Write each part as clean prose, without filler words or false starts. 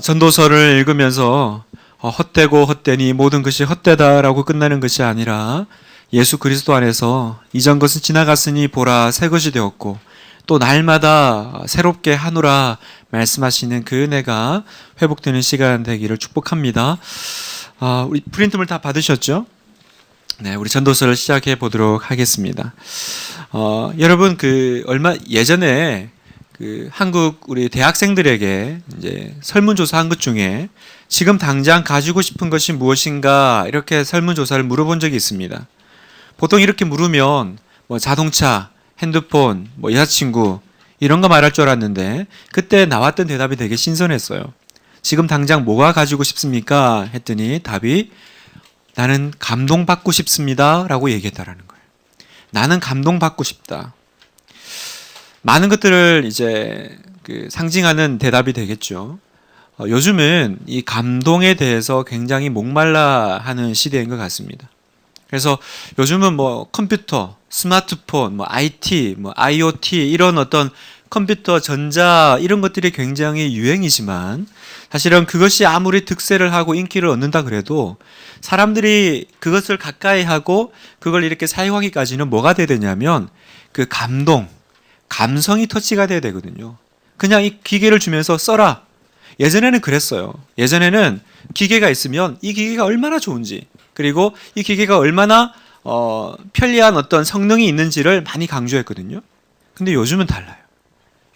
전도서를 읽으면서 헛되고 헛되니 모든 것이 헛되다라고 끝나는 것이 아니라 예수 그리스도 안에서 이전 것은 지나갔으니 보라 새 것이 되었고 또 날마다 새롭게 하노라 말씀하시는 그 은혜가 회복되는 시간 되기를 축복합니다. 우리 프린트물 다 받으셨죠? 네, 우리 전도서를 시작해 보도록 하겠습니다. 여러분 얼마 예전에 한국 우리 대학생들에게 이제 설문조사한 것 중에 지금 당장 가지고 싶은 것이 무엇인가 이렇게 설문조사를 물어본 적이 있습니다. 보통 이렇게 물으면 뭐 자동차, 핸드폰, 뭐 여자친구 이런 거 말할 줄 알았는데 그때 나왔던 대답이 되게 신선했어요. 지금 당장 뭐가 가지고 싶습니까? 했더니 답이 나는 감동받고 싶습니다 라고 얘기했다라는 거예요. 나는 감동받고 싶다. 많은 것들을 이제 상징하는 대답이 되겠죠. 요즘은 이 감동에 대해서 굉장히 목말라 하는 시대인 것 같습니다. 그래서 요즘은 뭐 컴퓨터, 스마트폰, 뭐 IT, 뭐 IoT 이런 어떤 컴퓨터, 전자 이런 것들이 굉장히 유행이지만 사실은 그것이 아무리 득세를 하고 인기를 얻는다 그래도 사람들이 그것을 가까이 하고 그걸 이렇게 사용하기까지는 뭐가 돼야 되냐면 그 감성이 터치가 돼야 되거든요. 그냥 이 기계를 주면서 써라. 예전에는 그랬어요. 예전에는 기계가 있으면 이 기계가 얼마나 좋은지 그리고 이 기계가 얼마나 편리한 어떤 성능이 있는지를 많이 강조했거든요. 근데 요즘은 달라요.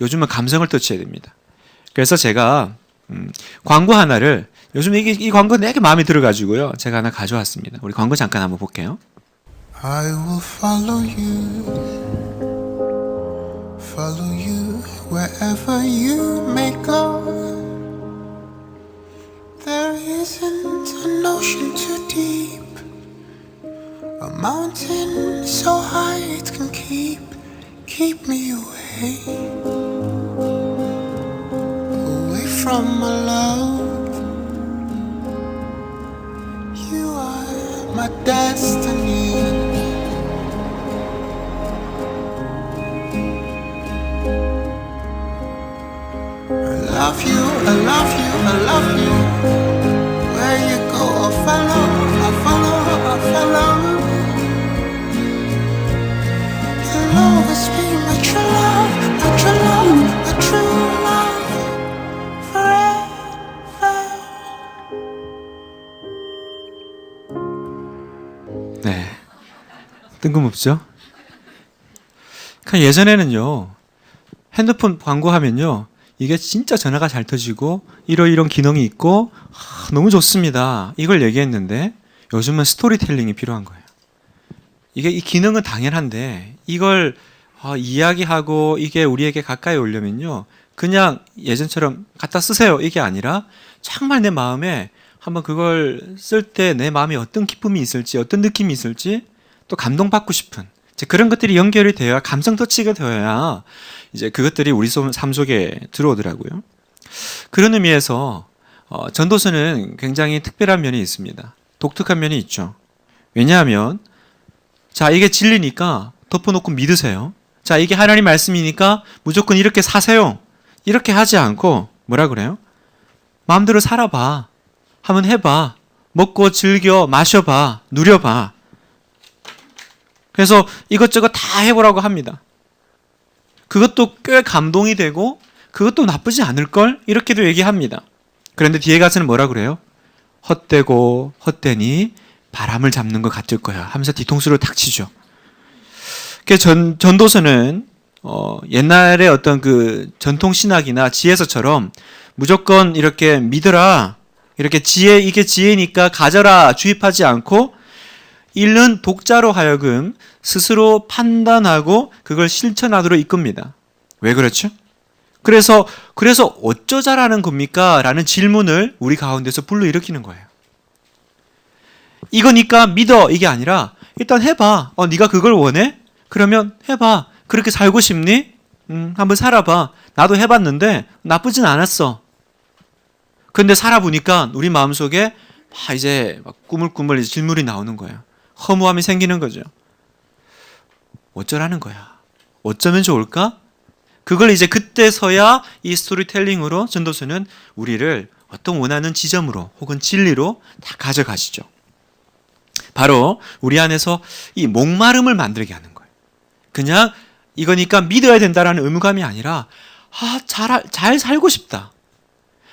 요즘은 감성을 터치해야 됩니다. 그래서 제가 광고 하나를 요즘 이 광고 되게 마음에 들어가지고요. 제가 하나 가져왔습니다. 우리 광고 잠깐 한번 볼게요. I will follow you wherever you may go. There isn't an ocean too deep, a mountain so high it can keep me away from my love. You are my destiny. I love you, I love you, I love you. Where you go, I'll follow, I'll follow, I'll follow. You'll always be my true love, my true love, my true love. Forever. 네, 뜬금없죠? 예전에는요 핸드폰 광고하면요 이게 진짜 전화가 잘 터지고 이런 기능이 있고 너무 좋습니다 이걸 얘기했는데 요즘은 스토리텔링이 필요한 거예요. 이 기능은 당연한데 이걸 이야기하고 이게 우리에게 가까이 오려면요 그냥 예전처럼 갖다 쓰세요 이게 아니라 정말 내 마음에 한번 그걸 쓸 때 내 마음에 어떤 기쁨이 있을지 어떤 느낌이 있을지 또 감동받고 싶은 그런 것들이 연결이 되어야 감성 터치가 되어야 이제 그것들이 우리 삶 속에 들어오더라고요. 그런 의미에서 전도서는 굉장히 특별한 면이 있습니다. 독특한 면이 있죠. 왜냐하면 자 이게 진리니까 덮어놓고 믿으세요. 자 이게 하나님 말씀이니까 무조건 이렇게 사세요. 이렇게 하지 않고 뭐라 그래요? 마음대로 살아봐. 한번 해봐. 먹고 즐겨 마셔봐. 누려봐. 그래서 이것저것 다 해보라고 합니다. 그것도 꽤 감동이 되고 그것도 나쁘지 않을걸? 이렇게도 얘기합니다. 그런데 뒤에 가서는 뭐라 그래요? 헛되고 헛되니 바람을 잡는 것 같을 거야 하면서 뒤통수를 탁 치죠. 전도서는 옛날에 어떤 그 전통신학이나 지혜서처럼 무조건 이렇게 믿어라 이렇게 이게 지혜니까 가져라 주입하지 않고 읽는 독자로 하여금 스스로 판단하고 그걸 실천하도록 이끕니다. 왜 그렇죠? 그래서 어쩌자라는 겁니까? 라는 질문을 우리 가운데서 불러일으키는 거예요. 이거니까 믿어 이게 아니라 일단 해봐. 네가 그걸 원해? 그러면 해봐. 그렇게 살고 싶니? 한번 살아봐. 나도 해봤는데 나쁘진 않았어. 근데 살아보니까 우리 마음속에 이제 막 꾸물꾸물 질문이 나오는 거예요. 허무함이 생기는 거죠. 어쩌라는 거야? 어쩌면 좋을까? 그걸 이제 그때서야 이 스토리텔링으로 전도서는 우리를 어떤 원하는 지점으로 혹은 진리로 다 가져가시죠. 바로 우리 안에서 이 목마름을 만들게 하는 거예요. 그냥 이거니까 믿어야 된다라는 의무감이 아니라 잘 살고 싶다.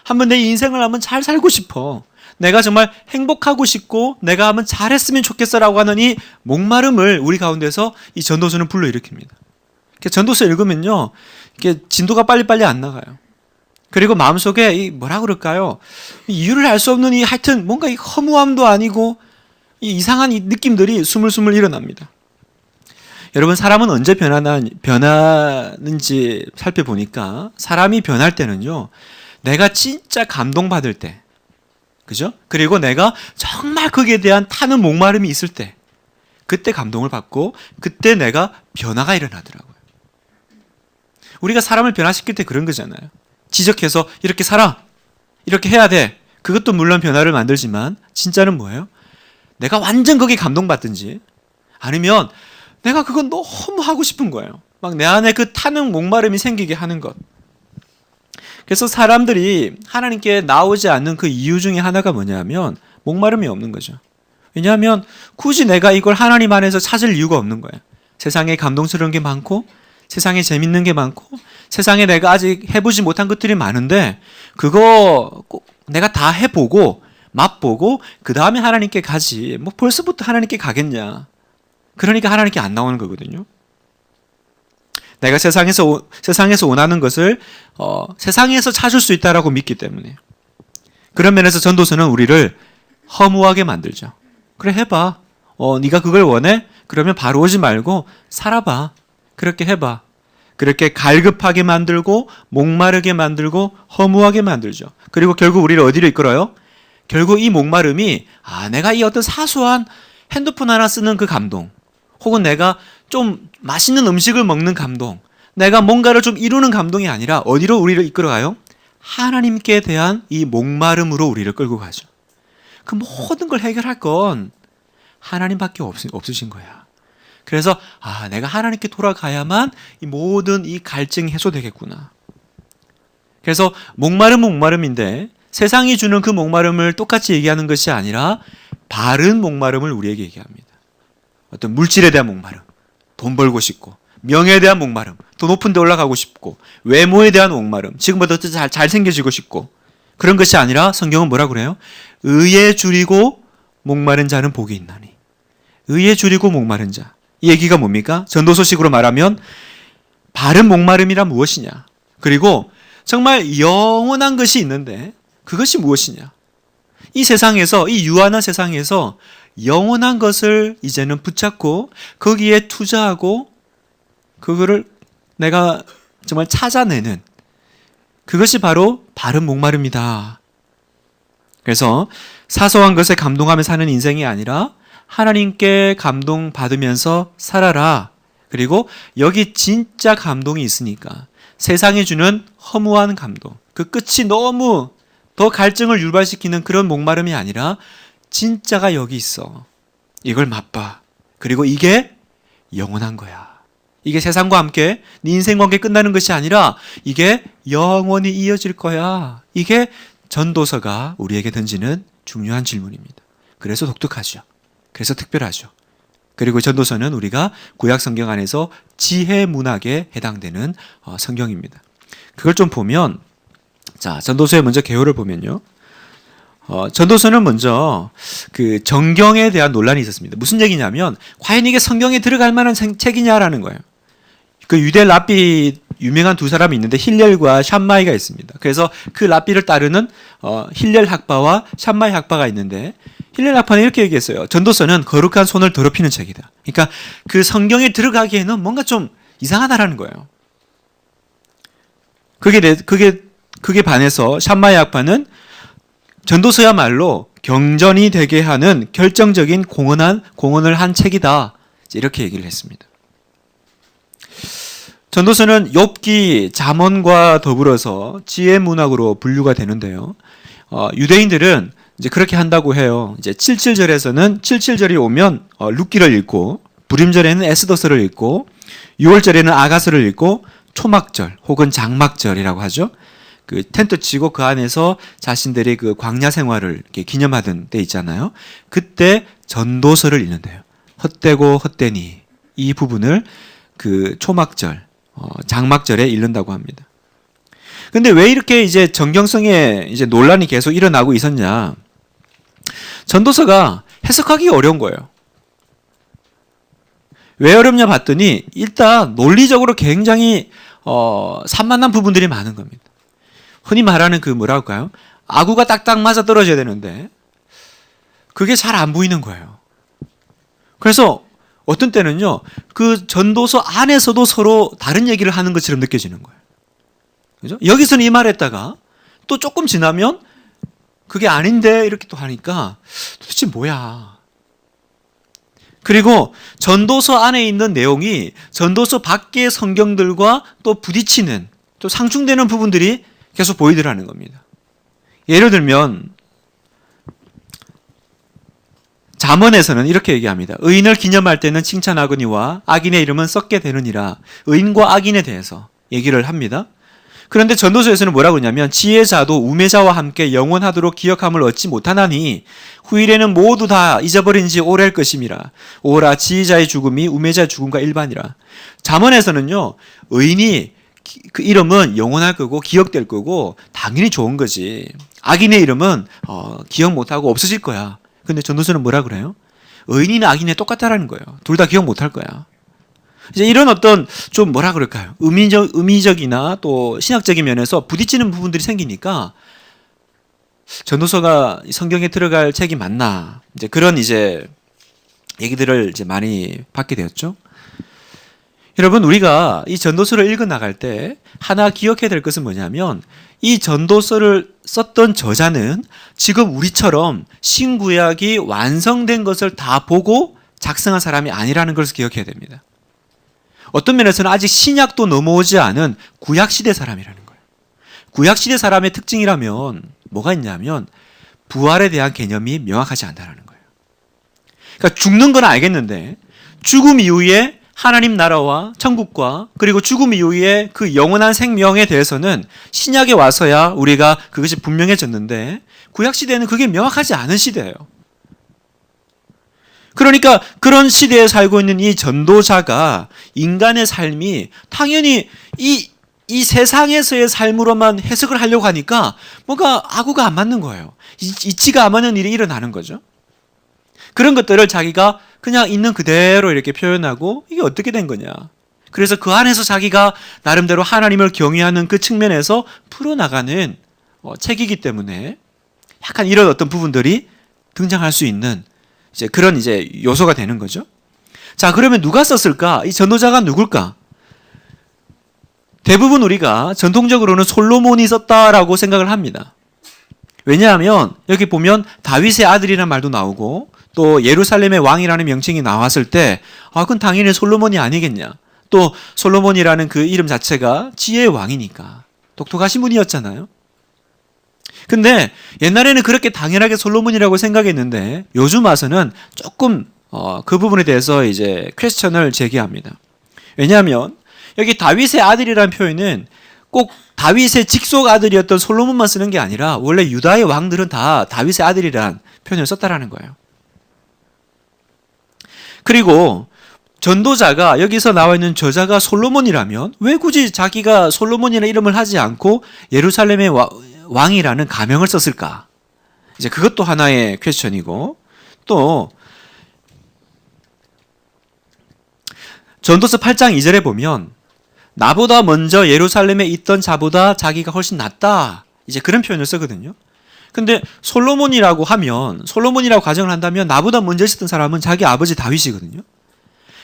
한번 내 인생을 한번 잘 살고 싶어. 내가 정말 행복하고 싶고 내가 한번 잘했으면 좋겠어라고 하는 이 목마름을 우리 가운데서 이 전도서는 불러일으킵니다. 전도서 읽으면요, 이게 진도가 빨리빨리 안 나가요. 그리고 마음속에 이 뭐라 그럴까요? 이유를 알 수 없는 이 하여튼 뭔가 이 허무함도 아니고 이 이상한 이 느낌들이 스물스물 일어납니다. 여러분, 사람은 언제 변하는지 살펴보니까 사람이 변할 때는요, 내가 진짜 감동받을 때, 그죠? 그리고 내가 정말 거기에 대한 타는 목마름이 있을 때, 그때 감동을 받고 그때 내가 변화가 일어나더라고요. 우리가 사람을 변화시킬 때 그런 거잖아요. 지적해서 이렇게 살아, 이렇게 해야 돼. 그것도 물론 변화를 만들지만 진짜는 뭐예요? 내가 완전 거기에 감동받든지 아니면 내가 그건 너무 하고 싶은 거예요. 막 내 안에 그 타는 목마름이 생기게 하는 것. 그래서 사람들이 하나님께 나오지 않는 그 이유 중에 하나가 뭐냐면 목마름이 없는 거죠. 왜냐하면 굳이 내가 이걸 하나님 안에서 찾을 이유가 없는 거예요. 세상에 감동스러운 게 많고 세상에 재밌는 게 많고 세상에 내가 아직 해보지 못한 것들이 많은데 그거 꼭 내가 다 해보고 맛보고 그 다음에 하나님께 가지 뭐 벌써부터 하나님께 가겠냐. 그러니까 하나님께 안 나오는 거거든요. 내가 세상에서 원하는 것을 세상에서 찾을 수 있다라고 믿기 때문에. 그런 면에서 전도서는 우리를 허무하게 만들죠. 그래, 해봐. 네가 그걸 원해? 그러면 바로 오지 말고 살아봐. 그렇게 해봐. 그렇게 갈급하게 만들고 목마르게 만들고 허무하게 만들죠. 그리고 결국 우리를 어디로 이끌어요? 결국 이 목마름이 내가 이 어떤 사소한 핸드폰 하나 쓰는 그 감동, 혹은 내가 좀 맛있는 음식을 먹는 감동, 내가 뭔가를 좀 이루는 감동이 아니라 어디로 우리를 이끌어가요? 하나님께 대한 이 목마름으로 우리를 끌고 가죠. 그 모든 걸 해결할 건 하나님밖에 없으신 거야. 그래서 내가 하나님께 돌아가야만 이 모든 이 갈증이 해소되겠구나. 그래서 목마름인데 세상이 주는 그 목마름을 똑같이 얘기하는 것이 아니라 바른 목마름을 우리에게 얘기합니다. 어떤 물질에 대한 목마름, 돈 벌고 싶고, 명예에 대한 목마름, 더 높은 데 올라가고 싶고, 외모에 대한 목마름, 지금보다 더 잘생겨지고 싶고, 그런 것이 아니라 성경은 뭐라 그래요? 의에 줄이고 목마른 자는 복이 있나니. 의에 줄이고 목마른 자. 이 얘기가 뭡니까? 전도서식으로 말하면 바른 목마름이란 무엇이냐? 그리고 정말 영원한 것이 있는데 그것이 무엇이냐? 이 세상에서, 이 유한한 세상에서 영원한 것을 이제는 붙잡고 거기에 투자하고 그거를 내가 정말 찾아내는 그것이 바로 바른 목마름이다. 그래서 사소한 것에 감동하며 사는 인생이 아니라 하나님께 감동받으면서 살아라. 그리고 여기 진짜 감동이 있으니까 세상이 주는 허무한 감동, 그 끝이 너무 더 갈증을 유발시키는 그런 목마름이 아니라 진짜가 여기 있어. 이걸 맛봐. 그리고 이게 영원한 거야. 이게 세상과 함께 네 인생과 함께 끝나는 것이 아니라 이게 영원히 이어질 거야. 이게 전도서가 우리에게 던지는 중요한 질문입니다. 그래서 독특하죠. 그래서 특별하죠. 그리고 전도서는 우리가 구약 성경 안에서 지혜 문학에 해당되는 성경입니다. 그걸 좀 보면, 자, 전도서의 먼저 개요를 보면요. 전도서는 먼저 그 정경에 대한 논란이 있었습니다. 무슨 얘기냐면 과연 이게 성경에 들어갈 만한 책이냐라는 거예요. 그 유대 랍비 유명한 두 사람이 있는데 힐렐과 샴마이가 있습니다. 그래서 그 랍비를 따르는 힐렐 학파와 샴마이 학파가 있는데 힐렐 학파는 이렇게 얘기했어요. 전도서는 거룩한 손을 더럽히는 책이다. 그러니까 그 성경에 들어가기에는 뭔가 좀 이상하다라는 거예요. 그게 반해서 샴마이 학파는 전도서야말로 경전이 되게 하는 결정적인 공헌을 한 책이다. 이렇게 얘기를 했습니다. 전도서는 욥기, 잠언과 더불어서 지혜 문학으로 분류가 되는데요. 유대인들은 이제 그렇게 한다고 해요. 이제 77절에서는 77절이 오면 룻기를 읽고, 불임절에는 에스더서를 읽고, 6월절에는 아가서를 읽고, 초막절 혹은 장막절이라고 하죠. 그 텐트 치고 그 안에서 자신들의 그 광야 생활을 이렇게 기념하던 때 있잖아요. 그때 전도서를 읽는데요. 헛되고 헛되니 이 부분을 그 초막절, 장막절에 읽는다고 합니다. 근데 왜 이렇게 이제 정경성에 이제 논란이 계속 일어나고 있었냐? 전도서가 해석하기 어려운 거예요. 왜 어렵냐 봤더니 일단 논리적으로 굉장히 산만한 부분들이 많은 겁니다. 흔히 말하는 그 뭐랄까요? 아구가 딱딱 맞아 떨어져야 되는데 그게 잘 안 보이는 거예요. 그래서 어떤 때는요, 그 전도서 안에서도 서로 다른 얘기를 하는 것처럼 느껴지는 거예요. 그죠? 여기서는 이 말했다가 또 조금 지나면 그게 아닌데 이렇게 또 하니까 도대체 뭐야. 그리고 전도서 안에 있는 내용이 전도서 밖의 성경들과 또 부딪히는, 또 상충되는 부분들이 계속 보이더라는 겁니다. 예를 들면 잠언에서는 이렇게 얘기합니다. 의인을 기념할 때는 칭찬하거니와 악인의 이름은 썩게 되느니라. 의인과 악인에 대해서 얘기를 합니다. 그런데 전도서에서는 뭐라고 하냐면 지혜자도 우매자와 함께 영원하도록 기억함을 얻지 못하나니 후일에는 모두 다 잊어버린 지 오래일 것임이라. 오라 지혜자의 죽음이 우매자의 죽음과 일반이라. 잠언에서는요, 의인이 그 이름은 영원할 거고 기억될 거고 당연히 좋은 거지. 악인의 이름은 기억 못하고 없어질 거야. 근데 전도서는 뭐라 그래요? 의인이나 악인이 똑같다라는 거예요. 둘 다 기억 못할 거야. 이제 이런 어떤 좀 뭐라 그럴까요? 의미적이나 또 신학적인 면에서 부딪히는 부분들이 생기니까 전도서가 성경에 들어갈 책이 맞나? 이제 그런 이제 얘기들을 이제 많이 받게 되었죠. 여러분, 우리가 이 전도서를 읽어 나갈 때 하나 기억해야 될 것은 뭐냐면 이 전도서를 썼던 저자는 지금 우리처럼 신구약이 완성된 것을 다 보고 작성한 사람이 아니라는 것을 기억해야 됩니다. 어떤 면에서는 아직 신약도 넘어오지 않은 구약시대 사람이라는 거예요. 구약시대 사람의 특징이라면 뭐가 있냐면 부활에 대한 개념이 명확하지 않다는 거예요. 그러니까 죽는 건 알겠는데 죽음 이후에 하나님 나라와 천국과 그리고 죽음 이후에 그 영원한 생명에 대해서는 신약에 와서야 우리가 그것이 분명해졌는데 구약시대에는 그게 명확하지 않은 시대예요. 그러니까 그런 시대에 살고 있는 이 전도자가 인간의 삶이 당연히 이 세상에서의 삶으로만 해석을 하려고 하니까 뭔가 아구가 안 맞는 거예요. 이치가 안 맞는 일이 일어나는 거죠. 그런 것들을 자기가 그냥 있는 그대로 이렇게 표현하고 이게 어떻게 된 거냐. 그래서 그 안에서 자기가 나름대로 하나님을 경외하는 그 측면에서 풀어나가는 책이기 때문에 약간 이런 어떤 부분들이 등장할 수 있는 이제 그런 이제 요소가 되는 거죠. 자, 그러면 누가 썼을까? 이 전도자가 누굴까? 대부분 우리가 전통적으로는 솔로몬이 썼다라고 생각을 합니다. 왜냐하면 여기 보면 다윗의 아들이라는 말도 나오고 또 예루살렘의 왕이라는 명칭이 나왔을 때 그건 당연히 솔로몬이 아니겠냐. 또 솔로몬이라는 그 이름 자체가 지혜의 왕이니까 똑똑하신 분이었잖아요. 근데 옛날에는 그렇게 당연하게 솔로몬이라고 생각했는데 요즘 와서는 조금 그 부분에 대해서 이제 퀘스천을 제기합니다. 왜냐하면 여기 다윗의 아들이라는 표현은 꼭 다윗의 직속 아들이었던 솔로몬만 쓰는 게 아니라 원래 유다의 왕들은 다 다윗의 아들이라는 표현을 썼다라는 거예요. 그리고 전도자가 여기서 나와 있는 저자가 솔로몬이라면 왜 굳이 자기가 솔로몬이라는 이름을 하지 않고 예루살렘의 왕이라는 가명을 썼을까? 이제 그것도 하나의 퀘스천이고 또 전도서 8장 2절에 보면 나보다 먼저 예루살렘에 있던 자보다 자기가 훨씬 낫다. 이제 그런 표현을 쓰거든요. 근데 솔로몬이라고 하면 솔로몬이라고 가정을 한다면 나보다 먼저 있었던 사람은 자기 아버지 다윗이거든요.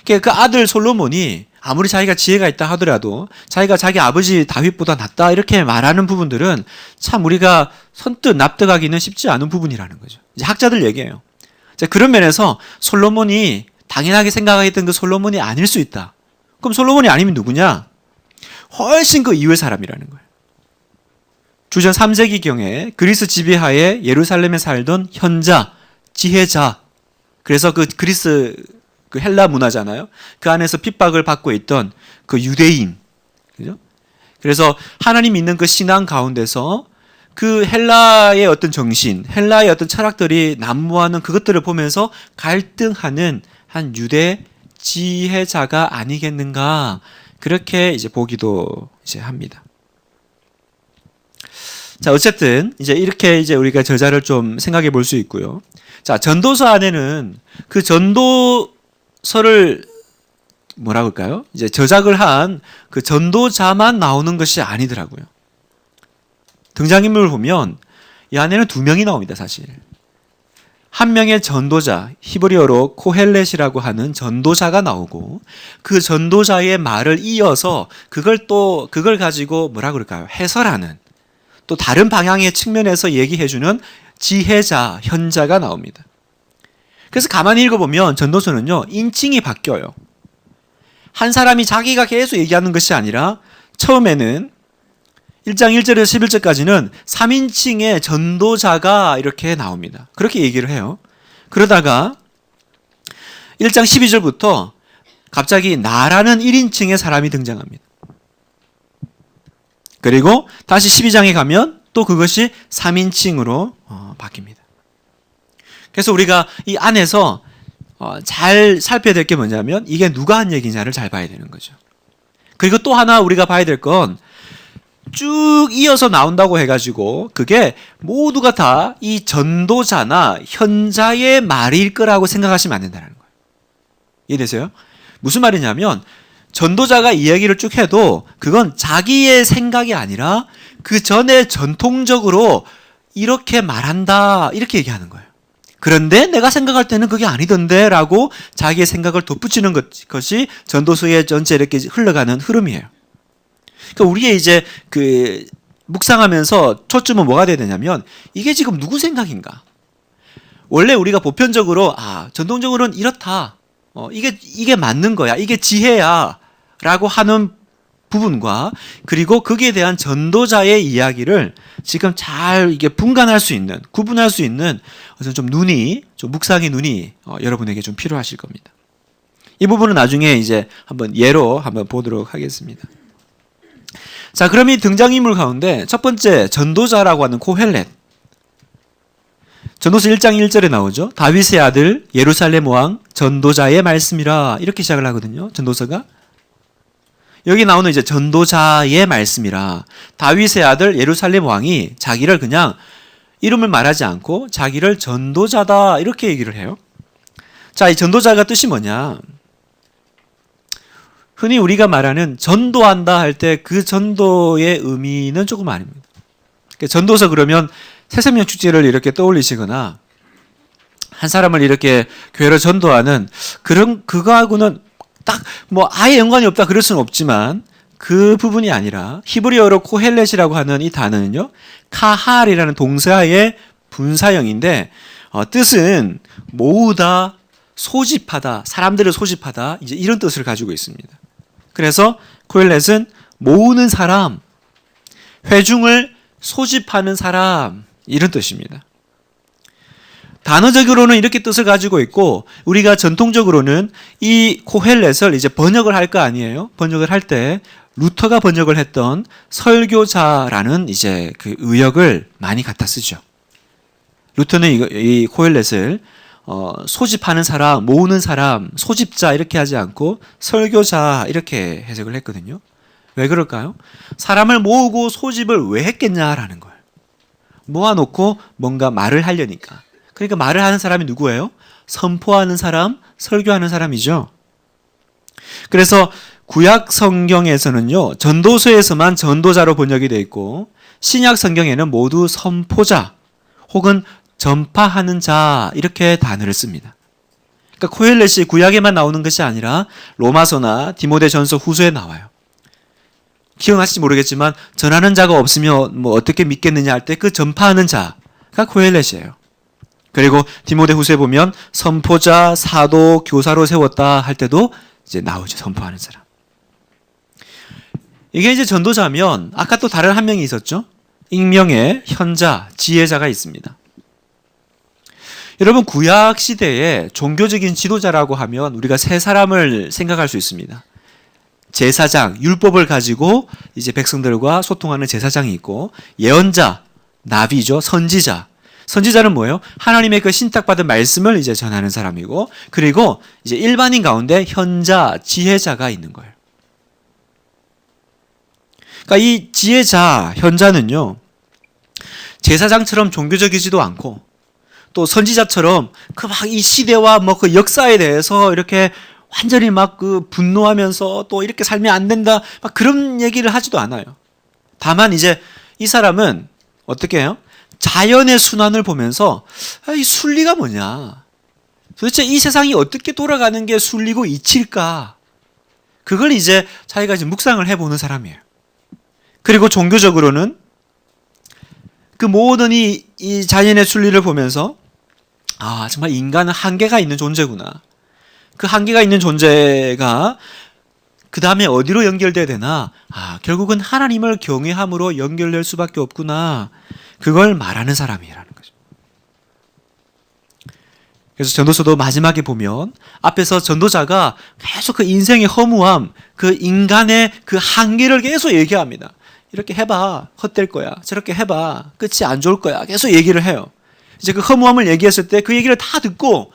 그 아들 솔로몬이 아무리 자기가 지혜가 있다 하더라도 자기가 자기 아버지 다윗보다 낫다 이렇게 말하는 부분들은 참 우리가 선뜻 납득하기는 쉽지 않은 부분이라는 거죠. 이제 학자들 얘기예요. 자, 그런 면에서 솔로몬이 당연하게 생각했던 그 솔로몬이 아닐 수 있다. 그럼 솔로몬이 아니면 누구냐? 훨씬 그 이후의 사람이라는 거예요. 주전 3세기경에 그리스 지배하에 예루살렘에 살던 현자, 지혜자. 그래서 그 그리스 그 헬라 문화잖아요. 그 안에서 핍박을 받고 있던 그 유대인, 그죠? 그래서 하나님 믿는 그 신앙 가운데서 그 헬라의 어떤 정신, 헬라의 어떤 철학들이 난무하는 그것들을 보면서 갈등하는 한 유대 지혜자가 아니겠는가, 그렇게 이제 보기도 이제 합니다. 자, 어쨌든 이제 이렇게 이제 우리가 저자를 좀 생각해 볼 수 있고요. 자, 전도서 안에는 그 전도서를 뭐라고 할까요? 이제 저작을 한 그 전도자만 나오는 것이 아니더라고요. 등장인물을 보면 이 안에는 2명이 나옵니다, 사실. 한 명의 전도자, 히브리어로 코헬렛이라고 하는 전도자가 나오고, 그 전도자의 말을 이어서 그걸 가지고 뭐라 그럴까요? 해설하는, 또 다른 방향의 측면에서 얘기해주는 지혜자, 현자가 나옵니다. 그래서 가만히 읽어보면 전도서는요, 인칭이 바뀌어요. 한 사람이 자기가 계속 얘기하는 것이 아니라 처음에는 1장 1절에서 11절까지는 3인칭의 전도자가 이렇게 나옵니다. 그렇게 얘기를 해요. 그러다가 1장 12절부터 갑자기 나라는 1인칭의 사람이 등장합니다. 그리고 다시 12장에 가면 또 그것이 3인칭으로 바뀝니다. 그래서 우리가 이 안에서 잘 살펴야 될 게 뭐냐면 이게 누가 한 얘기냐를 잘 봐야 되는 거죠. 그리고 또 하나 우리가 봐야 될 건 쭉 이어서 나온다고 해가지고 그게 모두가 다 이 전도자나 현자의 말일 거라고 생각하시면 안 된다는 거예요. 이해되세요? 무슨 말이냐면 전도자가 이야기를 쭉 해도 그건 자기의 생각이 아니라 그 전에 전통적으로 이렇게 말한다, 이렇게 얘기하는 거예요. 그런데 내가 생각할 때는 그게 아니던데 라고 자기의 생각을 덧붙이는 것이 전도서의 전체 이렇게 흘러가는 흐름이에요. 그러니까 우리의 이제 그 묵상하면서 초점은 뭐가 돼야 되냐면 이게 지금 누구 생각인가? 원래 우리가 보편적으로 전통적으로는 이렇다. 이게 맞는 거야. 이게 지혜야. 라고 하는 부분과 그리고 거기에 대한 전도자의 이야기를 지금 잘 이게 분간할 수 있는, 구분할 수 있는 어떤 좀 묵상의 눈이 여러분에게 좀 필요하실 겁니다. 이 부분은 나중에 이제 한번 예로 한번 보도록 하겠습니다. 자, 그럼 이 등장인물 가운데 첫 번째 전도자라고 하는 코헬렛. 전도서 1장 1절에 나오죠. 다윗의 아들 예루살렘 왕 전도자의 말씀이라, 이렇게 시작을 하거든요. 전도서가. 여기 나오는 이제 전도자의 말씀이라, 다윗의 아들 예루살렘 왕이 자기를 그냥 이름을 말하지 않고 자기를 전도자다, 이렇게 얘기를 해요. 자, 이 전도자가 뜻이 뭐냐? 흔히 우리가 말하는 전도한다 할 때 그 전도의 의미는 조금 아닙니다. 전도서 그러면 새생명 축제를 이렇게 떠올리시거나 한 사람을 이렇게 교회로 전도하는 그거하고는 딱 아예 연관이 없다 그럴 수는 없지만 그 부분이 아니라 히브리어로 코헬렛이라고 하는 이 단어는요, 카할이라는 동사의 분사형인데 뜻은 모으다, 소집하다, 사람들을 소집하다, 이제 이런 뜻을 가지고 있습니다. 그래서 코헬렛은 모으는 사람, 회중을 소집하는 사람, 이런 뜻입니다. 단어적으로는 이렇게 뜻을 가지고 있고 우리가 전통적으로는 이 코헬렛을 이제 번역을 할 거 아니에요. 번역을 할 때 루터가 번역을 했던 설교자라는 이제 그 의역을 많이 갖다 쓰죠. 루터는 이 코헬렛을 소집하는 사람, 모으는 사람, 소집자 이렇게 하지 않고 설교자 이렇게 해석을 했거든요. 왜 그럴까요? 사람을 모으고 소집을 왜 했겠냐라는 거예요. 모아놓고 뭔가 말을 하려니까. 그러니까 말을 하는 사람이 누구예요? 선포하는 사람, 설교하는 사람이죠. 그래서 구약 성경에서는요, 전도서에서만 전도자로 번역이 되어 있고 신약 성경에는 모두 선포자 혹은 전파하는 자, 이렇게 단어를 씁니다. 그러니까 코헬렛이 구약에만 나오는 것이 아니라 로마서나 디모데전서 후서에 나와요. 기억하실지 모르겠지만 전하는 자가 없으면 어떻게 믿겠느냐 할 때 그 전파하는 자가 코헬렛이에요. 그리고 디모데 후서에 보면 선포자, 사도, 교사로 세웠다 할 때도 이제 나오죠. 선포하는 사람. 이게 이제 전도자면 아까 또 다른 한 명이 있었죠. 익명의 현자, 지혜자가 있습니다. 여러분, 구약 시대에 종교적인 지도자라고 하면 우리가 세 사람을 생각할 수 있습니다. 제사장, 율법을 가지고 이제 백성들과 소통하는 제사장이 있고, 예언자, 나비죠, 선지자. 선지자는 뭐예요? 하나님의 그 신탁받은 말씀을 이제 전하는 사람이고, 그리고 이제 일반인 가운데 현자, 지혜자가 있는 거예요. 그러니까 이 지혜자, 현자는요, 제사장처럼 종교적이지도 않고, 또 선지자처럼 그 막 이 시대와 뭐 그 역사에 대해서 이렇게 완전히 막 그 분노하면서 또 이렇게 살면 안 된다, 막 그런 얘기를 하지도 않아요. 다만 이제 이 사람은 어떻게 해요? 자연의 순환을 보면서 이 순리가 뭐냐? 도대체 이 세상이 어떻게 돌아가는 게 순리고 이치일까? 그걸 이제 자기가 이제 묵상을 해보는 사람이에요. 그리고 종교적으로는 그 모든 이 자연의 순리를 보면서 정말 인간은 한계가 있는 존재구나. 그 한계가 있는 존재가 그 다음에 어디로 연결돼야 되나? 결국은 하나님을 경외함으로 연결될 수밖에 없구나. 그걸 말하는 사람이라는 거죠. 그래서 전도서도 마지막에 보면 앞에서 전도자가 계속 그 인생의 허무함, 그 인간의 그 한계를 계속 얘기합니다. 이렇게 해봐, 헛될 거야. 저렇게 해봐, 끝이 안 좋을 거야. 계속 얘기를 해요. 이제 그 허무함을 얘기했을 때 그 얘기를 다 듣고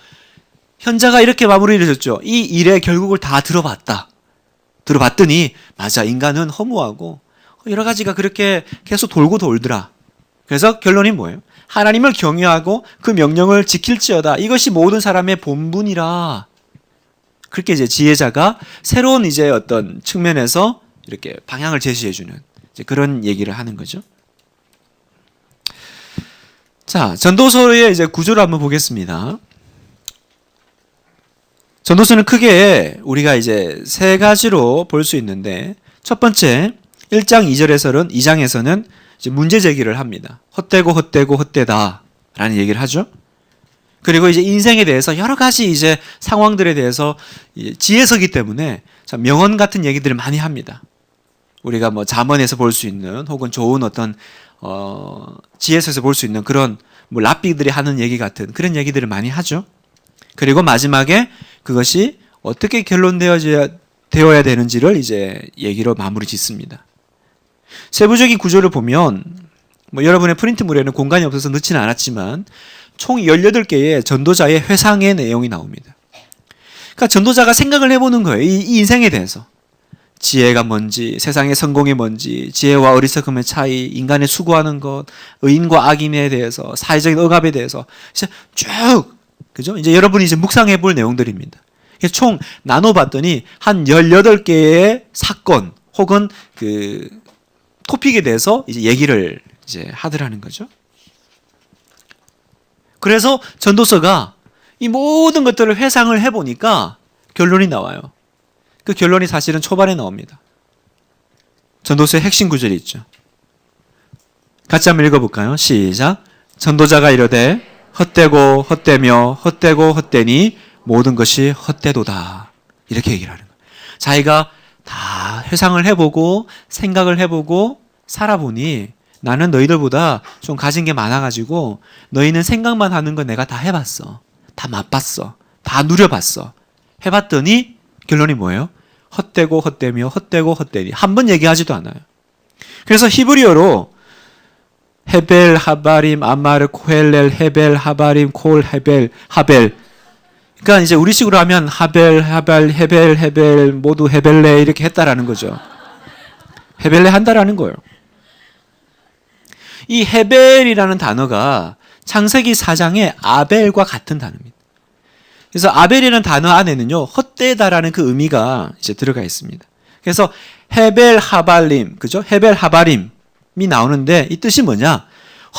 현자가 이렇게 마무리를 해줬죠. 이 일의 결국을 다 들어봤더니 맞아, 인간은 허무하고 여러 가지가 그렇게 계속 돌고 돌더라. 그래서 결론이 뭐예요? 하나님을 경외하고 그 명령을 지킬지어다. 이것이 모든 사람의 본분이라. 그렇게 이제 지혜자가 새로운 이제 어떤 측면에서 이렇게 방향을 제시해주는 이제 그런 얘기를 하는 거죠. 자, 전도서의 이제 구조를 한번 보겠습니다. 전도서는 크게 우리가 이제 세 가지로 볼 수 있는데, 첫 번째 1장 2장에서는 이제 문제 제기를 합니다. 헛되다 라는 얘기를 하죠. 그리고 이제 인생에 대해서 여러 가지 이제 상황들에 대해서 지혜서기 때문에 참 명언 같은 얘기들을 많이 합니다. 우리가 뭐 잠언에서 볼 수 있는 혹은 좋은 어떤 지혜서에서 볼 수 있는 그런 뭐 랍비들이 하는 얘기 같은 그런 얘기들을 많이 하죠. 그리고 마지막에 그것이 어떻게 결론되어야 되는지를 이제 얘기로 마무리 짓습니다. 세부적인 구조를 보면 뭐 여러분의 프린트물에는 공간이 없어서 넣지는 않았지만 총 18개의 전도자의 회상의 내용이 나옵니다. 그러니까 전도자가 생각을 해보는 거예요. 이 인생에 대해서. 지혜가 뭔지, 세상의 성공이 뭔지, 지혜와 어리석음의 차이, 인간의 수고하는 것, 의인과 악인에 대해서, 사회적인 억압에 대해서 쭉, 그죠? 이제 여러분이 이제 묵상해 볼 내용들입니다. 총 나눠봤더니 한 18개의 사건 혹은 그 토픽에 대해서 이제 얘기를 이제 하더라는 거죠. 그래서 전도서가 이 모든 것들을 회상을 해보니까 결론이 나와요. 그 결론이 사실은 초반에 나옵니다. 전도서의 핵심 구절이 있죠. 같이 한번 읽어볼까요? 시작. 전도자가 이르되 헛되고 헛되며 헛되고 헛되니 모든 것이 헛되도다. 이렇게 얘기를 하는 거예요. 자기가 다 회상을 해보고 생각을 해보고 살아보니 나는 너희들보다 좀 가진 게 많아가지고 너희는 생각만 하는 거 내가 다 해봤어. 다 맛봤어. 다 누려봤어. 해봤더니 결론이 뭐예요? 헛되고 헛되며 헛되고 헛되니. 한 번 얘기하지도 않아요. 그래서 히브리어로 헤벨, 하바림, 아마르, 코헬렐, 헤벨, 하바림, 콜, 헤벨, 하벨. 그러니까 이제 우리식으로 하면 하벨, 헤벨 모두 헤벨레 이렇게 했다라는 거죠. 헤벨레 한다라는 거예요. 이 헤벨이라는 단어가 창세기 4장의 아벨과 같은 단어입니다. 그래서 아벨이라는 단어 안에는요, 헛되다라는 그 의미가 이제 들어가 있습니다. 그래서 헤벨 하발림, 그죠? 헤벨 하바림이 나오는데 이 뜻이 뭐냐?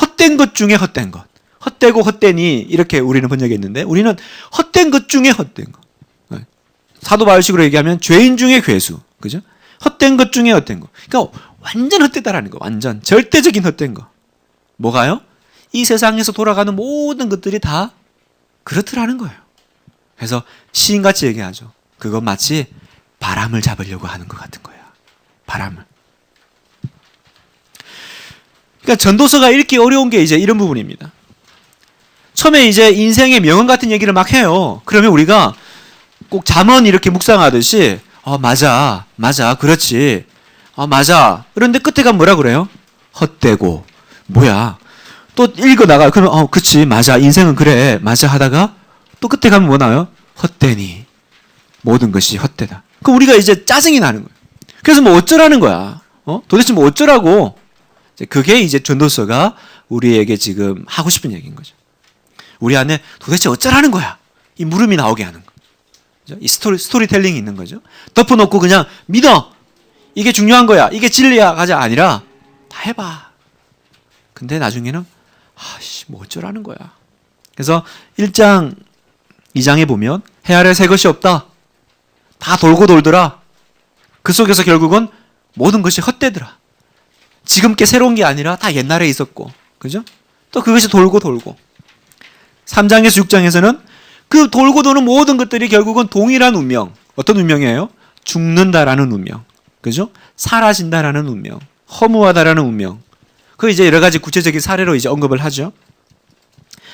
헛된 것 중에 헛된 것. 헛되고 헛되니 이렇게 우리는 번역했는데 우리는 헛된 것 중에 헛된 것. 사도 바울식으로 얘기하면 죄인 중에 괴수. 그죠? 헛된 것 중에 헛된 것. 그러니까 완전 헛되다라는 거. 완전 절대적인 헛된 거. 뭐가요? 이 세상에서 돌아가는 모든 것들이 다 그렇더라는 거예요. 그래서 시인같이 얘기하죠. 그건 마치 바람을 잡으려고 하는 것 같은 거야. 바람을. 그러니까 전도서가 읽기 어려운 게 이제 이런 부분입니다. 처음에 이제 인생의 명언 같은 얘기를 막 해요. 그러면 우리가 꼭 잠언 이렇게 묵상하듯이 맞아, 맞아, 그렇지. 맞아. 그런데 끝에 가면 뭐라 그래요? 헛되고. 뭐야? 또 읽어나가. 그럼, 그치, 맞아. 인생은 그래. 맞아 하다가 또 끝에 가면 뭐 나와요? 헛되니. 모든 것이 헛되다. 그럼 우리가 이제 짜증이 나는 거예요. 그래서 뭐 어쩌라는 거야? 도대체 뭐 어쩌라고? 그게 이제 전도서가 우리에게 지금 하고 싶은 얘기인 거죠. 우리 안에 도대체 어쩌라는 거야? 이 물음이 나오게 하는 거. 이 스토리텔링이 있는 거죠. 덮어놓고 그냥 믿어. 이게 중요한 거야. 이게 진리야. 가자. 아니라 다 해봐. 근데 나중에는 뭐 어쩌라는 거야. 그래서 1장, 2장에 보면 해 아래 새 것이 없다. 다 돌고 돌더라. 그 속에서 결국은 모든 것이 헛되더라. 지금 게 새로운 게 아니라 다 옛날에 있었고. 그죠? 또 그것이 돌고 돌고. 3장에서 6장에서는 그 돌고 도는 모든 것들이 결국은 동일한 운명. 어떤 운명이에요? 죽는다라는 운명. 그죠? 사라진다라는 운명. 허무하다라는 운명. 그 이제 여러 가지 구체적인 사례로 이제 언급을 하죠.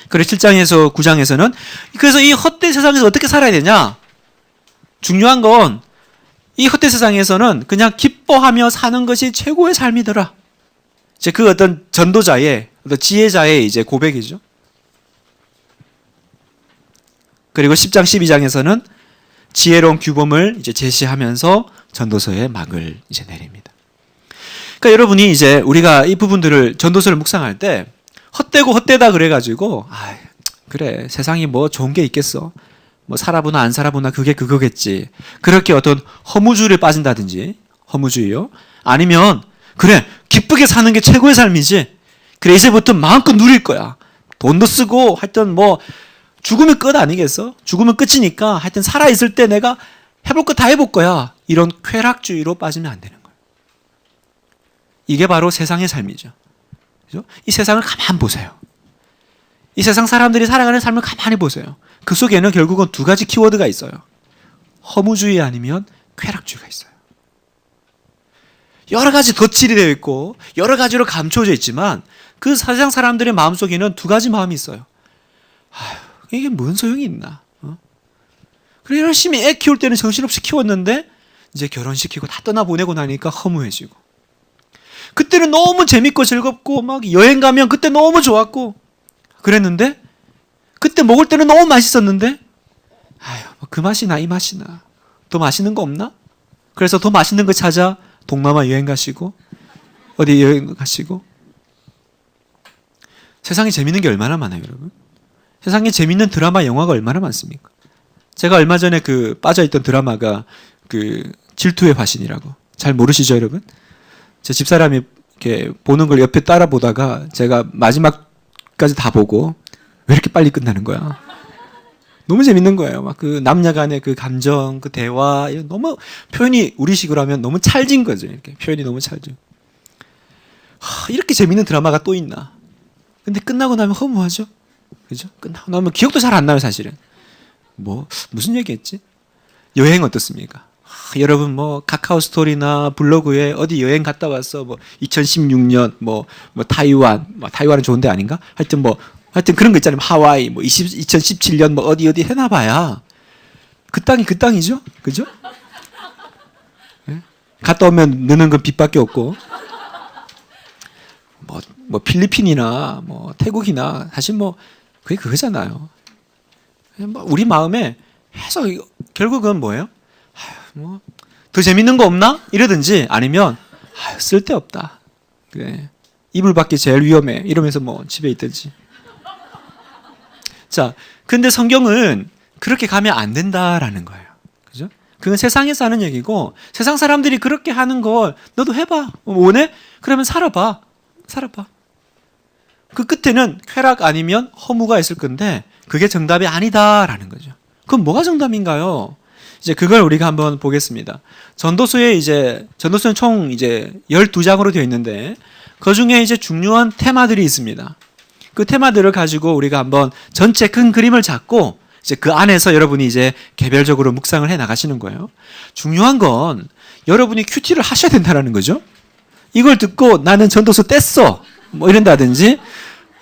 그래서 7장에서 9장에서는 그래서 이 헛된 세상에서 어떻게 살아야 되냐? 중요한 건 이 헛된 세상에서는 그냥 기뻐하며 사는 것이 최고의 삶이더라. 이제 그 어떤 전도자의 어떤 지혜자의 이제 고백이죠. 그리고 10장, 12장에서는 지혜로운 규범을 이제 제시하면서 전도서의 막을 이제 내립니다. 그러니까 여러분이 이제 우리가 이 부분들을 전도서를 묵상할 때 헛되고 헛되다 그래가지고 그래 세상이 뭐 좋은 게 있겠어. 뭐 살아보나 안 살아보나 그게 그거겠지. 그렇게 어떤 허무주의에 빠진다든지 허무주의요. 아니면 그래 기쁘게 사는 게 최고의 삶이지. 그래 이제부터 마음껏 누릴 거야. 돈도 쓰고 하여튼 뭐 죽으면 끝 아니겠어? 죽으면 끝이니까 하여튼 살아있을 때 내가 해볼 거 다 해볼 거야. 이런 쾌락주의로 빠지면 안 되는 거예요. 이게 바로 세상의 삶이죠. 그죠? 이 세상을 가만 보세요. 이 세상 사람들이 살아가는 삶을 가만히 보세요. 그 속에는 결국은 두 가지 키워드가 있어요. 허무주의 아니면 쾌락주의가 있어요. 여러 가지 덧칠이 되어 있고 여러 가지로 감춰져 있지만 그 세상 사람들의 마음속에는 두 가지 마음이 있어요. 이게 뭔 소용이 있나? 그래 열심히 애 키울 때는 정신없이 키웠는데 이제 결혼시키고 다 떠나보내고 나니까 허무해지고 그때는 너무 재밌고 즐겁고 막 여행 가면 그때 너무 좋았고 그랬는데 그때 먹을 때는 너무 맛있었는데 그 맛이 나 이 맛이 나 더 맛있는 거 없나? 그래서 더 맛있는 거 찾아 동남아 여행 가시고 어디 여행 가시고 세상에 재밌는 게 얼마나 많아요 여러분. 세상에 재밌는 드라마 영화가 얼마나 많습니까? 제가 얼마 전에 그 빠져있던 드라마가 그 질투의 화신이라고 잘 모르시죠 여러분? 제 집사람이 이렇게 보는 걸 옆에 따라 보다가 제가 마지막까지 다 보고 왜 이렇게 빨리 끝나는 거야? 너무 재밌는 거예요. 막 그 남녀 간의 그 감정, 그 대화, 너무 표현이 우리식으로 하면 너무 찰진 거죠. 이렇게 표현이 너무 찰져. 이렇게 재밌는 드라마가 또 있나? 근데 끝나고 나면 허무하죠. 그죠? 끝나고 나면 기억도 잘 안 나요, 사실은. 무슨 얘기했지? 여행 어떻습니까? 여러분 카카오 스토리나 블로그에 어디 여행 갔다 왔어. 2016년 타이완은 좋은 데 아닌가? 하여튼 그런 거 있잖아요. 하와이 2017년 어디 해놔봐야 그 땅이 그 땅이죠. 그죠? 네? 갔다 오면 느는 건 빛밖에 없고 필리핀이나 태국이나 사실 그게 그거잖아요. 우리 마음에 해서 결국은 뭐예요? 더 재밌는 거 없나? 이러든지 아니면 쓸데없다. 그래. 이불 밖이 제일 위험해. 이러면서 집에 있든지. 자, 근데 성경은 그렇게 가면 안 된다라는 거예요. 그죠? 그건 세상에서 하는 얘기고 세상 사람들이 그렇게 하는 걸 너도 해봐. 원해? 그러면 살아봐. 그 끝에는 쾌락 아니면 허무가 있을 건데 그게 정답이 아니다라는 거죠. 그럼 뭐가 정답인가요? 이제 그걸 우리가 한번 보겠습니다. 전도서는 총 12장으로 되어 있는데 그 중에 이제 중요한 테마들이 있습니다. 그 테마들을 가지고 우리가 한번 전체 큰 그림을 잡고 이제 그 안에서 여러분이 이제 개별적으로 묵상을 해 나가시는 거예요. 중요한 건 여러분이 큐티를 하셔야 된다는 거죠. 이걸 듣고 나는 전도서 뗐어. 이런다든지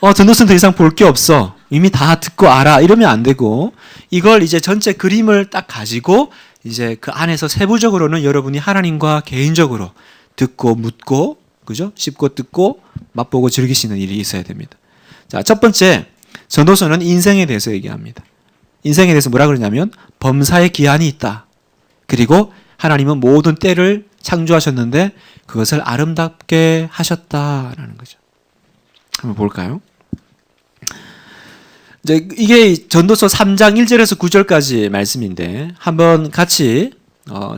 전도서는 더 이상 볼 게 없어. 이미 다 듣고 알아. 이러면 안 되고 이걸 이제 전체 그림을 딱 가지고 이제 그 안에서 세부적으로는 여러분이 하나님과 개인적으로 듣고 묻고, 그죠? 씹고 뜯고 맛보고 즐기시는 일이 있어야 됩니다. 자, 첫 번째, 전도서는 인생에 대해서 얘기합니다. 인생에 대해서 뭐라 그러냐면 범사의 기한이 있다. 그리고 하나님은 모든 때를 창조하셨는데 그것을 아름답게 하셨다라는 거죠. 한번 볼까요? 이제 이게 전도서 3장 1절에서 9절까지 말씀인데 한번 같이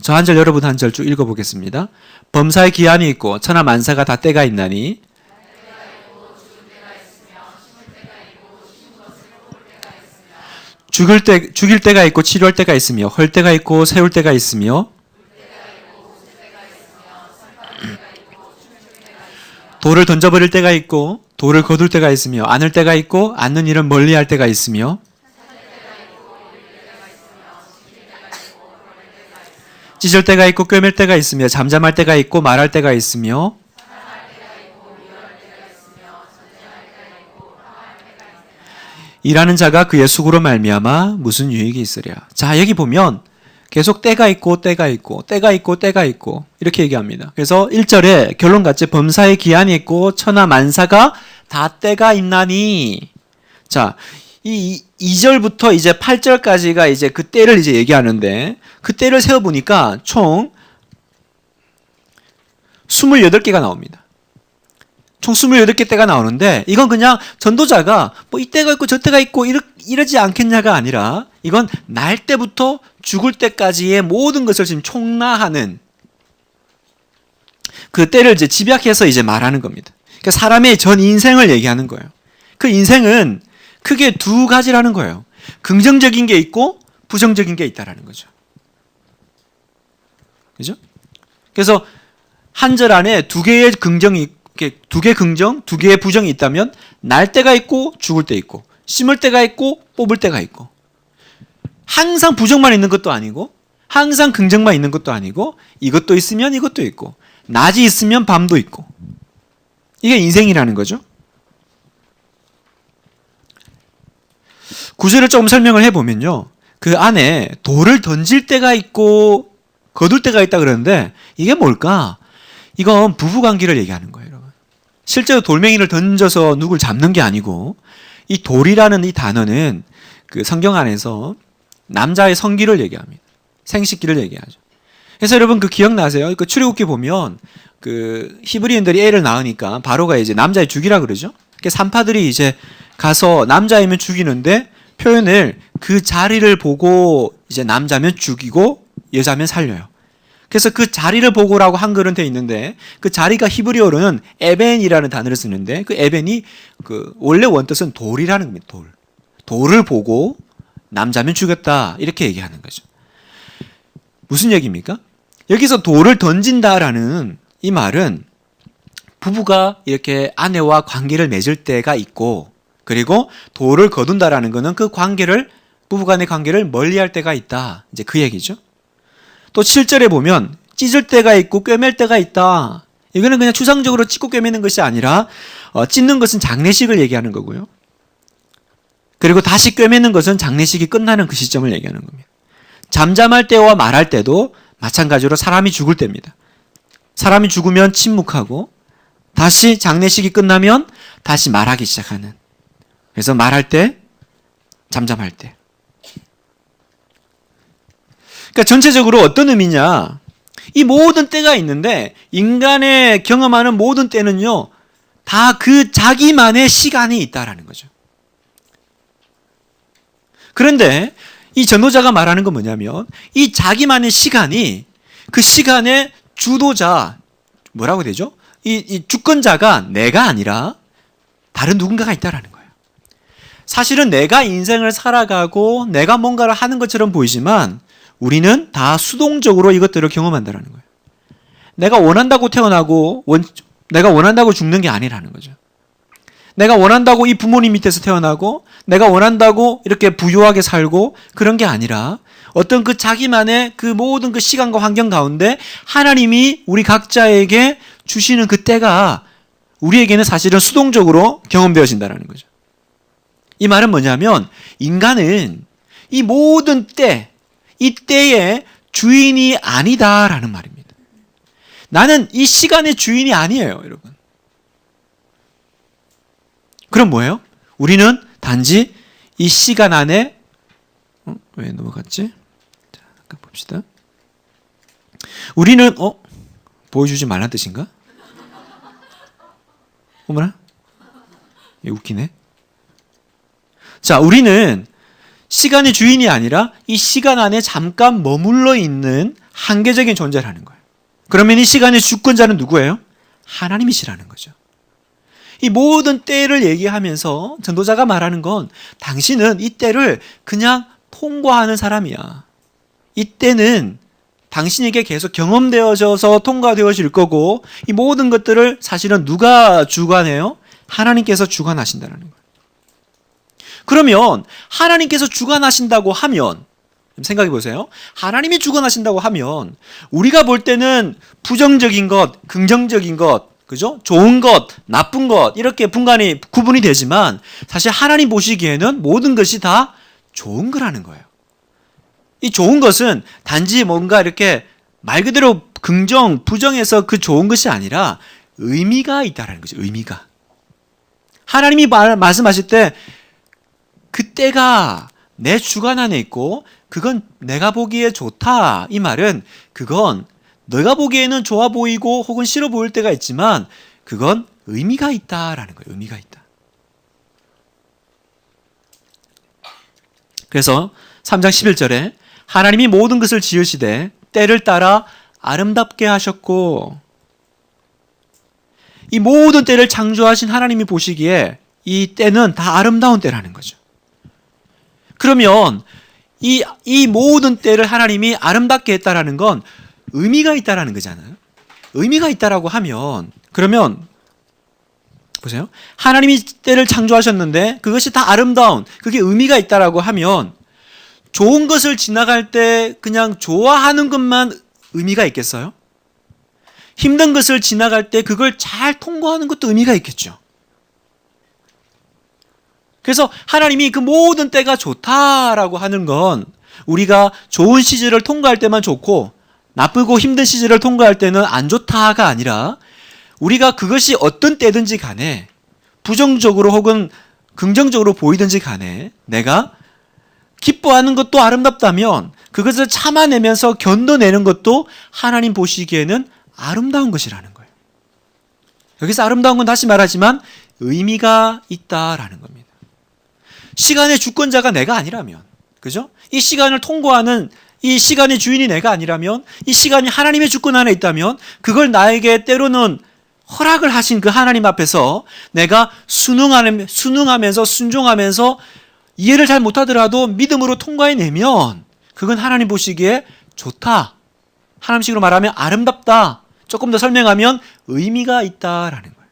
저 한 절 여러분 한 절 쭉 읽어보겠습니다. 범사의 기한이 있고 천하 만사가 다 때가 있나니 죽일 때가 있고 치료할 때가 있으며 헐 때가 있고 세울 때가 있으며 돌을 던져버릴 때가 있고 돌을 거둘 때가 있으며 안을 때가 있고 안는 일은 멀리할 때가 있으며 찢을 때가 있고 꿰맬 때가 있으며 잠잠할 때가 있고 말할 때가 있으며 일하는 자가 그의 수고로 말미암아 무슨 유익이 있으랴. 자, 여기 보면 계속 때가 있고 때가 있고 때가 있고 때가 있고 이렇게 얘기합니다. 그래서 1절에 결론같이 범사의 기한이 있고 천하 만사가 다 때가 있나니. 자, 이 2절부터 이제 8절까지가 이제 그 때를 이제 얘기하는데 그 때를 세어 보니까 총 28개가 나옵니다. 총 28개 때가 나오는데 이건 그냥 전도자가 뭐 이때가 있고 저때가 있고 이러지 않겠냐가 아니라 이건 날 때부터 죽을 때까지의 모든 것을 지금 총나하는 그 때를 이제 집약해서 이제 말하는 겁니다. 그러니까 사람의 전 인생을 얘기하는 거예요. 그 인생은 크게 두 가지라는 거예요. 긍정적인 게 있고 부정적인 게 있다라는 거죠. 그죠? 그래서 한 절 안에 두 개의 긍정이 두 개 긍정, 두 개의 부정이 있다면 날 때가 있고 죽을 때 있고 심을 때가 있고 뽑을 때가 있고 항상 부정만 있는 것도 아니고 항상 긍정만 있는 것도 아니고 이것도 있으면 이것도 있고 낮이 있으면 밤도 있고 이게 인생이라는 거죠. 구절을 조금 설명을 해보면요. 그 안에 돌을 던질 때가 있고 거둘 때가 있다 그러는데 이게 뭘까? 이건 부부관계를 얘기하는 거예요. 여러분. 실제로 돌멩이를 던져서 누굴 잡는 게 아니고 이 돌이라는 이 단어는 그 성경 안에서 남자의 성기를 얘기합니다. 생식기를 얘기하죠. 그래서 여러분 그 기억나세요? 그 출애굽기 보면 그 히브리인들이 애를 낳으니까 바로가 이제 남자의 죽이라 그러죠. 그 산파들이 이제 가서 남자이면 죽이는데 표현을 그 자리를 보고 이제 남자면 죽이고 여자면 살려요. 그래서 그 자리를 보고라고 한글은 돼 있는데 그 자리가 히브리어로는 에벤이라는 단어를 쓰는데 그 에벤이 그 원래 원뜻은 돌이라는 겁니다. 돌을 보고 남자면 죽였다 이렇게 얘기하는 거죠. 무슨 얘기입니까? 여기서 돌을 던진다라는 이 말은 부부가 이렇게 아내와 관계를 맺을 때가 있고 그리고 돌을 거둔다라는 것은 그 관계를 부부간의 관계를 멀리할 때가 있다. 이제 그 얘기죠. 또 7절에 보면 찢을 때가 있고 꿰맬 때가 있다. 이거는 그냥 추상적으로 찢고 꿰매는 것이 아니라 찢는 것은 장례식을 얘기하는 거고요. 그리고 다시 꿰매는 것은 장례식이 끝나는 그 시점을 얘기하는 겁니다. 잠잠할 때와 말할 때도 마찬가지로 사람이 죽을 때입니다. 사람이 죽으면 침묵하고 다시 장례식이 끝나면 다시 말하기 시작하는. 그래서 말할 때, 잠잠할 때. 그러니까 전체적으로 어떤 의미냐? 이 모든 때가 있는데 인간의 경험하는 모든 때는요, 다 그 자기만의 시간이 있다라는 거죠. 그런데 이 전도자가 말하는 건 뭐냐면 이 자기만의 시간이 그 시간의 주도자, 뭐라고 되죠? 이 주권자가 내가 아니라 다른 누군가가 있다라는 거예요. 사실은 내가 인생을 살아가고 내가 뭔가를 하는 것처럼 보이지만 우리는 다 수동적으로 이것들을 경험한다는 거예요. 내가 원한다고 태어나고 내가 원한다고 죽는 게 아니라는 거죠. 내가 원한다고 이 부모님 밑에서 태어나고 내가 원한다고 이렇게 부유하게 살고 그런 게 아니라 어떤 그 자기만의 그 모든 그 시간과 환경 가운데 하나님이 우리 각자에게 주시는 그 때가 우리에게는 사실은 수동적으로 경험되어진다는 거죠. 이 말은 뭐냐면 인간은 이 모든 때, 이 때의 주인이 아니다라는 말입니다. 나는 이 시간의 주인이 아니에요, 여러분. 그럼 뭐예요? 우리는 단지 이 시간 안에 왜 넘어갔지? 자, 잠깐 봅시다. 우리는 보여주지 말란 뜻인가? 어머나, 웃기네. 자, 우리는 시간의 주인이 아니라 이 시간 안에 잠깐 머물러 있는 한계적인 존재라는 거예요. 그러면 이 시간의 주권자는 누구예요? 하나님이시라는 거죠. 이 모든 때를 얘기하면서 전도자가 말하는 건 당신은 이 때를 그냥 통과하는 사람이야. 이 때는 당신에게 계속 경험되어져서 통과되어질 거고 이 모든 것들을 사실은 누가 주관해요? 하나님께서 주관하신다는 거예요. 그러면 하나님께서 주관하신다고 하면 생각해 보세요. 하나님이 주관하신다고 하면 우리가 볼 때는 부정적인 것, 긍정적인 것, 그죠? 좋은 것, 나쁜 것 이렇게 구분이 되지만 사실 하나님 보시기에는 모든 것이 다 좋은 거라는 거예요. 이 좋은 것은 단지 뭔가 이렇게 말 그대로 긍정, 부정에서 그 좋은 것이 아니라 의미가 있다라는 거죠. 의미가. 하나님이 말씀하실 때 그때가 내 주관 안에 있고 그건 내가 보기에 좋다. 이 말은 그건 너가 보기에는 좋아 보이고 혹은 싫어 보일 때가 있지만 그건 의미가 있다라는 거예요. 의미가 있다. 그래서 3장 11절에 하나님이 모든 것을 지으시되 때를 따라 아름답게 하셨고 이 모든 때를 창조하신 하나님이 보시기에 이 때는 다 아름다운 때라는 거죠. 그러면 이 모든 때를 하나님이 아름답게 했다라는 건 의미가 있다라는 거잖아요. 의미가 있다라고 하면 그러면 보세요. 하나님이 때를 창조하셨는데 그것이 다 아름다운 그게 의미가 있다라고 하면 좋은 것을 지나갈 때 그냥 좋아하는 것만 의미가 있겠어요? 힘든 것을 지나갈 때 그걸 잘 통과하는 것도 의미가 있겠죠. 그래서 하나님이 그 모든 때가 좋다라고 하는 건 우리가 좋은 시절을 통과할 때만 좋고 나쁘고 힘든 시절을 통과할 때는 안 좋다가 아니라 우리가 그것이 어떤 때든지 간에 부정적으로 혹은 긍정적으로 보이든지 간에 내가 기뻐하는 것도 아름답다면 그것을 참아내면서 견뎌내는 것도 하나님 보시기에는 아름다운 것이라는 거예요. 여기서 아름다운 건 다시 말하지만 의미가 있다라는 겁니다. 시간의 주권자가 내가 아니라면, 그죠? 이 시간을 통과하는 이 시간의 주인이 내가 아니라면, 이 시간이 하나님의 주권 안에 있다면, 그걸 나에게 때로는 허락을 하신 그 하나님 앞에서 내가 순응하면서 순종하면서 이해를 잘 못하더라도 믿음으로 통과해내면 그건 하나님 보시기에 좋다. 하나님식으로 말하면 아름답다. 조금 더 설명하면 의미가 있다라는 거예요.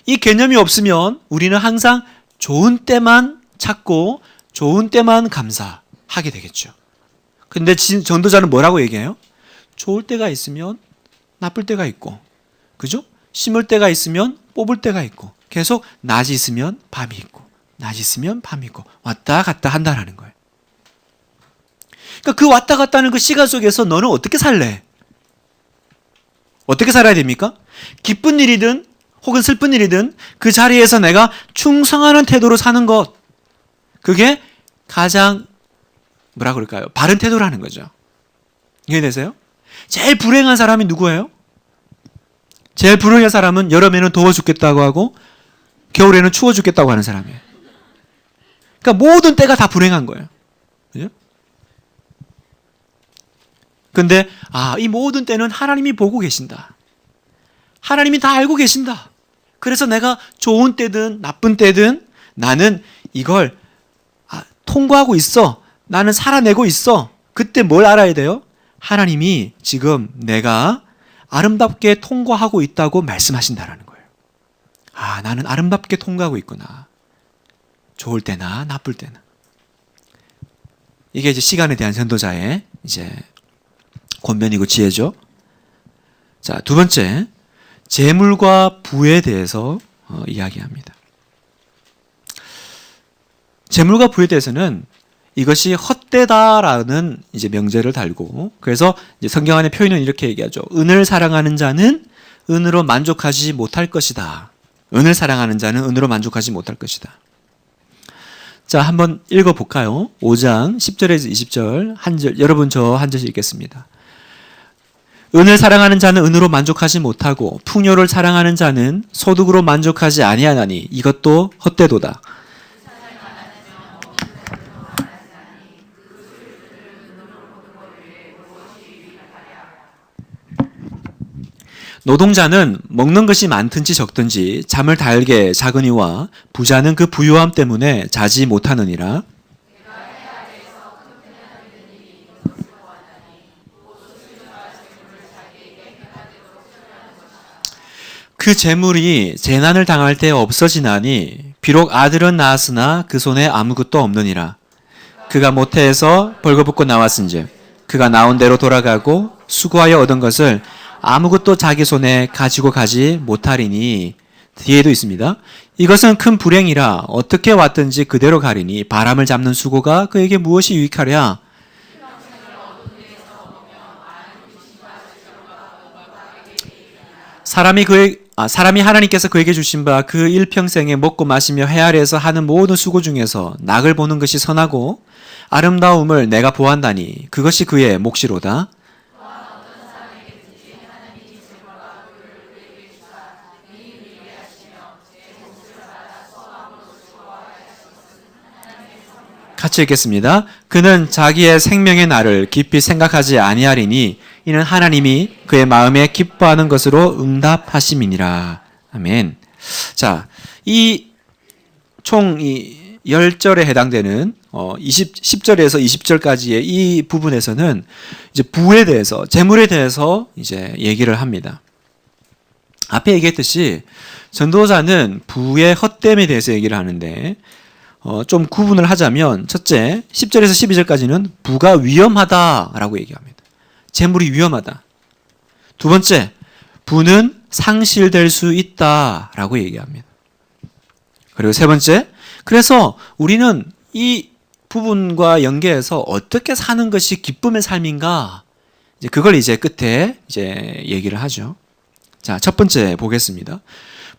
이 개념이 없으면 우리는 항상 좋은 때만 찾고 좋은 때만 감사하게 되겠죠. 근데 전도자는 뭐라고 얘기해요? 좋을 때가 있으면 나쁠 때가 있고, 그죠? 심을 때가 있으면 뽑을 때가 있고, 계속 낮이 있으면 밤이 있고, 낮이 있으면 밤이 있고, 왔다 갔다 한다라는 거예요. 그러니까 그 왔다 갔다 하는 그 시간 속에서 너는 어떻게 살래? 어떻게 살아야 됩니까? 기쁜 일이든 혹은 슬픈 일이든 그 자리에서 내가 충성하는 태도로 사는 것, 그게 가장 뭐라 그럴까요? 바른 태도라는 거죠. 이해되세요? 제일 불행한 사람이 누구예요? 제일 불행한 사람은 여름에는 더워 죽겠다고 하고 겨울에는 추워 죽겠다고 하는 사람이에요. 그러니까 모든 때가 다 불행한 거예요. 그죠? 근데 이 모든 때는 하나님이 보고 계신다. 하나님이 다 알고 계신다. 그래서 내가 좋은 때든 나쁜 때든 나는 이걸 통과하고 있어. 나는 살아내고 있어. 그때 뭘 알아야 돼요? 하나님이 지금 내가 아름답게 통과하고 있다고 말씀하신다라는 거예요. 나는 아름답게 통과하고 있구나. 좋을 때나 나쁠 때나. 이게 이제 시간에 대한 전도자의 이제 권면이고 지혜죠. 자, 두 번째, 재물과 부에 대해서 이야기합니다. 재물과 부에 대해서는 이것이 헛되다라는 이제 명제를 달고, 그래서 이제 성경 안의 표현은 이렇게 얘기하죠. 은을 사랑하는 자는 은으로 만족하지 못할 것이다. 은을 사랑하는 자는 은으로 만족하지 못할 것이다. 자, 한번 읽어볼까요? 5장 10절에서 20절 한 절, 여러분 저 한 절씩 읽겠습니다. 은을 사랑하는 자는 은으로 만족하지 못하고 풍요를 사랑하는 자는 소득으로 만족하지 아니하나니 이것도 헛되도다. 노동자는 먹는 것이 많든지 적든지 잠을 달게 자거니와 부자는 그 부유함 때문에 자지 못하느니라. 그 재물이 재난을 당할 때 없어지나니 비록 아들은 낳았으나 그 손에 아무것도 없느니라. 그가 모태에서 벌거벗고 나왔은즉 그가 나온 대로 돌아가고 수고하여 얻은 것을 아무것도 자기 손에 가지고 가지 못하리니. 뒤에도 있습니다. 이것은 큰 불행이라 어떻게 왔든지 그대로 가리니 바람을 잡는 수고가 그에게 무엇이 유익하랴. 사람이 하나님께서 그에게 주신 바 그 일평생에 먹고 마시며 해 아래에서 하는 모든 수고 중에서 낙을 보는 것이 선하고 아름다움을 내가 보았나니 그것이 그의 몫이로다. 같이 읽겠습니다. 그는 자기의 생명의 날을 깊이 생각하지 아니하리니 이는 하나님이 그의 마음에 기뻐하는 것으로 응답하심이니라. 아멘. 자, 이 총 10절에 해당되는 10절에서 20절까지의 이 부분에서는 이제 부에 대해서, 재물에 대해서 이제 얘기를 합니다. 앞에 얘기했듯이 전도자는 부의 헛됨에 대해서 얘기를 하는데 좀 구분을 하자면 첫째, 10절에서 12절까지는 부가 위험하다라고 얘기합니다. 재물이 위험하다. 두 번째, 부는 상실될 수 있다라고 얘기합니다. 그리고 세 번째, 그래서 우리는 이 부분과 연계해서 어떻게 사는 것이 기쁨의 삶인가? 이제 그걸 이제 끝에 이제 얘기를 하죠. 자, 첫 번째 보겠습니다.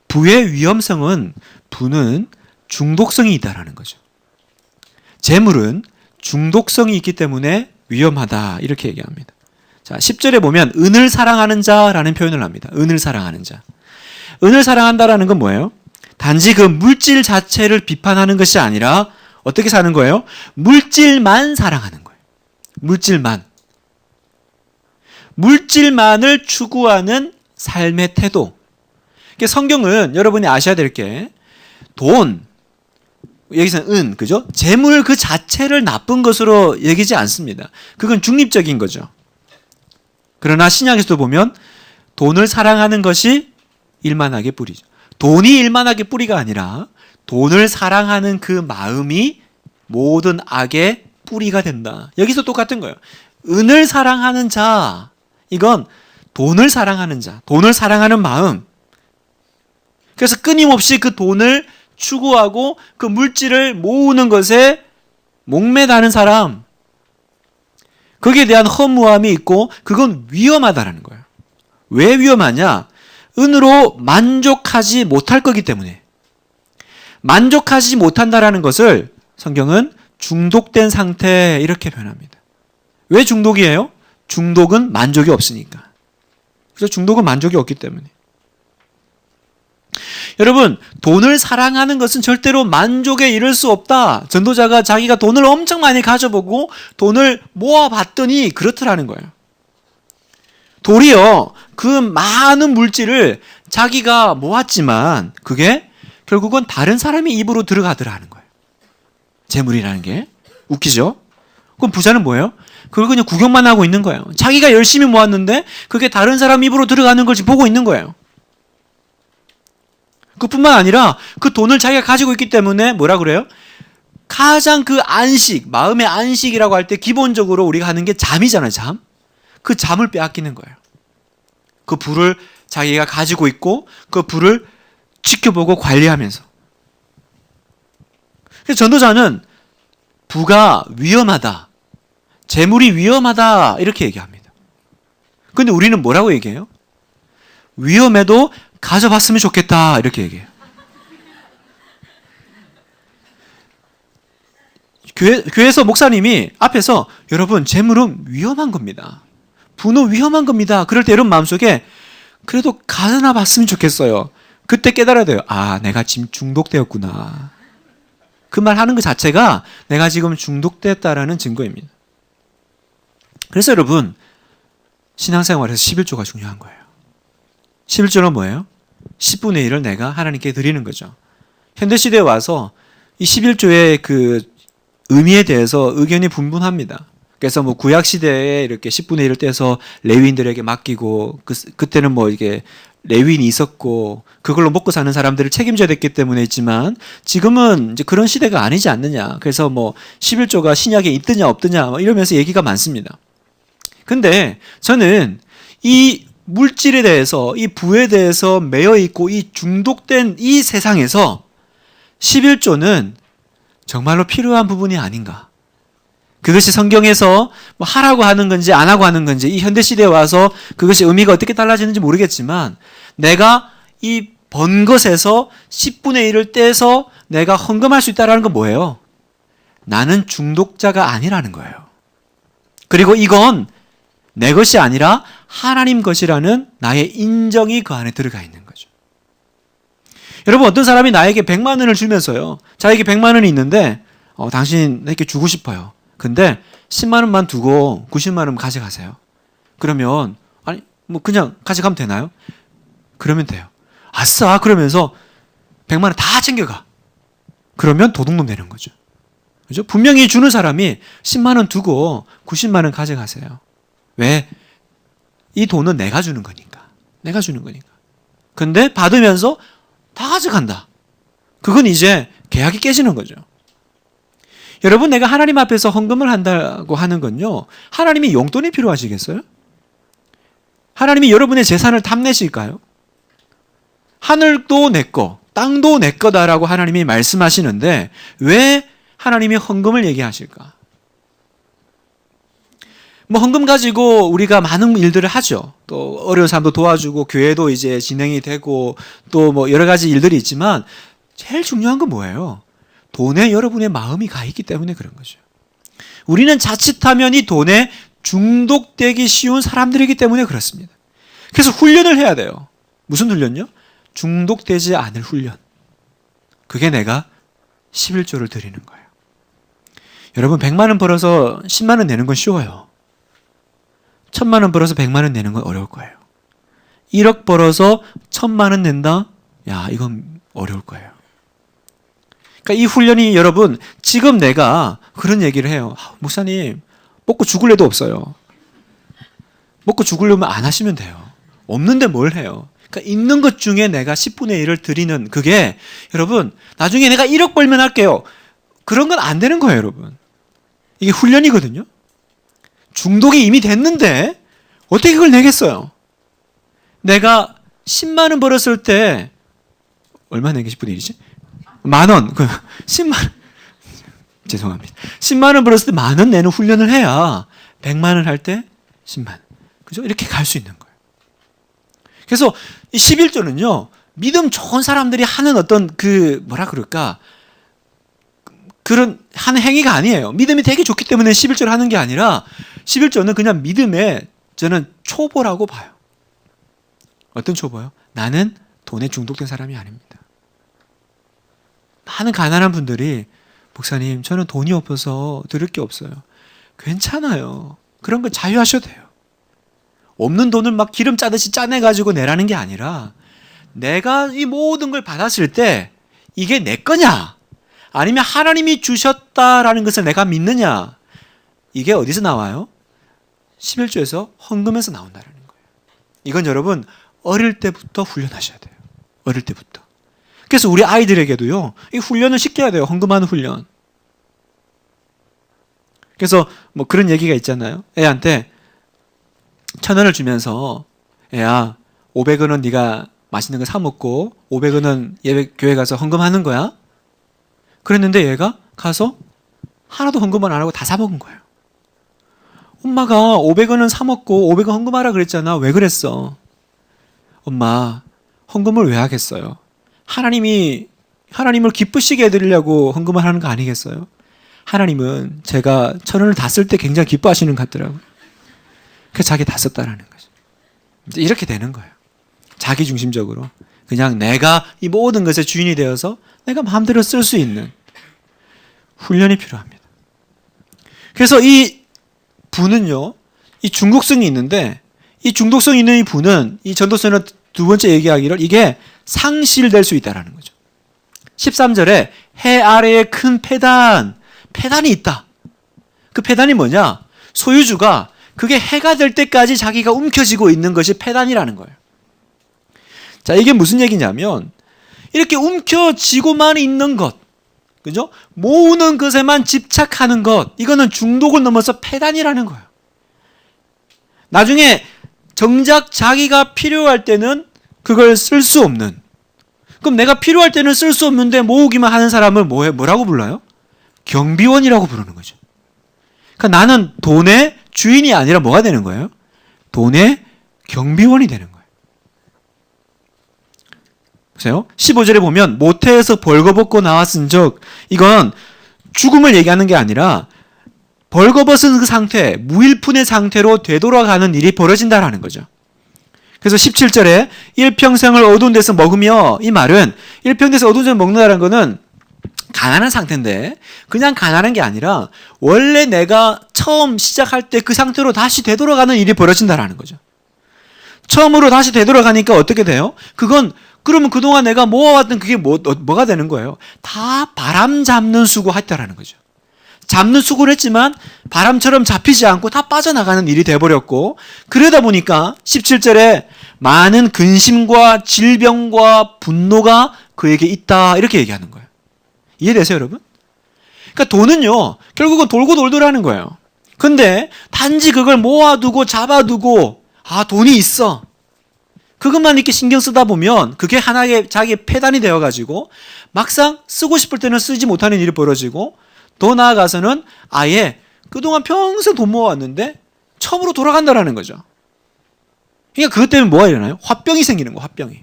부의 위험성은 부는 중독성이 있다라는 거죠. 재물은 중독성이 있기 때문에 위험하다 이렇게 얘기합니다. 자, 10절에 보면 은을 사랑하는 자라는 표현을 합니다. 은을 사랑하는 자. 은을 사랑한다라는 건 뭐예요? 단지 그 물질 자체를 비판하는 것이 아니라 어떻게 사는 거예요? 물질만 사랑하는 거예요. 물질만. 물질만을 추구하는 삶의 태도. 성경은 여러분이 아셔야 될 게 돈, 여기서는 은, 그죠? 재물 그 자체를 나쁜 것으로 여기지 않습니다. 그건 중립적인 거죠. 그러나 신약에서도 보면 돈을 사랑하는 것이 일만하게 뿌리죠. 돈이 일만하게 뿌리가 아니라 돈을 사랑하는 그 마음이 모든 악의 뿌리가 된다. 여기서 똑같은 거예요. 은을 사랑하는 자, 이건 돈을 사랑하는 자, 돈을 사랑하는 마음. 그래서 끊임없이 그 돈을 추구하고 그 물질을 모으는 것에 목매다는 사람, 거기에 대한 허무함이 있고 그건 위험하다라는 거예요. 왜 위험하냐? 은으로 만족하지 못할 거기 때문에. 만족하지 못한다라는 것을 성경은 중독된 상태 이렇게 표현합니다. 왜 중독이에요? 중독은 만족이 없으니까. 그래서 중독은 만족이 없기 때문에. 여러분, 돈을 사랑하는 것은 절대로 만족에 이를 수 없다. 전도자가 자기가 돈을 엄청 많이 가져보고 돈을 모아봤더니 그렇더라는 거예요. 도리어 그 많은 물질을 자기가 모았지만 그게 결국은 다른 사람의 입으로 들어가더라는 거예요. 재물이라는 게. 웃기죠? 그럼 부자는 뭐예요? 그걸 그냥 구경만 하고 있는 거예요. 자기가 열심히 모았는데 그게 다른 사람 입으로 들어가는 걸 지금 보고 있는 거예요. 그뿐만 아니라 그 돈을 자기가 가지고 있기 때문에 뭐라 그래요? 가장 그 안식, 마음의 안식이라고 할 때 기본적으로 우리가 하는 게 잠이잖아요, 잠. 그 잠을 빼앗기는 거예요. 그 부를 자기가 가지고 있고 그 부를 지켜보고 관리하면서. 그래서 전도자는 부가 위험하다. 재물이 위험하다. 이렇게 얘기합니다. 근데 우리는 뭐라고 얘기해요? 위험해도 가져봤으면 좋겠다. 이렇게 얘기해요. 교회에서 목사님이 앞에서 여러분 재물은 위험한 겁니다. 부는 위험한 겁니다. 그럴 때 여러분 마음속에 그래도 가져나 봤으면 좋겠어요. 그때 깨달아야 돼요. 아, 내가 지금 중독되었구나. 그 말 하는 것 자체가 내가 지금 중독됐다라는 증거입니다. 그래서 여러분 신앙생활에서 11조가 중요한 거예요. 11조는 뭐예요? 10분의 1을 내가 하나님께 드리는 거죠. 현대시대에 와서 이 11조의 그 의미에 대해서 의견이 분분합니다. 그래서 뭐 구약시대에 이렇게 10분의 1을 떼서 레위인들에게 맡기고 그때는 뭐 이게 레위인이 있었고 그걸로 먹고 사는 사람들을 책임져야 됐기 때문에 있지만 지금은 이제 그런 시대가 아니지 않느냐. 그래서 뭐 11조가 신약에 있느냐 없느냐 뭐 이러면서 얘기가 많습니다. 근데 저는 이 물질에 대해서 이 부에 대해서 매여 있고 이 중독된 이 세상에서 11조는 정말로 필요한 부분이 아닌가. 그것이 성경에서 뭐 하라고 하는 건지 안 하고 하는 건지 이 현대시대에 와서 그것이 의미가 어떻게 달라지는지 모르겠지만 내가 이 번 것에서 10분의 1을 떼서 내가 헌금할 수 있다는 건 뭐예요? 나는 중독자가 아니라는 거예요. 그리고 이건 내 것이 아니라 하나님 것이라는 나의 인정이 그 안에 들어가 있는 거죠. 여러분 어떤 사람이 나에게 100만 원을 주면서요. 자에게 100만 원이 있는데 당신에게 주고 싶어요. 근데 10만 원만 두고 90만 원 가져가세요. 그러면 아니 뭐 그냥 가져가면 되나요? 그러면 돼요. 아싸 그러면서 100만 원 다 챙겨가. 그러면 도둑놈 되는 거죠. 그죠? 분명히 주는 사람이 10만 원 두고 90만 원 가져가세요. 왜? 이 돈은 내가 주는 거니까. 내가 주는 거니까. 근데 받으면서 다 가져간다. 그건 이제 계약이 깨지는 거죠. 여러분 내가 하나님 앞에서 헌금을 한다고 하는 건요. 하나님이 용돈이 필요하시겠어요? 하나님이 여러분의 재산을 탐내실까요? 하늘도 내 거, 땅도 내 거다라고 하나님이 말씀하시는데 왜 하나님이 헌금을 얘기하실까? 뭐 헌금 가지고 우리가 많은 일들을 하죠. 또 어려운 사람도 도와주고 교회도 이제 진행이 되고 또 뭐 여러 가지 일들이 있지만 제일 중요한 건 뭐예요? 돈에 여러분의 마음이 가 있기 때문에 그런 거죠. 우리는 자칫하면 이 돈에 중독되기 쉬운 사람들이기 때문에 그렇습니다. 그래서 훈련을 해야 돼요. 무슨 훈련요? 중독되지 않을 훈련. 그게 내가 11조를 드리는 거예요. 여러분 100만 원 벌어서 10만 원 내는 건 쉬워요. 1000만 원 벌어서 100만 원 내는 건 어려울 거예요. 1억 벌어서 1000만 원 낸다? 야, 이건 어려울 거예요. 그러니까 이 훈련이 여러분 지금 내가 그런 얘기를 해요. 목사님 먹고 죽을 애도 없어요. 먹고 죽으려면 안 하시면 돼요. 없는데 뭘 해요. 그러니까 있는 것 중에 내가 10분의 1을 드리는 그게 여러분 나중에 내가 1억 벌면 할게요. 그런 건 안 되는 거예요 여러분. 이게 훈련이거든요. 중독이 이미 됐는데 어떻게 그걸 내겠어요. 내가 10만 원 벌었을 때 얼마 낸 게 10분의 1이지? 만 원. 10만 원. 죄송합니다. 10만 원 벌었을 때 만 원 내는 훈련을 해야 100만 원 할 때 10만 원. 그죠? 이렇게 갈 수 있는 거예요. 그래서 이 11조는요. 믿음 좋은 사람들이 하는 어떤 뭐라 그럴까? 그런 하는 행위가 아니에요. 믿음이 되게 좋기 때문에 11조를 하는 게 아니라 11조는 그냥 믿음의 저는 초보라고 봐요. 어떤 초보요? 나는 돈에 중독된 사람이 아닙니다. 많은 가난한 분들이 목사님 저는 돈이 없어서 드릴 게 없어요. 괜찮아요. 그런 건 자유하셔도 돼요. 없는 돈을 막 기름 짜듯이 짜내가지고 내라는 게 아니라 내가 이 모든 걸 받았을 때 이게 내 거냐 아니면 하나님이 주셨다라는 것을 내가 믿느냐 이게 어디서 나와요? 11조에서 헌금에서 나온다는 거예요. 이건 여러분 어릴 때부터 훈련하셔야 돼요. 어릴 때부터. 그래서 우리 아이들에게도요. 이 훈련을 시켜야 돼요. 헌금하는 훈련. 그래서 뭐 그런 얘기가 있잖아요. 애한테 1,000원을 주면서 애야 500원은 네가 맛있는 거 사 먹고 500원은 예배 교회 가서 헌금하는 거야. 그랬는데 얘가 가서 하나도 헌금을 안 하고 다 사먹은 거예요. 엄마가 500원은 사먹고 500원 헌금하라 그랬잖아. 왜 그랬어? 엄마, 헌금을 왜 하겠어요? 하나님을 기쁘시게 해드리려고 헌금을 하는 거 아니겠어요? 하나님은 제가 1,000원을 다 쓸 때 굉장히 기뻐하시는 것 같더라고요. 그래서 자기 다 썼다라는 거죠. 이제 이렇게 되는 거예요. 자기 중심적으로. 그냥 내가 이 모든 것의 주인이 되어서 내가 마음대로 쓸 수 있는 훈련이 필요합니다. 그래서 이 부는요, 이 중독성이 있는데, 이 중독성이 있는 이 부는, 이 전도서는 두 번째 얘기하기를 이게 상실될 수 있다는 거죠. 13절에 해 아래에 큰 폐단이 있다. 그 폐단이 뭐냐? 소유주가 그게 해가 될 때까지 자기가 움켜쥐고 있는 것이 폐단이라는 거예요. 자, 이게 무슨 얘기냐면 이렇게 움켜쥐고만 있는 것, 그죠? 모으는 것에만 집착하는 것, 이거는 중독을 넘어서 폐단이라는 거예요. 나중에 정작 자기가 필요할 때는 그걸 쓸 수 없는, 그럼 내가 필요할 때는 쓸 수 없는데 모으기만 하는 사람을 뭐라고 불러요? 경비원이라고 부르는 거죠. 그러니까 나는 돈의 주인이 아니라 뭐가 되는 거예요? 돈의 경비원이 되는 거예요. 보세요. 15절에 보면 모태에서 벌거벗고 나왔은즉, 이건 죽음을 얘기하는 게 아니라 벌거벗은 그 상태, 무일푼의 상태로 되돌아가는 일이 벌어진다라는 거죠. 그래서 17절에 일평생을 어두운 데서 먹으며, 이 말은 일평생에서 어두운 데서 먹는다는 거는 가난한 상태인데 그냥 가난한 게 아니라 원래 내가 처음 시작할 때 그 상태로 다시 되돌아가는 일이 벌어진다라는 거죠. 처음으로 다시 되돌아가니까 어떻게 돼요? 그러면 그동안 내가 모아왔던 그게 뭐가 되는 거예요? 다 바람 잡는 수고 했다라는 거죠. 잡는 수고를 했지만 바람처럼 잡히지 않고 다 빠져나가는 일이 돼버렸고, 그러다 보니까 17절에 많은 근심과 질병과 분노가 그에게 있다, 이렇게 얘기하는 거예요. 이해되세요, 여러분? 그러니까 돈은요, 결국은 돌고 돌더라는 거예요. 근데 단지 그걸 모아두고 잡아두고, 돈이 있어, 그것만 이렇게 신경 쓰다 보면 그게 하나의 자기의 폐단이 되어가지고 막상 쓰고 싶을 때는 쓰지 못하는 일이 벌어지고, 더 나아가서는 아예 그동안 평생 돈 모아왔는데 처음으로 돌아간다라는 거죠. 그러니까 그것 때문에 뭐가 일어나요? 화병이 생기는 거예요. 화병이.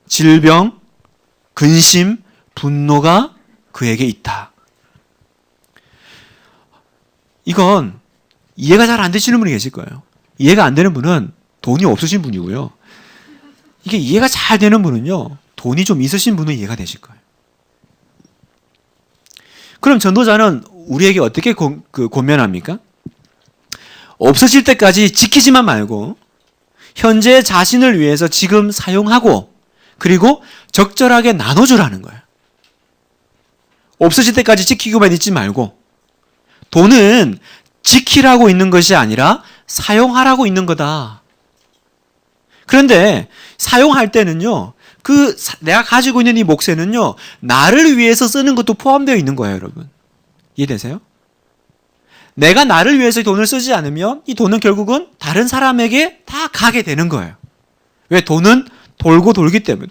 질병, 근심, 분노가 그에게 있다. 이건 이해가 잘 안 되시는 분이 계실 거예요. 이해가 안 되는 분은 돈이 없으신 분이고요. 이게 이해가 잘 되는 분은요, 돈이 좀 있으신 분은 이해가 되실 거예요. 그럼 전도자는 우리에게 어떻게 권면합니까? 없어질 때까지 지키지만 말고 현재 자신을 위해서 지금 사용하고, 그리고 적절하게 나눠주라는 거예요. 없어질 때까지 지키고만 있지 말고, 돈은 지키라고 있는 것이 아니라 사용하라고 있는 거다. 그런데 사용할 때는요, 내가 가지고 있는 이 몫에는요, 나를 위해서 쓰는 것도 포함되어 있는 거예요, 여러분. 이해되세요? 내가 나를 위해서 돈을 쓰지 않으면 이 돈은 결국은 다른 사람에게 다 가게 되는 거예요. 왜? 돈은 돌고 돌기 때문에.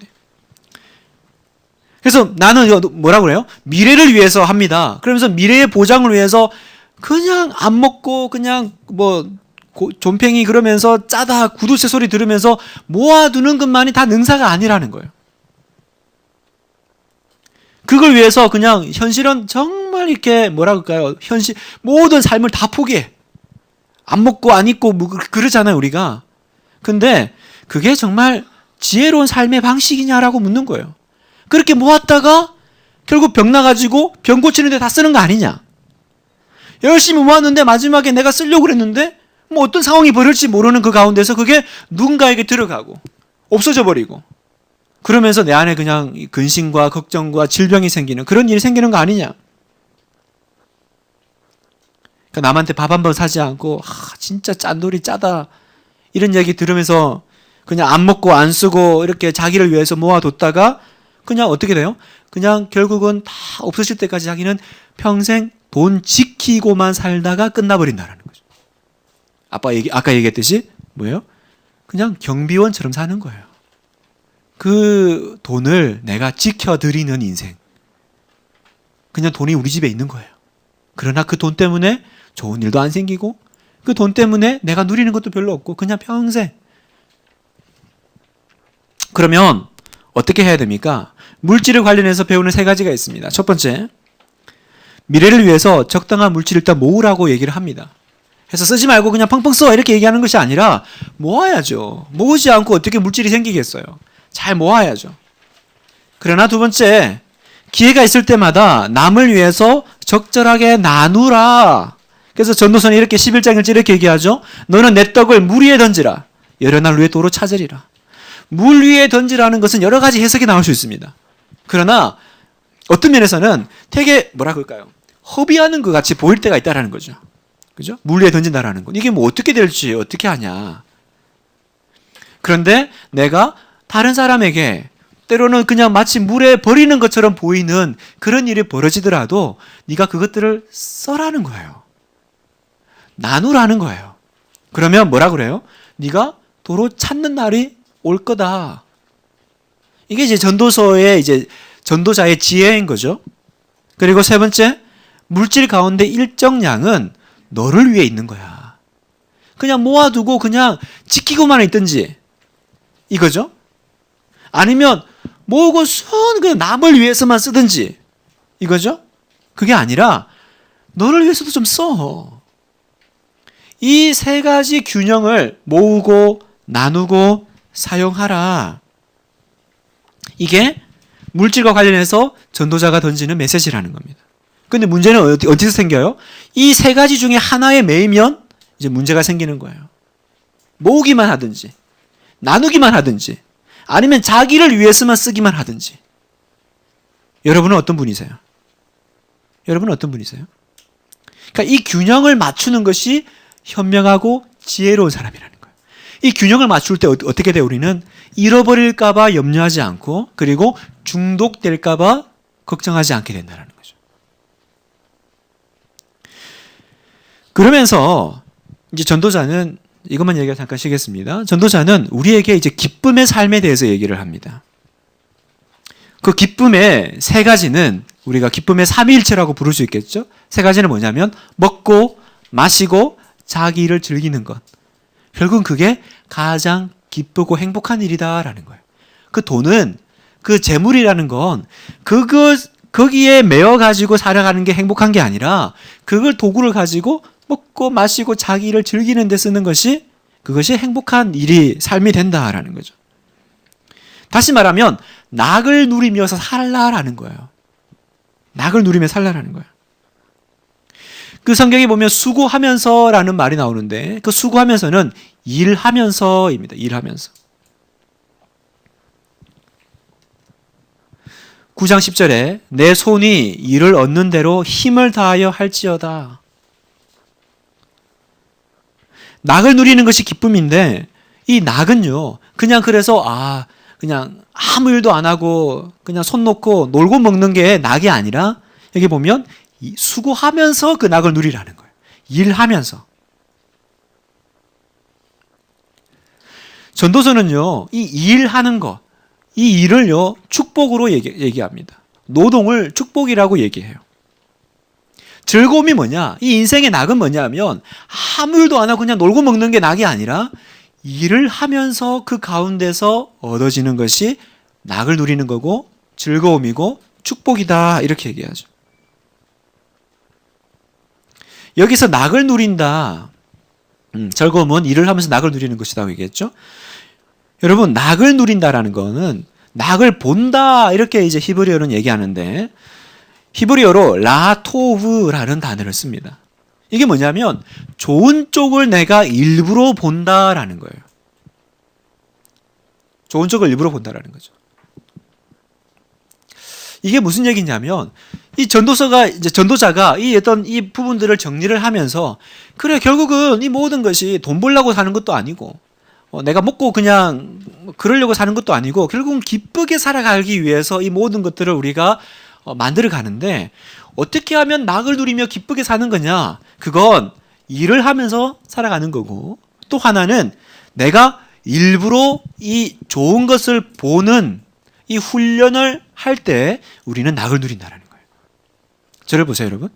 그래서 나는 뭐라고 그래요? 미래를 위해서 합니다. 그러면서 미래의 보장을 위해서 그냥 안 먹고 그냥 존팽이 그러면서 짜다 구두쇠 소리 들으면서 모아두는 것만이 다 능사가 아니라는 거예요. 그걸 위해서 그냥 현실은 정말 이렇게 뭐랄까요? 모든 삶을 다 포기해. 안 먹고 안 입고 그러잖아요, 우리가. 근데 그게 정말 지혜로운 삶의 방식이냐라고 묻는 거예요. 그렇게 모았다가 결국 병 나가지고 병 고치는데 다 쓰는 거 아니냐? 열심히 모았는데 마지막에 내가 쓰려고 그랬는데 어떤 상황이 벌어질지 모르는 그 가운데서 그게 누군가에게 들어가고 없어져 버리고, 그러면서 내 안에 그냥 근심과 걱정과 질병이 생기는 그런 일이 생기는 거 아니냐? 그러니까 남한테 밥 한 번 사지 않고 진짜 짠돌이 짜다 이런 얘기 들으면서 그냥 안 먹고 안 쓰고 이렇게 자기를 위해서 모아뒀다가 그냥 어떻게 돼요? 그냥 결국은 다 없어질 때까지 자기는 평생 돈 지키고만 살다가 끝나버린다는 거죠. 아까 얘기했듯이 뭐예요? 그냥 경비원처럼 사는 거예요. 그 돈을 내가 지켜드리는 인생. 그냥 돈이 우리 집에 있는 거예요. 그러나 그 돈 때문에 좋은 일도 안 생기고 그 돈 때문에 내가 누리는 것도 별로 없고 그냥 평생. 그러면 어떻게 해야 됩니까? 물질을 관련해서 배우는 세 가지가 있습니다. 첫 번째, 미래를 위해서 적당한 물질을 일단 모으라고 얘기를 합니다. 해서 쓰지 말고 그냥 펑펑 써 이렇게 얘기하는 것이 아니라 모아야죠. 모으지 않고 어떻게 물질이 생기겠어요. 잘 모아야죠. 그러나 두 번째, 기회가 있을 때마다 남을 위해서 적절하게 나누라. 그래서 전도서는 이렇게 11장일지 이렇게 얘기하죠. 너는 내 떡을 물 위에 던지라. 여러 날 후에 도로 찾으리라. 물 위에 던지라는 것은 여러 가지 해석이 나올 수 있습니다. 그러나 어떤 면에서는 되게 뭐라 그럴까요? 허비하는 것 같이 보일 때가 있다라는 거죠. 그죠? 물 위에 던진다라는 건. 이게 뭐 어떻게 될지 어떻게 하냐. 그런데 내가 다른 사람에게 때로는 그냥 마치 물에 버리는 것처럼 보이는 그런 일이 벌어지더라도 네가 그것들을 써라는 거예요. 나누라는 거예요. 그러면 뭐라 그래요? 네가 도로 찾는 날이 올 거다. 이게 이제 전도서의 이제 전도자의 지혜인 거죠. 그리고 세 번째, 물질 가운데 일정량은 너를 위해 있는 거야. 그냥 모아두고 그냥 지키고만 있든지 이거죠. 아니면 모으고선 그냥 남을 위해서만 쓰든지 이거죠. 그게 아니라 너를 위해서도 좀 써. 이 세 가지 균형을 모으고 나누고 사용하라. 이게 물질과 관련해서 전도자가 던지는 메시지라는 겁니다. 근데 문제는 어디서 생겨요? 이 세 가지 중에 하나에 매이면 이제 문제가 생기는 거예요. 모으기만 하든지, 나누기만 하든지, 아니면 자기를 위해서만 쓰기만 하든지. 여러분은 어떤 분이세요? 여러분은 어떤 분이세요? 그러니까 이 균형을 맞추는 것이 현명하고 지혜로운 사람이라는 거예요. 이 균형을 맞출 때 어떻게 돼? 우리는 잃어버릴까봐 염려하지 않고 그리고 중독될까봐 걱정하지 않게 된다는 거죠. 그러면서 이제 전도자는 이것만 얘기가 잠깐 쉬겠습니다. 전도자는 우리에게 이제 기쁨의 삶에 대해서 얘기를 합니다. 그 기쁨의 세 가지는 우리가 기쁨의 삼위일체라고 부를 수 있겠죠. 세 가지는 뭐냐면 먹고 마시고 자기 일을 즐기는 것. 결국은 그게 가장 기쁘고 행복한 일이다라는 거예요. 그 돈은 그 재물이라는 건 거기에 매여 가지고 살아가는 게 행복한 게 아니라 그걸 도구를 가지고 먹고 마시고 자기 일을 즐기는 데 쓰는 것이 그것이 행복한 일이 삶이 된다라는 거죠. 다시 말하면 낙을 누리면서 살라라는 거예요. 낙을 누리며 살라라는 거예요. 그 성경에 보면 수고하면서라는 말이 나오는데 그 수고하면서는 일하면서입니다. 일하면서. 9장 10절에 내 손이 일을 얻는 대로 힘을 다하여 할지어다. 낙을 누리는 것이 기쁨인데 이 낙은요. 그냥 그래서 그냥 아무 일도 안 하고 그냥 손 놓고 놀고 먹는 게 낙이 아니라 여기 보면 수고하면서 그 낙을 누리라는 거예요. 일하면서. 전도서는요. 이 일하는 것, 이 일을요. 축복으로 얘기합니다. 노동을 축복이라고 얘기해요. 즐거움이 뭐냐? 이 인생의 낙은 뭐냐면 아무 일도 안 하고 그냥 놀고 먹는 게 낙이 아니라 일을 하면서 그 가운데서 얻어지는 것이 낙을 누리는 거고 즐거움이고 축복이다 이렇게 얘기하죠. 여기서 낙을 누린다. 즐거움은 일을 하면서 낙을 누리는 것이라고 얘기했죠. 여러분 낙을 누린다라는 거는 낙을 본다 이렇게 이제 히브리어는 얘기하는데 히브리어로 라토브라는 단어를 씁니다. 이게 뭐냐면 좋은 쪽을 내가 일부러 본다라는 거예요. 좋은 쪽을 일부러 본다라는 거죠. 이게 무슨 얘기냐면 이 전도자가 이 부분들을 정리를 하면서 그래 결국은 이 모든 것이 돈 벌려고 사는 것도 아니고 내가 먹고 그냥 그러려고 사는 것도 아니고 결국은 기쁘게 살아가기 위해서 이 모든 것들을 우리가 만들어 가는데 어떻게 하면 낙을 누리며 기쁘게 사는 거냐? 그건 일을 하면서 살아가는 거고 또 하나는 내가 일부러 이 좋은 것을 보는 이 훈련을 할 때 우리는 낙을 누린다는 거예요. 저를 보세요, 여러분.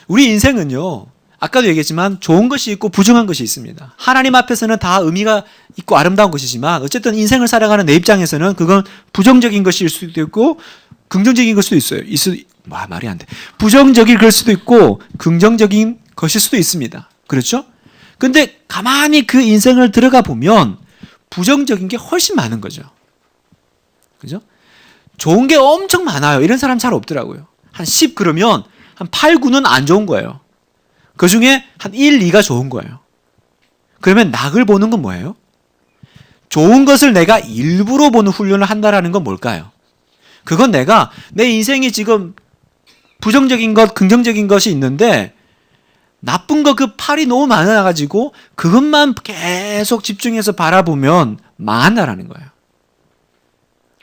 우리 인생은요, 아까도 얘기했지만 좋은 것이 있고 부정한 것이 있습니다. 하나님 앞에서는 다 의미가 있고 아름다운 것이지만 어쨌든 인생을 살아가는 내 입장에서는 그건 부정적인 것일 수도 있고 긍정적인 걸 수도 있어요. 말이 안 돼. 부정적일 걸 수도 있고 긍정적인 것일 수도 있습니다. 그렇죠? 근데 가만히 그 인생을 들어가 보면 부정적인 게 훨씬 많은 거죠. 그죠? 좋은 게 엄청 많아요. 이런 사람 잘 없더라고요. 한 10 그러면 한 8, 9는 안 좋은 거예요. 그 중에 한 1, 2가 좋은 거예요. 그러면 낙을 보는 건 뭐예요? 좋은 것을 내가 일부러 보는 훈련을 한다라는 건 뭘까요? 그건 내가 내 인생이 지금 부정적인 것, 긍정적인 것이 있는데 나쁜 거 그 8이 너무 많아가지고 그것만 계속 집중해서 바라보면 망한다라는 거예요.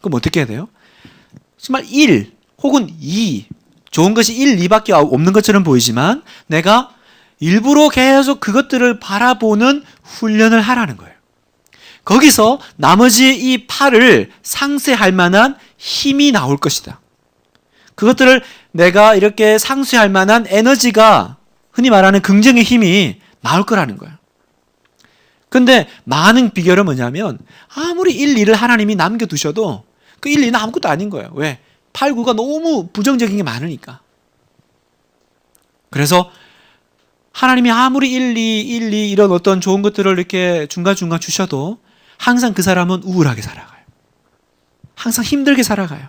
그럼 어떻게 해야 돼요? 정말 1 혹은 2 좋은 것이 1, 2밖에 없는 것처럼 보이지만 내가 일부러 계속 그것들을 바라보는 훈련을 하라는 거예요. 거기서 나머지 이 8을 상쇄할 만한 힘이 나올 것이다. 그것들을 내가 이렇게 상쇄할 만한 에너지가 흔히 말하는 긍정의 힘이 나올 거라는 거예요. 근데 많은 비결은 뭐냐면 아무리 1, 2를 하나님이 남겨두셔도 그 1, 2는 아무것도 아닌 거예요. 왜? 8, 9가 너무 부정적인 게 많으니까. 그래서 하나님이 아무리 1, 2 이런 어떤 좋은 것들을 이렇게 중간중간 주셔도 항상 그 사람은 우울하게 살아가요. 항상 힘들게 살아가요.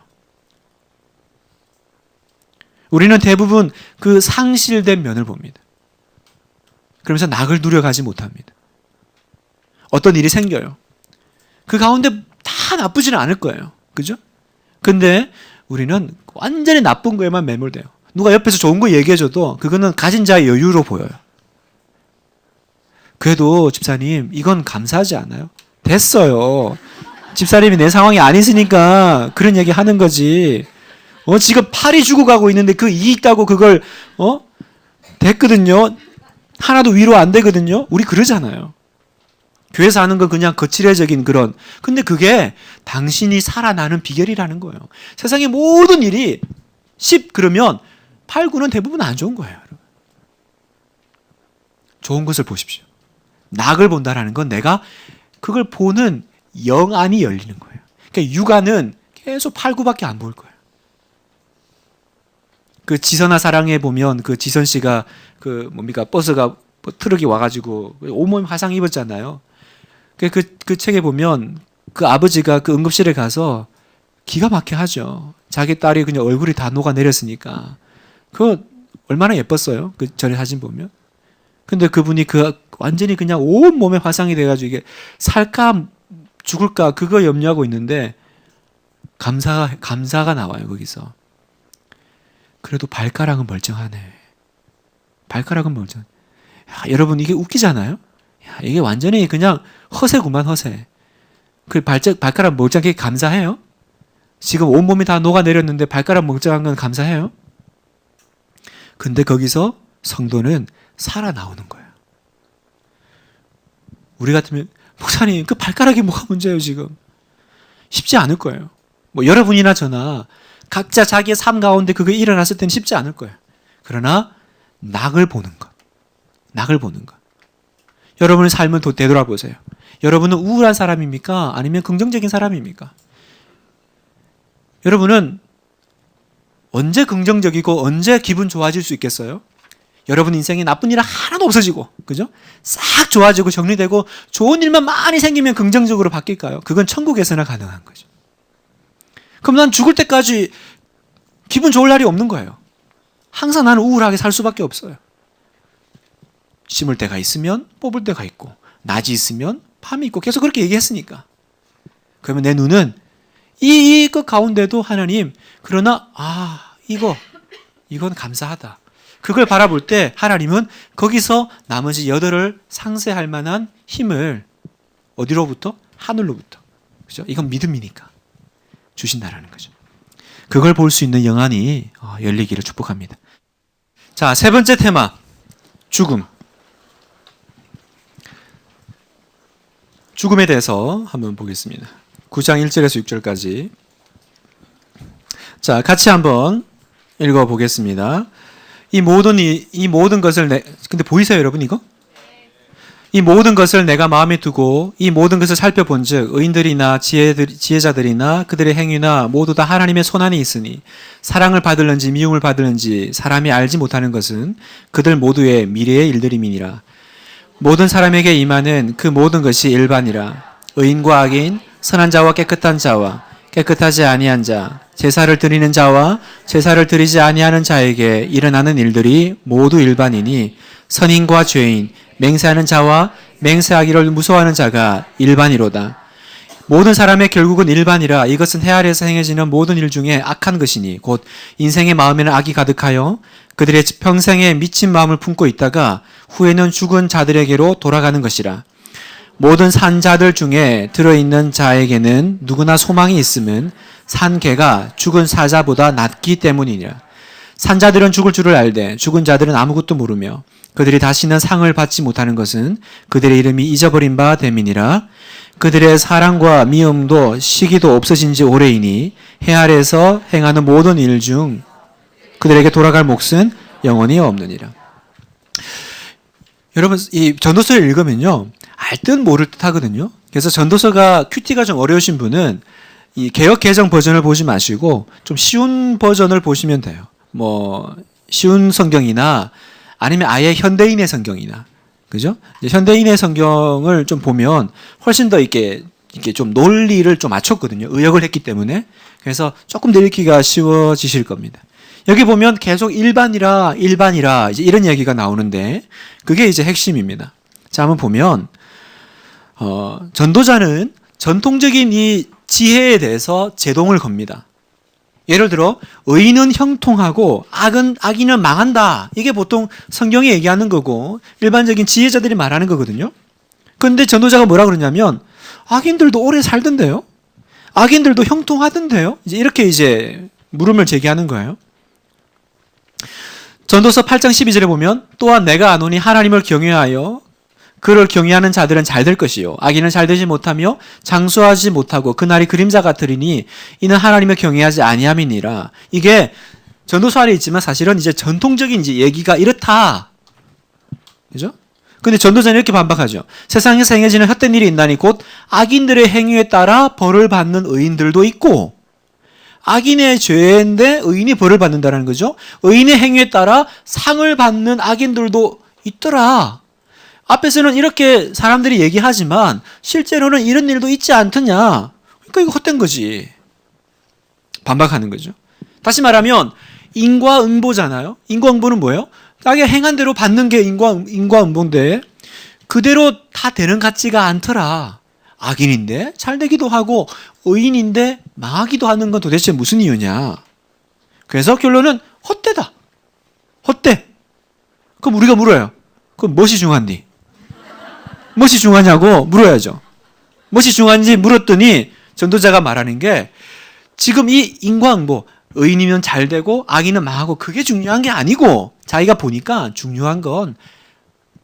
우리는 대부분 그 상실된 면을 봅니다. 그러면서 낙을 누려가지 못합니다. 어떤 일이 생겨요. 그 가운데 다 나쁘지는 않을 거예요. 그죠? 근데 우리는 완전히 나쁜 거에만 매몰돼요. 누가 옆에서 좋은 거 얘기해줘도 그거는 가진 자의 여유로 보여요. 그래도 집사님 이건 감사하지 않아요? 됐어요. 집사님이 내 상황이 아니으니까 그런 얘기 하는 거지. 지금 8이 죽어가고 있는데 그 2 있다고 그걸 됐거든요. 하나도 위로 안 되거든요. 우리 그러잖아요. 교회에서 하는 건 그냥 거칠해적인 그런. 근데 그게 당신이 살아나는 비결이라는 거예요. 세상의 모든 일이 10 그러면 8, 9는 대부분 안 좋은 거예요. 좋은 것을 보십시오. 낙을 본다라는 건 내가 그걸 보는 영안이 열리는 거예요. 그러니까 육안은 계속 8, 9밖에 안 보일 거예요. 그 지선아 사랑해 보면 그 지선 씨가 그 버스가 트럭이 와가지고 온몸 화상 입었잖아요. 그 책에 보면 그 아버지가 그 응급실에 가서 기가 막혀 하죠. 자기 딸이 그냥 얼굴이 다 녹아내렸으니까. 그거 얼마나 예뻤어요. 그 전에 사진 보면. 근데 그분이 그 완전히 그냥 온 몸에 화상이 돼가지고 이게 살까 죽을까 그거 염려하고 있는데 감사가 나와요. 거기서. 그래도 발가락은 멀쩡하네. 발가락은 멀쩡해. 여러분 이게 웃기잖아요. 이게 완전히 그냥 허세구만 허세. 그 발가락 멀쩡하게 감사해요? 지금 온몸이 다 녹아내렸는데 발가락 멀쩡한 건 감사해요? 근데 거기서 성도는 살아나오는 거예요. 우리 같으면 목사님 그 발가락이 뭐가 문제예요 지금? 쉽지 않을 거예요. 여러분이나 저나 각자 자기의 삶 가운데 그게 일어났을 때는 쉽지 않을 거예요. 그러나 낙을 보는 것. 낙을 보는 것. 여러분의 삶을 되돌아보세요. 여러분은 우울한 사람입니까? 아니면 긍정적인 사람입니까? 여러분은 언제 긍정적이고 언제 기분 좋아질 수 있겠어요? 여러분 인생에 나쁜 일 하나도 없어지고, 그죠? 싹 좋아지고 정리되고 좋은 일만 많이 생기면 긍정적으로 바뀔까요? 그건 천국에서나 가능한 거죠. 그럼 난 죽을 때까지 기분 좋을 날이 없는 거예요. 항상 나는 우울하게 살 수밖에 없어요. 심을 때가 있으면 뽑을 때가 있고, 낮이 있으면 밤이 있고, 계속 그렇게 얘기했으니까. 그러면 내 눈은 이것 가운데도 하나님, 그러나 이건 감사하다. 그걸 바라볼 때 하나님은 거기서 나머지 8을 상쇄할 만한 힘을 어디로부터? 하늘로부터. 그죠? 이건 믿음이니까 주신다라는 거죠. 그걸 볼 수 있는 영안이 열리기를 축복합니다. 자, 세 번째 테마, 죽음. 죽음에 대해서 한번 보겠습니다. 9장 1절에서 6절까지. 자, 같이 한번 읽어보겠습니다. 이 모든 것을 근데 보이세요, 여러분 이거? 이 모든 것을 내가 마음에 두고 이 모든 것을 살펴본즉 의인들이나 지혜자들이나 그들의 행위나 모두 다 하나님의 손안에 있으니 사랑을 받을는지 미움을 받을는지 사람이 알지 못하는 것은 그들 모두의 미래의 일들임이니라. 모든 사람에게 임하는 그 모든 것이 일반이라. 의인과 악인, 선한 자와 깨끗한 자와 깨끗하지 아니한 자, 제사를 드리는 자와 제사를 드리지 아니하는 자에게 일어나는 일들이 모두 일반이니 선인과 죄인, 맹세하는 자와 맹세하기를 무서워하는 자가 일반이로다. 모든 사람의 결국은 일반이라. 이것은 해 아래에서 행해지는 모든 일 중에 악한 것이니 곧 인생의 마음에는 악이 가득하여 그들의 평생에 미친 마음을 품고 있다가 후에는 죽은 자들에게로 돌아가는 것이라. 모든 산 자들 중에 들어있는 자에게는 누구나 소망이 있음은 산 개가 죽은 사자보다 낫기 때문이니라. 산 자들은 죽을 줄을 알되 죽은 자들은 아무것도 모르며 그들이 다시는 상을 받지 못하는 것은 그들의 이름이 잊어버린 바 됨이니라. 그들의 사랑과 미움도 시기도 없어진 지 오래이니 해 아래에서 행하는 모든 일 중 그들에게 돌아갈 몫은 영원히 없느니라. 여러분, 이 전도서를 읽으면요, 알 듯 모를 듯 하거든요. 그래서 전도서가 큐티가 좀 어려우신 분은 이 개역 개정 버전을 보지 마시고 좀 쉬운 버전을 보시면 돼요. 뭐 쉬운 성경이나 아니면 아예 현대인의 성경이나, 그죠? 현대인의 성경을 좀 보면 훨씬 더 이렇게 좀 논리를 좀 맞췄거든요. 의역을 했기 때문에. 그래서 조금 더 읽기가 쉬워지실 겁니다. 여기 보면 계속 일반이라 이제 이런 얘기가 나오는데 그게 이제 핵심입니다. 자, 한번 보면 전도자는 전통적인 이 지혜에 대해서 제동을 겁니다. 예를 들어 의인은 형통하고 악인은 망한다. 이게 보통 성경이 얘기하는 거고 일반적인 지혜자들이 말하는 거거든요. 그런데 전도자가 뭐라 그러냐면 악인들도 오래 살던데요. 악인들도 형통하던데요. 이렇게 물음을 제기하는 거예요. 전도서 8장 12절에 보면 또한 내가 아노니 하나님을 경외하여 그를 경외하는 자들은 잘 될 것이요 악인은 잘 되지 못하며 장수하지 못하고 그날이 그림자 같으리니 이는 하나님을 경외하지 아니함이니라. 이게 전도서 안에 있지만 사실은 이제 전통적인 얘기가 이렇다. 그죠? 근데 전도자는 이렇게 반박하죠. 세상에서 행해지는 헛된 일이 있나니 곧 악인들의 행위에 따라 벌을 받는 의인들도 있고 악인의 죄인데 의인이 벌을 받는다는 거죠. 의인의 행위에 따라 상을 받는 악인들도 있더라. 앞에서는 이렇게 사람들이 얘기하지만 실제로는 이런 일도 있지 않더냐. 그러니까 이거 헛된 거지. 반박하는 거죠. 다시 말하면 인과응보잖아요. 인과응보는 뭐예요? 자기가 행한 대로 받는 게 인과응보인데 그대로 다 되는 것 같지가 않더라. 악인인데 잘 되기도 하고 의인인데 망하기도 하는 건 도대체 무슨 이유냐. 그래서 결론은 헛되다. 헛돼. 그럼 우리가 물어요. 그럼 무엇이 중요한디? 무엇이 중요하냐고 물어야죠. 무엇이 중요한지 물었더니 전도자가 말하는 게 지금 이 인과응보, 의인이면 잘 되고 악인은 망하고 그게 중요한 게 아니고 자기가 보니까 중요한 건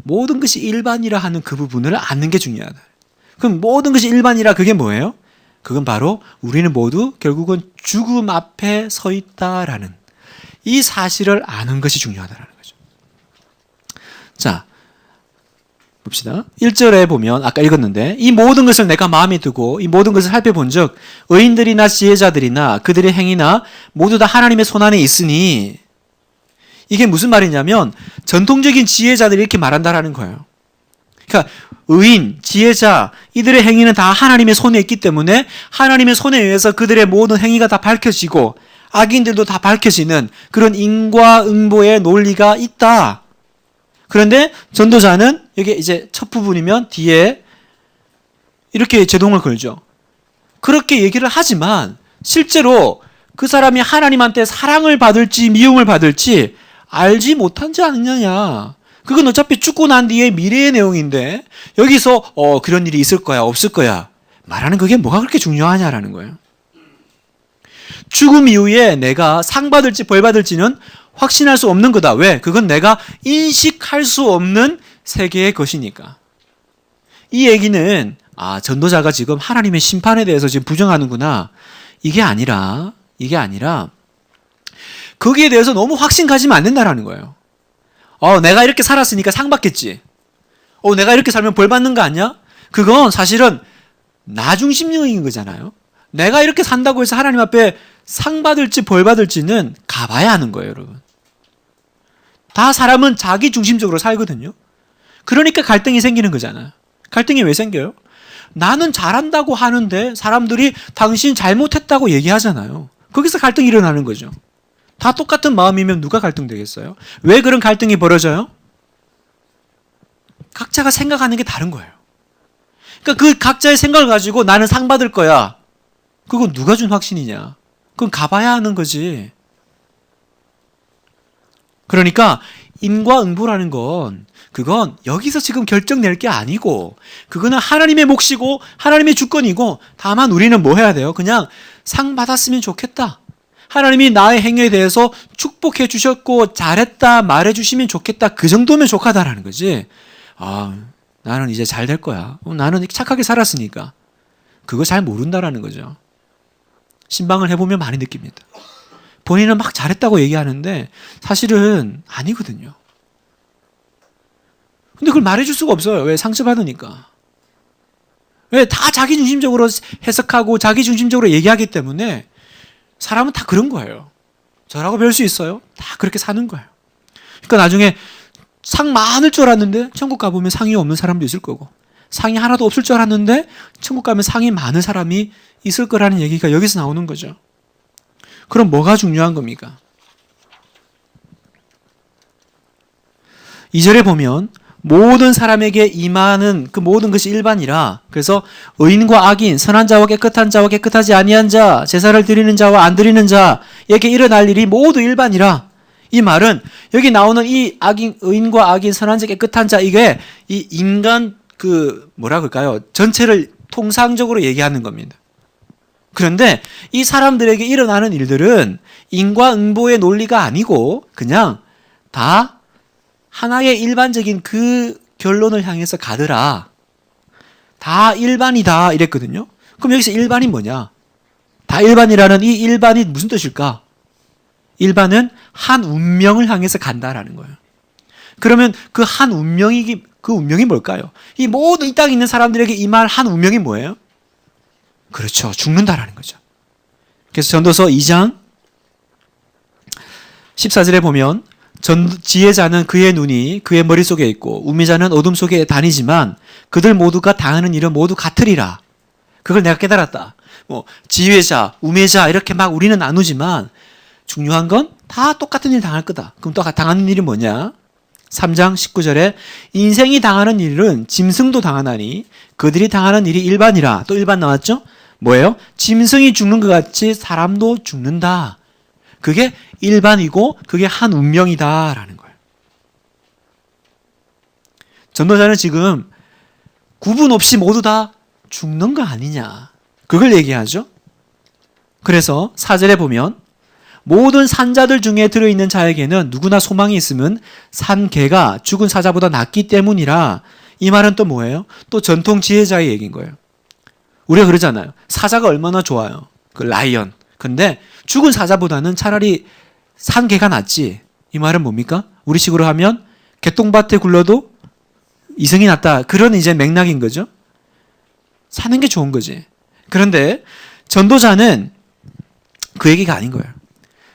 모든 것이 일반이라 하는 그 부분을 아는 게 중요하다. 그럼 모든 것이 일반이라 그게 뭐예요? 그건 바로 우리는 모두 결국은 죽음 앞에 서 있다라는 이 사실을 아는 것이 중요하다라는 거죠. 자, 봅시다. 1절에 보면 아까 읽었는데 이 모든 것을 내가 마음에 두고 이 모든 것을 살펴본즉 의인들이나 지혜자들이나 그들의 행위나 모두 다 하나님의 손안에 있으니 이게 무슨 말이냐면 전통적인 지혜자들이 이렇게 말한다라는 거예요. 그러니까 의인, 지혜자 이들의 행위는 다 하나님의 손에 있기 때문에 하나님의 손에 의해서 그들의 모든 행위가 다 밝혀지고 악인들도 다 밝혀지는 그런 인과응보의 논리가 있다. 그런데 전도자는 이게 이제 첫 부분이면 뒤에 이렇게 제동을 걸죠. 그렇게 얘기를 하지만 실제로 그 사람이 하나님한테 사랑을 받을지 미움을 받을지 알지 못한지 않느냐. 그건 어차피 죽고 난 뒤에 미래의 내용인데 여기서 그런 일이 있을 거야 없을 거야 말하는 그게 뭐가 그렇게 중요하냐라는 거예요. 죽음 이후에 내가 상 받을지 벌 받을지는 확신할 수 없는 거다. 왜? 그건 내가 인식할 수 없는 세계의 것이니까. 이 얘기는 전도자가 지금 하나님의 심판에 대해서 지금 부정하는구나. 이게 아니라 거기에 대해서 너무 확신 가지면 안 된다라는 거예요. 내가 이렇게 살았으니까 상 받겠지. 내가 이렇게 살면 벌 받는 거 아니야? 그건 사실은 나 중심적인 거잖아요. 내가 이렇게 산다고 해서 하나님 앞에 상 받을지 벌 받을지는 가봐야 하는 거예요, 여러분. 다 사람은 자기 중심적으로 살거든요. 그러니까 갈등이 생기는 거잖아요. 갈등이 왜 생겨요? 나는 잘한다고 하는데 사람들이 당신 잘못했다고 얘기하잖아요. 거기서 갈등이 일어나는 거죠. 다 똑같은 마음이면 누가 갈등되겠어요? 왜 그런 갈등이 벌어져요? 각자가 생각하는 게 다른 거예요. 그러니까 그 각자의 생각을 가지고 나는 상 받을 거야. 그건 누가 준 확신이냐? 그건 가봐야 하는 거지. 그러니까 인과응보라는 건 그건 여기서 지금 결정낼 게 아니고 그거는 하나님의 몫이고 하나님의 주권이고 다만 우리는 뭐 해야 돼요? 그냥 상 받았으면 좋겠다. 하나님이 나의 행위에 대해서 축복해 주셨고 잘했다 말해 주시면 좋겠다. 그 정도면 족하다라는 거지. 나는 이제 잘 될 거야. 나는 착하게 살았으니까. 그거 잘 모른다라는 거죠. 신방을 해보면 많이 느낍니다. 본인은 막 잘했다고 얘기하는데 사실은 아니거든요. 근데 그걸 말해줄 수가 없어요. 왜? 상처받으니까. 왜? 다 자기 중심적으로 해석하고 자기 중심적으로 얘기하기 때문에 사람은 다 그런 거예요. 저라고 배울 수 있어요? 다 그렇게 사는 거예요. 그러니까 나중에 상 많을 줄 알았는데 천국 가보면 상이 없는 사람도 있을 거고 상이 하나도 없을 줄 알았는데 천국 가면 상이 많은 사람이 있을 거라는 얘기가 여기서 나오는 거죠. 그럼 뭐가 중요한 겁니까? 2절에 보면 모든 사람에게 임하는 그 모든 것이 일반이라. 그래서 의인과 악인, 선한 자와 깨끗한 자와 깨끗하지 아니한 자, 제사를 드리는 자와 안 드리는 자에게 일어날 일이 모두 일반이라. 이 말은 여기 나오는 이 악인, 의인과 악인, 선한 자, 깨끗한 자, 이게 이 인간 뭐라 그럴까요? 전체를 통상적으로 얘기하는 겁니다. 그런데 이 사람들에게 일어나는 일들은 인과응보의 논리가 아니고 그냥 다 하나의 일반적인 그 결론을 향해서 가더라. 다 일반이다 이랬거든요. 그럼 여기서 일반이 뭐냐? 다 일반이라는 이 일반이 무슨 뜻일까? 일반은 한 운명을 향해서 간다라는 거예요. 그러면 그 한 운명이 그 운명이 뭘까요? 이 모든 이 땅에 있는 사람들에게 임할 한 운명이 뭐예요? 그렇죠. 죽는다라는 거죠. 그래서 전도서 2장 14절에 보면 지혜자는 그의 눈이 그의 머릿속에 있고 우매자는 어둠 속에 다니지만 그들 모두가 당하는 일은 모두 같으리라. 그걸 내가 깨달았다. 지혜자, 우매자 이렇게 막 우리는 나누지만 중요한 건 다 똑같은 일 당할 거다. 그럼 또 당하는 일이 뭐냐? 3장 19절에 인생이 당하는 일은 짐승도 당하나니 그들이 당하는 일이 일반이라. 또 일반 나왔죠? 뭐예요? 짐승이 죽는 것 같이 사람도 죽는다. 그게 일반이고 그게 한 운명이다라는 거예요. 전도자는 지금 구분 없이 모두 다 죽는 거 아니냐. 그걸 얘기하죠. 그래서 4절에 보면 모든 산자들 중에 들어있는 자에게는 누구나 소망이 있으면 산 개가 죽은 사자보다 낫기 때문이라. 이 말은 또 뭐예요? 또 전통 지혜자의 얘기인 거예요. 우리가 그러잖아요. 사자가 얼마나 좋아요. 그 라이언. 근데 죽은 사자보다는 차라리 산 개가 낫지. 이 말은 뭡니까? 우리식으로 하면 개똥밭에 굴러도 이승이 낫다. 그런 이제 맥락인 거죠. 사는 게 좋은 거지. 그런데 전도자는 그 얘기가 아닌 거예요.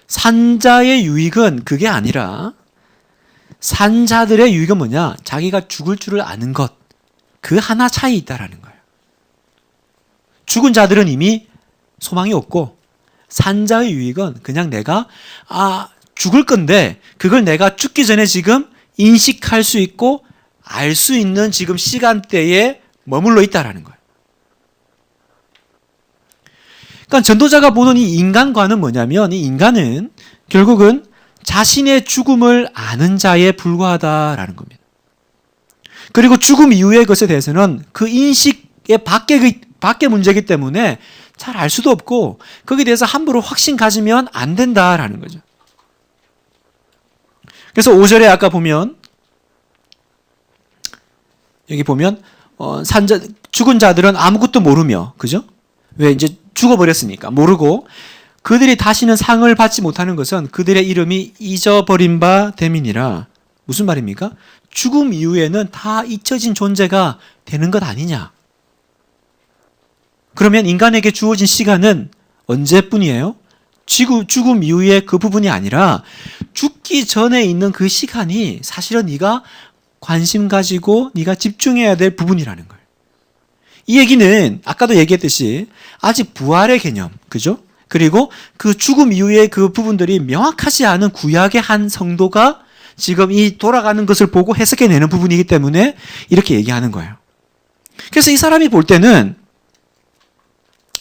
산자의 유익은 그게 아니라 산자들의 유익은 뭐냐? 자기가 죽을 줄을 아는 것. 그 하나 차이 있다라는 거예요. 죽은 자들은 이미 소망이 없고 산자의 유익은 그냥 내가 죽을 건데 그걸 내가 죽기 전에 지금 인식할 수 있고 알 수 있는 지금 시간대에 머물러 있다라는 거예요. 그러니까 전도자가 보는 이 인간과는 뭐냐면 이 인간은 결국은 자신의 죽음을 아는 자에 불과하다라는 겁니다. 그리고 죽음 이후의 것에 대해서는 그 인식의 밖의 문제이기 때문에 잘 알 수도 없고 거기에 대해서 함부로 확신 가지면 안 된다라는 거죠. 그래서 5절에 아까 보면 여기 보면 죽은 자들은 아무것도 모르며 그죠? 왜 이제 죽어버렸으니까 모르고 그들이 다시는 상을 받지 못하는 것은 그들의 이름이 잊어버린 바 됨이니라. 무슨 말입니까? 죽음 이후에는 다 잊혀진 존재가 되는 것 아니냐. 그러면 인간에게 주어진 시간은 언제뿐이에요? 죽음 이후에 그 부분이 아니라 죽기 전에 있는 그 시간이 사실은 네가 관심 가지고 네가 집중해야 될 부분이라는 거예요. 이 얘기는 아까도 얘기했듯이 아직 부활의 개념, 그죠? 그리고 그 죽음 이후에 그 부분들이 명확하지 않은 구약의 한 성도가 지금 이 돌아가는 것을 보고 해석해내는 부분이기 때문에 이렇게 얘기하는 거예요. 그래서 이 사람이 볼 때는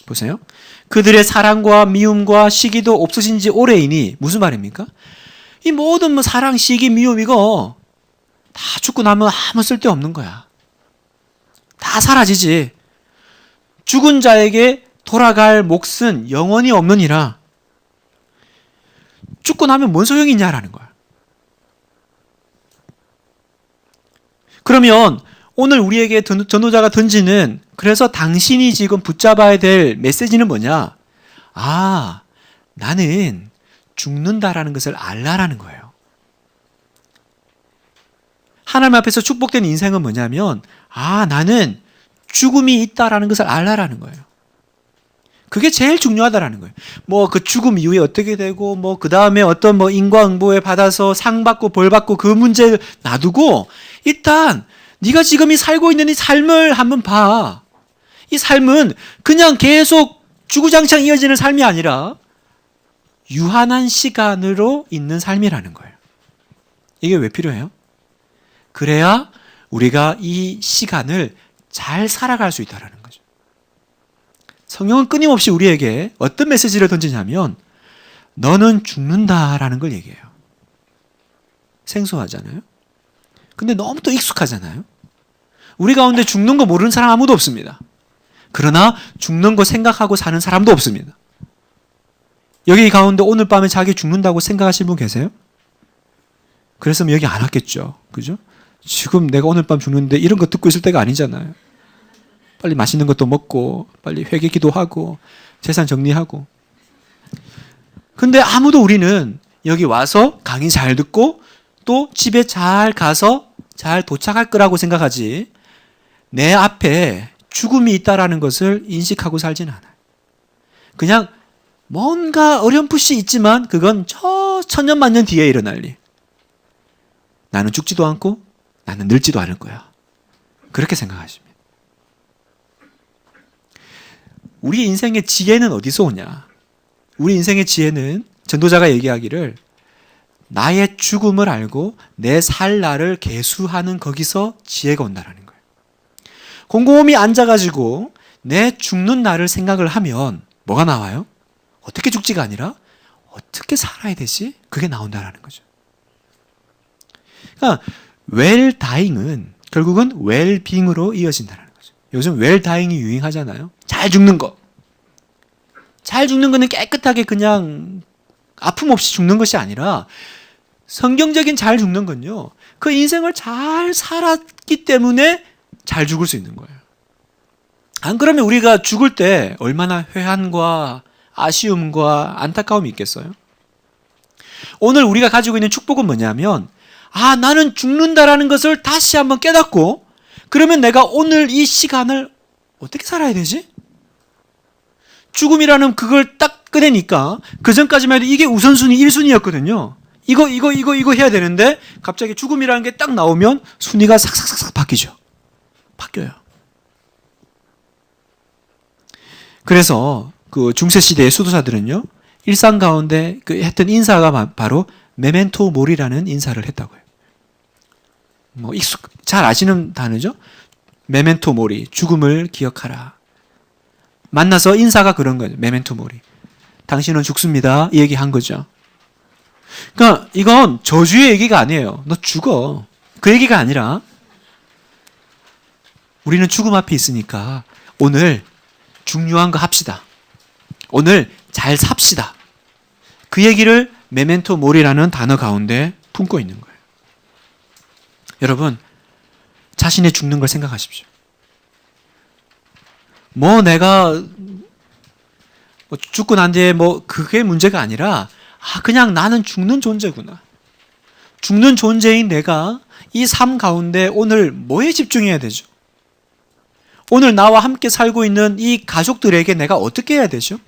보세요. 그들의 사랑과 미움과 시기도 없어진 지 오래이니 무슨 말입니까? 이 모든 사랑, 시기, 미움 이거 다 죽고 나면 아무 쓸데없는 거야. 다 사라지지. 죽은 자에게 돌아갈 몫은 영원히 없느니라. 죽고 나면 뭔 소용이 있냐라는 거야. 그러면 오늘 우리에게 전도자가 던지는 그래서 당신이 지금 붙잡아야 될 메시지는 뭐냐? 아, 나는 죽는다라는 것을 알라라는 거예요. 하나님 앞에서 축복된 인생은 뭐냐면 아, 나는 죽음이 있다라는 것을 알라라는 거예요. 그게 제일 중요하다라는 거예요. 뭐 그 죽음 이후에 어떻게 되고 뭐 그 다음에 어떤 뭐 인과응보에 받아서 상 받고 벌 받고 그 문제 놔두고 일단 네가 지금 이 살고 있는 이 삶을 한번 봐. 이 삶은 그냥 계속 주구장창 이어지는 삶이 아니라 유한한 시간으로 있는 삶이라는 거예요. 이게 왜 필요해요? 그래야 우리가 이 시간을 잘 살아갈 수 있다는 거죠. 성경은 끊임없이 우리에게 어떤 메시지를 던지냐면 너는 죽는다라는 걸 얘기해요. 생소하잖아요. 근데 너무 또 익숙하잖아요. 우리 가운데 죽는 거 모르는 사람 아무도 없습니다. 그러나 죽는 거 생각하고 사는 사람도 없습니다. 여기 가운데 오늘 밤에 자기 죽는다고 생각하시는 분 계세요? 그랬으면 여기 안 왔겠죠. 그죠? 지금 내가 오늘 밤 죽는데 이런 거 듣고 있을 때가 아니잖아요. 빨리 맛있는 것도 먹고 빨리 회개 기도하고 재산 정리하고. 근데 아무도 우리는 여기 와서 강의 잘 듣고 또 집에 잘 가서 잘 도착할 거라고 생각하지 내 앞에 죽음이 있다라는 것을 인식하고 살지는 않아요. 그냥 뭔가 어렴풋이 있지만 그건 저 천년만년 뒤에 일어날 일. 나는 죽지도 않고 나는 늙지도 않을 거야. 그렇게 생각하십니다. 우리 인생의 지혜는 어디서 오냐? 우리 인생의 지혜는 전도자가 얘기하기를 나의 죽음을 알고 내 살 날을 계수하는 거기서 지혜가 온다라는 거예요. 곰곰이 앉아가지고 내 죽는 날을 생각을 하면 뭐가 나와요? 어떻게 죽지가 아니라 어떻게 살아야 되지? 그게 나온다라는 거죠. 그러니까 웰다잉은 결국은 웰빙으로 이어진다는 거죠. 요즘 웰다잉이 유행하잖아요. 잘 죽는 거. 잘 죽는 거는 깨끗하게 그냥 아픔 없이 죽는 것이 아니라 성경적인 잘 죽는 건요. 그 인생을 잘 살았기 때문에 잘 죽을 수 있는 거예요. 안 그러면 우리가 죽을 때 얼마나 회한과 아쉬움과 안타까움이 있겠어요? 오늘 우리가 가지고 있는 축복은 뭐냐면 아, 나는 죽는다라는 것을 다시 한번 깨닫고 그러면 내가 오늘 이 시간을 어떻게 살아야 되지? 죽음이라는 그걸 딱 꺼내니까 그 전까지만 해도 이게 우선순위 1순위였거든요. 이거 해야 되는데 갑자기 죽음이라는 게 딱 나오면 순위가 싹싹싹 바뀌죠. 바뀌어요. 그래서 그 중세시대의 수도사들은요. 일상 가운데 그 했던 인사가 바로 메멘토 모리라는 인사를 했다고요. 뭐 잘 아시는 단어죠. 메멘토 모리, 죽음을 기억하라. 만나서 인사가 그런 거죠. 메멘토 모리. 당신은 죽습니다. 이 얘기한 거죠. 그러니까 이건 저주의 얘기가 아니에요. 너 죽어. 그 얘기가 아니라 우리는 죽음 앞에 있으니까 오늘 중요한 거 합시다. 오늘 잘 삽시다. 그 얘기를 메멘토 모리라는 단어 가운데 품고 있는 거예요. 여러분, 자신의 죽는 걸 생각하십시오. 뭐 내가 뭐 죽고 난 뒤에 뭐 그게 문제가 아니라 그냥 나는 죽는 존재구나. 죽는 존재인 내가 이 삶 가운데 오늘 뭐에 집중해야 되죠? 오늘 나와 함께 살고 있는 이 가족들에게 내가 어떻게 해야 되죠?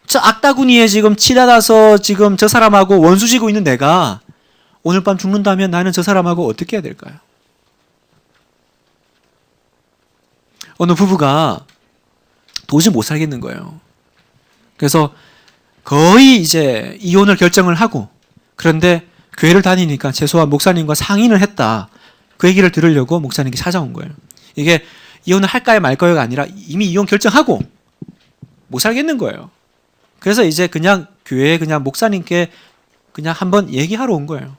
저 악다구니에 지금 치닫아서 지금 저 사람하고 원수지고 있는 내가 오늘 밤 죽는다면 나는 저 사람하고 어떻게 해야 될까요? 어느 부부가 도저히 못 살겠는 거예요. 그래서 거의 이제 이혼을 결정을 하고, 그런데 교회를 다니니까 최소한 목사님과 상의를 했다. 그 얘기를 들으려고 목사님께 찾아온 거예요. 이게 이혼을 할까요 말까요가 아니라 이미 이혼 결정하고 못 살겠는 거예요. 그래서 이제 그냥 교회에 그냥 목사님께 그냥 한번 얘기하러 온 거예요.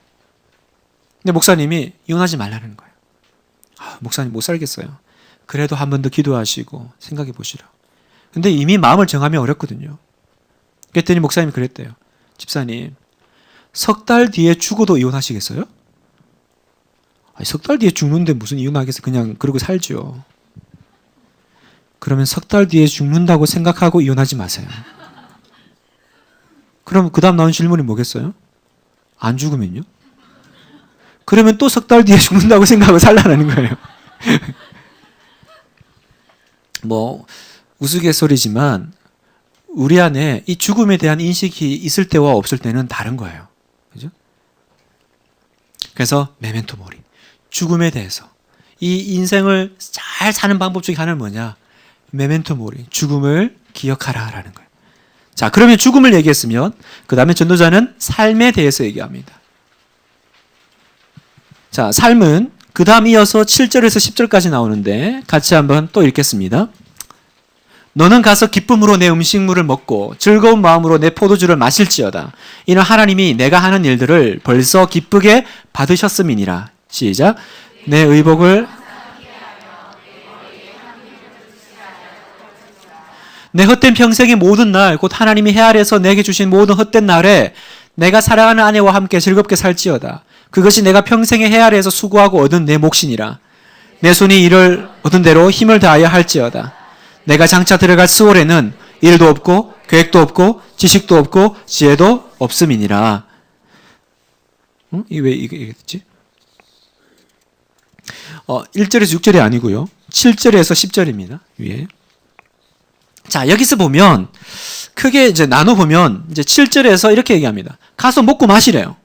근데 목사님이 이혼하지 말라는 거예요. 목사님 못 살겠어요. 그래도 한 번 더 기도하시고 생각해 보시라. 근데 이미 마음을 정하면 어렵거든요. 그랬더니 목사님이 그랬대요. 집사님, 석 달 뒤에 죽어도 이혼하시겠어요? 석 달 뒤에 죽는데 무슨 이혼하겠어요? 그냥 그러고 살죠. 그러면 석 달 뒤에 죽는다고 생각하고 이혼하지 마세요. 그럼 그 다음 나온 질문이 뭐겠어요? 안 죽으면요? 그러면 또 석 달 뒤에 죽는다고 생각하고 살라는 거예요. 뭐 우스갯소리지만 우리 안에 이 죽음에 대한 인식이 있을 때와 없을 때는 다른 거예요. 그죠? 그래서 메멘토 모리. 죽음에 대해서 이 인생을 잘 사는 방법 중에 하나는 뭐냐? 메멘토 모리. 죽음을 기억하라라는 거예요. 자, 그러면 죽음을 얘기했으면 그 다음에 전도자는 삶에 대해서 얘기합니다. 자, 삶은 그 다음 이어서 7절에서 10절까지 나오는데 같이 한번 또 읽겠습니다. 너는 가서 기쁨으로 내 음식물을 먹고 즐거운 마음으로 내 포도주를 마실지어다. 이는 하나님이 내가 하는 일들을 벌써 기쁘게 받으셨음이니라. 시작. 내 의복을 내 헛된 평생의 모든 날, 곧 하나님이 해아래서 내게 주신 모든 헛된 날에 내가 사랑하는 아내와 함께 즐겁게 살지어다. 그것이 내가 평생의 해아래에서 수고하고 얻은 내 몫이니라. 내 손이 이를 얻은 대로 힘을 다하여 할지어다. 내가 장차 들어갈 스월에는 일도 없고 계획도 없고 지식도 없고 지혜도 없음이니라. 이게 왜 이게 됐지? 1절에서 6절이 아니고요. 7절에서 10절입니다. 위에. 자, 여기서 보면 크게 이제 나눠 보면 이제 7절에서 이렇게 얘기합니다. 가서 먹고 마시래요.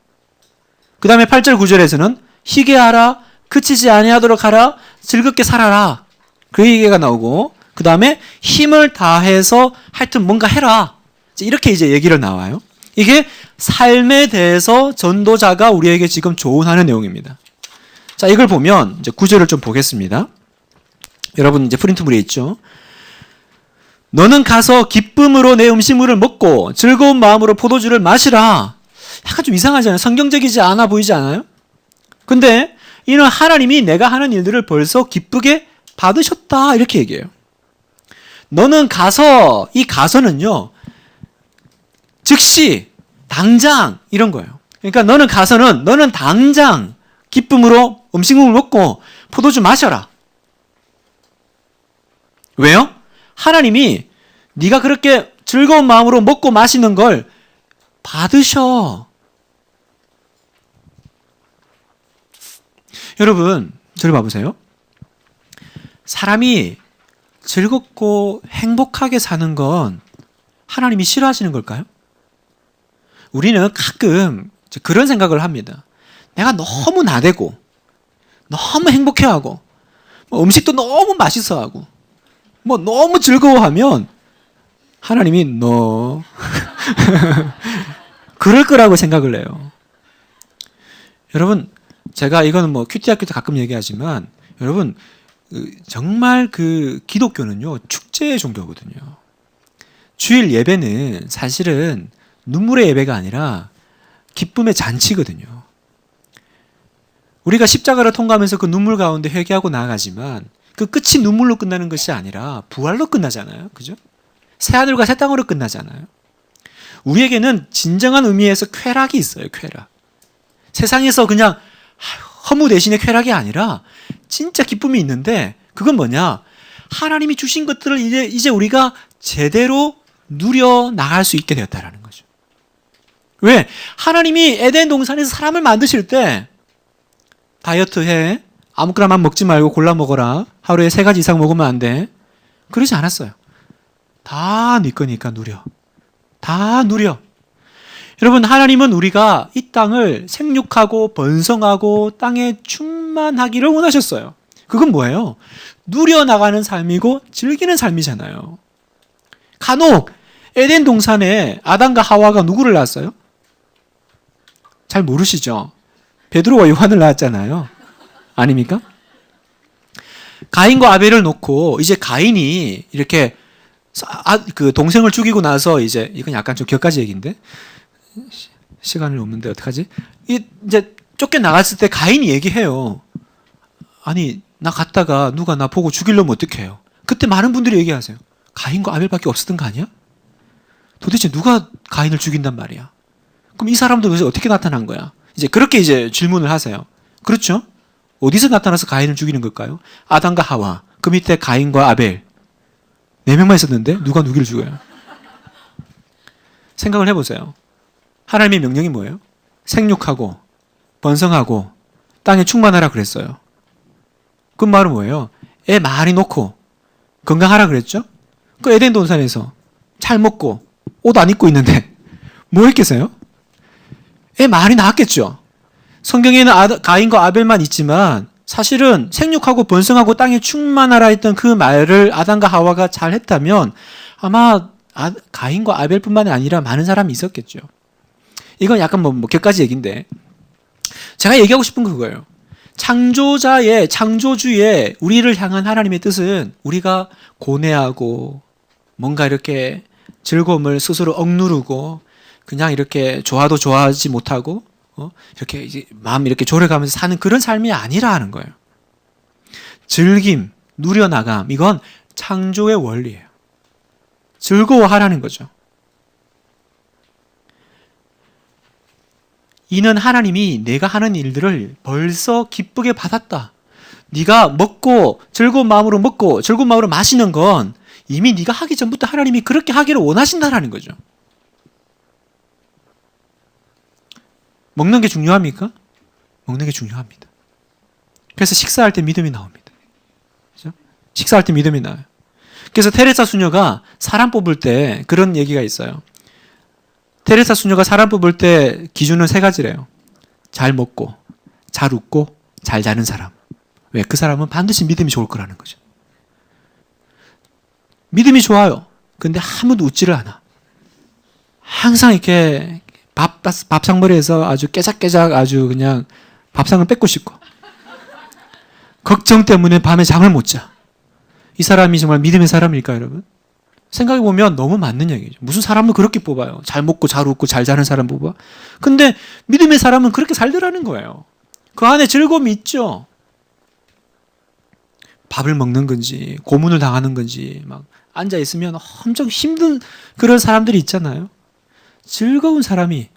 그 다음에 8절 9절에서는 희게 하라, 그치지 아니하도록 하라, 즐겁게 살아라. 그 얘기가 나오고, 그 다음에 힘을 다해서 하여튼 뭔가 해라. 이렇게 이제 얘기를 나와요. 이게 삶에 대해서 전도자가 우리에게 지금 조언하는 내용입니다. 자, 이걸 보면 이제 9절을 좀 보겠습니다. 여러분 이제 프린트물에 있죠. 너는 가서 기쁨으로 내 음식물을 먹고 즐거운 마음으로 포도주를 마시라. 약간 좀 이상하잖아요. 성경적이지 않아 보이지 않아요? 근데 이는 하나님이 내가 하는 일들을 벌써 기쁘게 받으셨다. 이렇게 얘기해요. 너는 가서, 이 가서는요, 즉시, 당장, 이런 거예요. 그러니까 너는 가서는, 너는 당장 기쁨으로 음식물을 먹고 포도주 마셔라. 왜요? 하나님이 네가 그렇게 즐거운 마음으로 먹고 마시는 걸 받으셔. 여러분, 저를 봐보세요. 사람이 즐겁고 행복하게 사는 건 하나님이 싫어하시는 걸까요? 우리는 가끔 그런 생각을 합니다. 내가 너무 나대고 너무 행복해하고 음식도 너무 맛있어하고 뭐 너무 즐거워하면 하나님이 너 그럴 거라고 생각을 해요. 여러분, 제가 이거는 뭐 큐티 학교 때 가끔 얘기하지만 여러분 정말 그 기독교는요 축제의 종교거든요. 주일 예배는 사실은 눈물의 예배가 아니라 기쁨의 잔치거든요. 우리가 십자가를 통과하면서 그 눈물 가운데 회개하고 나아가지만 그 끝이 눈물로 끝나는 것이 아니라 부활로 끝나잖아요. 그죠? 새하늘과 새 땅으로 끝나잖아요. 우리에게는 진정한 의미에서 쾌락이 있어요. 쾌락. 세상에서 그냥 허무 대신에 쾌락이 아니라 진짜 기쁨이 있는데 그건 뭐냐? 하나님이 주신 것들을 이제 우리가 제대로 누려 나갈 수 있게 되었다라는 거죠. 왜? 하나님이 에덴 동산에서 사람을 만드실 때 다이어트 해. 아무거나만 먹지 말고 골라 먹어라. 하루에 3가지 이상 먹으면 안 돼. 그러지 않았어요. 다 네 거니까 누려. 다 누려. 여러분, 하나님은 우리가 이 땅을 생육하고 번성하고 땅에 충만하기를 원하셨어요. 그건 뭐예요? 누려나가는 삶이고 즐기는 삶이잖아요. 간혹 에덴 동산에 아담과 하와가 누구를 낳았어요? 잘 모르시죠? 베드로와 요한을 낳았잖아요. 아닙니까? 가인과 아벨을 놓고 이제 가인이 이렇게 그 동생을 죽이고 나서 이제 이건 약간 좀 격가지 얘기인데 시간이 없는데 어떡하지? 이제 쫓겨나갔을 때 가인이 얘기해요. 아니 나 갔다가 누가 나 보고 죽이려면 어떡해요? 그때 많은 분들이 얘기하세요. 가인과 아벨밖에 없었던 거 아니야? 도대체 누가 가인을 죽인단 말이야? 그럼 이 사람도 여기서 어떻게 나타난 거야? 이제 그렇게 이제 질문을 하세요. 그렇죠? 어디서 나타나서 가인을 죽이는 걸까요? 아담과 하와. 그 밑에 가인과 아벨. 4명만 있었는데 누가 누구를 죽여요? 생각을 해보세요. 하나님의 명령이 뭐예요? 생육하고 번성하고 땅에 충만하라 그랬어요. 그 말은 뭐예요? 애 많이 놓고 건강하라 그랬죠? 그 에덴 동산에서 잘 먹고 옷 안 입고 있는데 뭐 했겠어요? 애 많이 낳았겠죠? 성경에는 가인과 아벨만 있지만 사실은 생육하고 번성하고 땅에 충만하라 했던 그 말을 아담과 하와가 잘 했다면 아마 가인과 아벨뿐만 아니라 많은 사람이 있었겠죠. 이건 약간 뭐 격가지 얘기인데 제가 얘기하고 싶은 건 그거예요. 창조자의 창조주의 우리를 향한 하나님의 뜻은 우리가 고뇌하고 뭔가 이렇게 즐거움을 스스로 억누르고 그냥 이렇게 좋아도 좋아하지 못하고 이렇게 이제 마음 이렇게 졸여가면서 사는 그런 삶이 아니라 하는 거예요. 즐김, 누려나감 이건 창조의 원리예요. 즐거워하라는 거죠. 이는 하나님이 내가 하는 일들을 벌써 기쁘게 받았다. 네가 먹고 즐거운 마음으로 먹고 즐거운 마음으로 마시는 건 이미 네가 하기 전부터 하나님이 그렇게 하기를 원하신다라는 거죠. 먹는 게 중요합니까? 먹는 게 중요합니다. 그래서 식사할 때 믿음이 나옵니다. 그렇죠? 식사할 때 믿음이 나와요. 그래서 테레사 수녀가 사람 뽑을 때 그런 얘기가 있어요. 테레사 수녀가 사람 뽑을 때 기준은 3가지래요. 잘 먹고, 잘 웃고, 잘 자는 사람. 왜? 그 사람은 반드시 믿음이 좋을 거라는 거죠. 믿음이 좋아요. 근데 아무도 웃지를 않아. 항상 이렇게 밥상머리에서 아주 깨작깨작 아주 그냥 밥상을 뺏고 싶고 걱정 때문에 밤에 잠을 못 자. 이 사람이 정말 믿음의 사람일까요, 여러분? 생각해보면 너무 맞는 얘기죠. 무슨 사람을 그렇게 뽑아요? 잘 먹고 잘 웃고 잘 자는 사람 뽑아? 근데 믿음의 사람은 그렇게 살더라는 거예요. 그 안에 즐거움이 있죠. 밥을 먹는 건지 고문을 당하는 건지 막 앉아있으면 엄청 힘든 그런 사람들이 있잖아요. 즐거운 사람이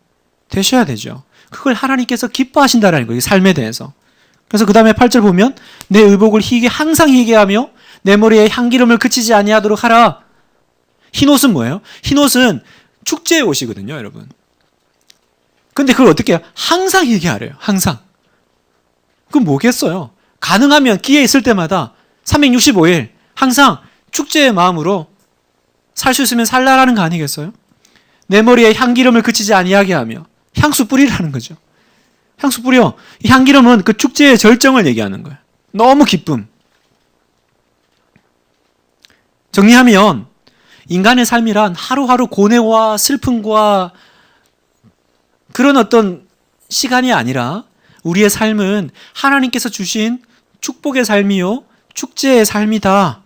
되셔야 되죠. 그걸 하나님께서 기뻐하신다는 거예요. 삶에 대해서. 그래서 그 다음에 8절 보면 내 의복을 항상 희게 하며 내 머리에 향기름을 그치지 아니하도록 하라. 흰옷은 뭐예요? 흰옷은 축제의 옷이거든요, 여러분. 근데 그걸 어떻게 해요? 항상 희게 하래요. 항상. 그럼 뭐겠어요? 가능하면 기회 있을 때마다 365일 항상 축제의 마음으로 살 수 있으면 살라라는 거 아니겠어요? 내 머리에 향기름을 그치지 아니하게 하며 향수 뿌리라는 거죠. 향수 뿌려. 이 향기름은 그 축제의 절정을 얘기하는 거예요. 너무 기쁨. 정리하면 인간의 삶이란 하루하루 고뇌와 슬픔과 그런 어떤 시간이 아니라 우리의 삶은 하나님께서 주신 축복의 삶이요 축제의 삶이다.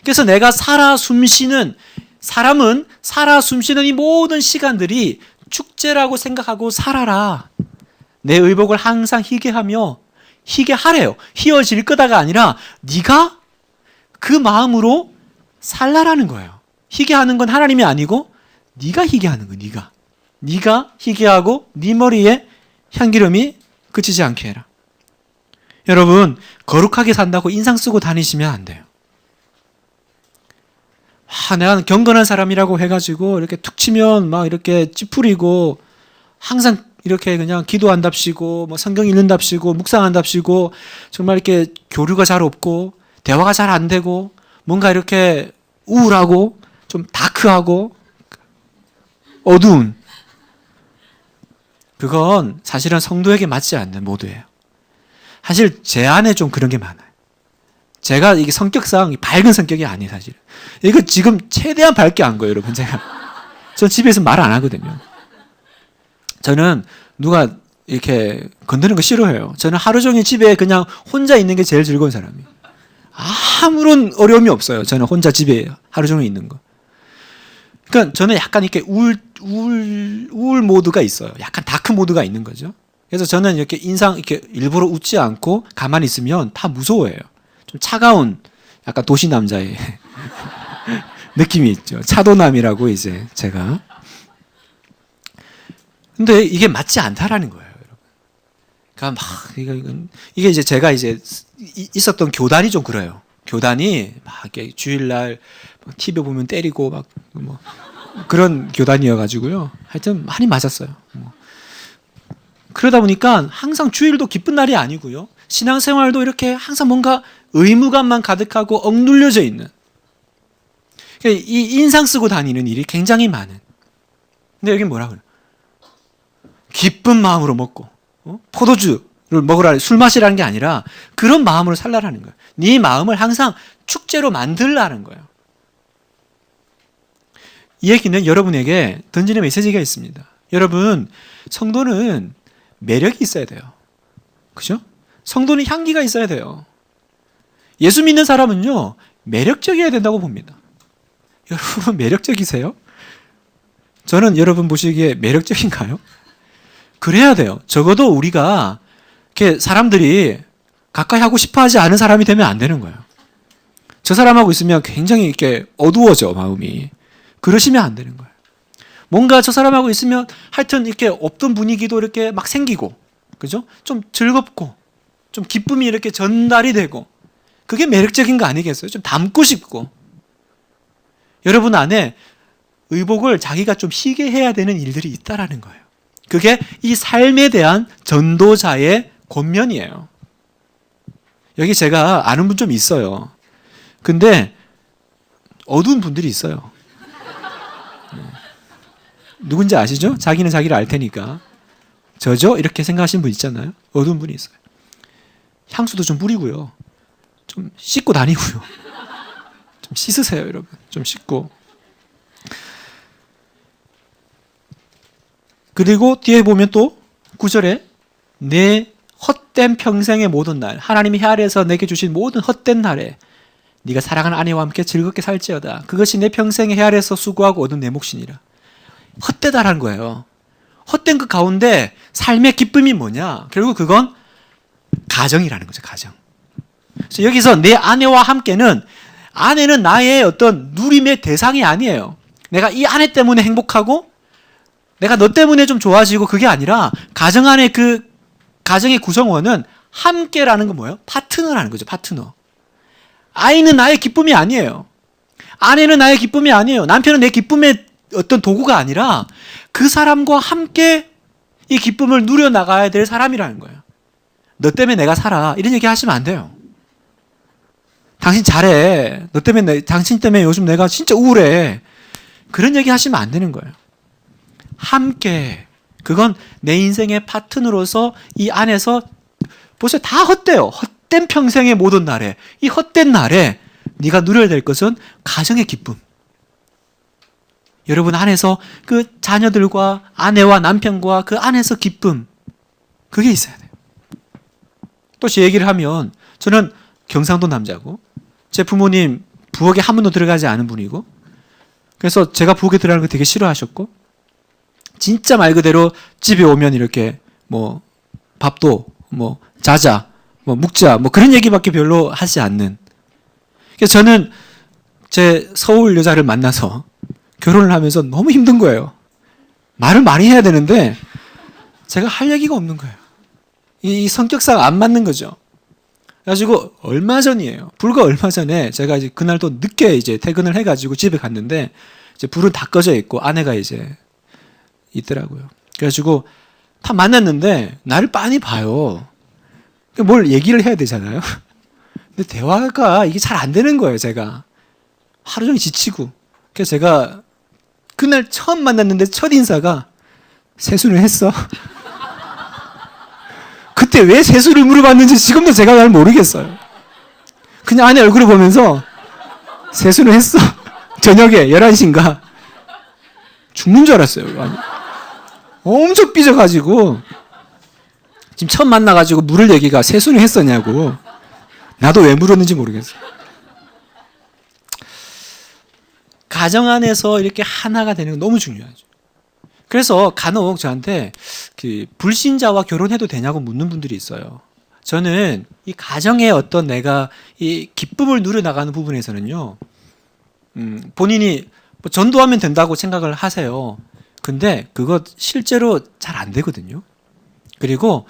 그래서 내가 살아 숨쉬는 사람은 살아 숨쉬는 이 모든 시간들이 축제라고 생각하고 살아라. 내 의복을 항상 희게 하며 희게 하래요. 희어질 거다가 아니라 네가 그 마음으로 살라라는 거예요. 희게 하는 건 하나님이 아니고 네가 희게 하는 거예요. 네가 희게 하고 네 머리에 향기름이 그치지 않게 해라. 여러분 거룩하게 산다고 인상 쓰고 다니시면 안 돼요. 내가 경건한 사람이라고 해가지고 이렇게 툭 치면 막 이렇게 찌푸리고 항상 이렇게 그냥 기도한답시고 뭐 성경 읽는답시고 묵상한답시고 정말 이렇게 교류가 잘 없고 대화가 잘 안 되고 뭔가 이렇게 우울하고 좀 다크하고 어두운, 그건 사실은 성도에게 맞지 않는 모드예요. 사실 제 안에 좀 그런 게 많아요. 제가 이게 성격상 밝은 성격이 아니에요, 사실은. 이거 지금 최대한 밝게 한 거예요, 여러분. 전 집에서 말 안 하거든요. 저는 누가 이렇게 건드는 거 싫어해요. 저는 하루 종일 집에 그냥 혼자 있는 게 제일 즐거운 사람이에요. 아무런 어려움이 없어요. 저는 혼자 집에 하루 종일 있는 거. 그러니까 저는 약간 이렇게 우울 모드가 있어요. 약간 다크 모드가 있는 거죠. 그래서 저는 이렇게 이렇게 일부러 웃지 않고 가만히 있으면 다 무서워해요. 좀 차가운 약간 도시 남자의 느낌이 있죠. 차도남이라고 이제 제가. 근데 이게 맞지 않다라는 거예요, 여러분. 그러니까 막 이게 이제 제가 이제 있었던 교단이 좀 그래요. 교단이 막 이렇게 주일날 TV 보면 때리고 막 뭐 그런 교단이어가지고요. 하여튼 많이 맞았어요. 그러다 보니까 항상 주일도 기쁜 날이 아니고요. 신앙생활도 이렇게 항상 뭔가 의무감만 가득하고 억눌려져 있는. 이 인상 쓰고 다니는 일이 굉장히 많은. 근데 여기 뭐라 그래요? 기쁜 마음으로 먹고 포도주를 먹으라, 술 마시라는 게 아니라 그런 마음으로 살라라는 거예요. 네 마음을 항상 축제로 만들라는 거예요. 이 얘기는 여러분에게 던지는 메시지가 있습니다. 여러분, 성도는 매력이 있어야 돼요. 그죠? 성도는 향기가 있어야 돼요. 예수 믿는 사람은요, 매력적이어야 된다고 봅니다. 여러분, 매력적이세요? 저는 여러분 보시기에 매력적인가요? 그래야 돼요. 적어도 우리가 이렇게 사람들이 가까이 하고 싶어 하지 않은 사람이 되면 안 되는 거예요. 저 사람하고 있으면 굉장히 이렇게 어두워져, 마음이. 그러시면 안 되는 거예요. 뭔가 저 사람하고 있으면 하여튼 이렇게 없던 분위기도 이렇게 막 생기고, 그죠? 좀 즐겁고, 좀 기쁨이 이렇게 전달이 되고, 그게 매력적인 거 아니겠어요? 좀 닮고 싶고. 여러분 안에 의복을 자기가 좀 희게 해야 되는 일들이 있다라는 거예요. 그게 이 삶에 대한 전도자의 권면이에요. 여기 제가 아는 분 좀 있어요. 근데 어두운 분들이 있어요. 누군지 아시죠? 자기는 자기를 알 테니까. 저죠? 이렇게 생각하시는 분 있잖아요. 어두운 분이 있어요. 향수도 좀 뿌리고요. 좀 씻고 다니고요. 좀 씻으세요, 여러분. 좀 씻고. 그리고 뒤에 보면 또 9절에 내 헛된 평생의 모든 날, 하나님이 헤아려서 내게 주신 모든 헛된 날에 네가 사랑하는 아내와 함께 즐겁게 살지어다. 그것이 내 평생에 헤아려서 수고하고 얻은 내 몫이니라. 헛되다라는 거예요. 헛된 그 가운데 삶의 기쁨이 뭐냐? 결국 그건 가정이라는 거죠. 가정. 그래서 여기서 내 아내와 함께는, 아내는 나의 어떤 누림의 대상이 아니에요. 내가 이 아내 때문에 행복하고 내가 너 때문에 좀 좋아지고, 그게 아니라 가정 안에 그 가정의 구성원은 함께라는 건 뭐예요? 파트너라는 거죠. 파트너. 아이는 나의 기쁨이 아니에요. 아내는 나의 기쁨이 아니에요. 남편은 내 기쁨의 어떤 도구가 아니라 그 사람과 함께 이 기쁨을 누려나가야 될 사람이라는 거예요. 너 때문에 내가 살아, 이런 얘기 하시면 안 돼요. 당신 잘해, 너 때문에 당신 때문에 요즘 내가 진짜 우울해, 그런 얘기 하시면 안 되는 거예요. 함께, 그건 내 인생의 파트너로서 이 안에서 보세요. 다 헛돼요. 헛된 평생의 모든 날에, 이 헛된 날에 네가 누려야 될 것은 가정의 기쁨. 여러분 안에서 그 자녀들과 아내와 남편과 그 안에서 기쁨, 그게 있어야 돼요. 또 제 얘기를 하면, 저는 경상도 남자고 제 부모님 부엌에 한 번도 들어가지 않은 분이고, 그래서 제가 부엌에 들어가는 거 되게 싫어하셨고, 진짜 말 그대로 집에 오면 이렇게 뭐 밥도 뭐 자자 뭐 묵자 뭐 그런 얘기밖에 별로 하지 않는. 그래서 저는 제 서울 여자를 만나서 결혼을 하면서 너무 힘든 거예요. 말을 많이 해야 되는데 제가 할 얘기가 없는 거예요. 이 성격상 안 맞는 거죠. 그래가지고 얼마 전이에요. 불과 얼마 전에 제가 이제 그날도 늦게 이제 퇴근을 해가지고 집에 갔는데 이제 불은 다 꺼져 있고 아내가 이제 있더라고요. 그래가지고 다 만났는데 나를 빤히 봐요. 뭘 얘기를 해야 되잖아요. 근데 대화가 이게 잘 안 되는 거예요. 제가 하루 종일 지치고. 그래서 제가 그날 처음 만났는데 첫 인사가 세수는 했어? 그때 왜 세수를 물어봤는지 지금도 제가 잘 모르겠어요. 그냥 아내 얼굴을 보면서 세수는 했어? 저녁에 11시인가? 죽는 줄 알았어요. 아니, 엄청 삐져가지고 지금 처음 만나가지고 물을 얘기가 세수는 했었냐고. 나도 왜 물었는지 모르겠어요. 가정 안에서 이렇게 하나가 되는 건 너무 중요하죠. 그래서 간혹 저한테 그 불신자와 결혼해도 되냐고 묻는 분들이 있어요. 저는 이 가정의 어떤 내가 이 기쁨을 누려나가는 부분에서는요, 본인이 뭐 전도하면 된다고 생각을 하세요. 근데 그것 실제로 잘 안 되거든요. 그리고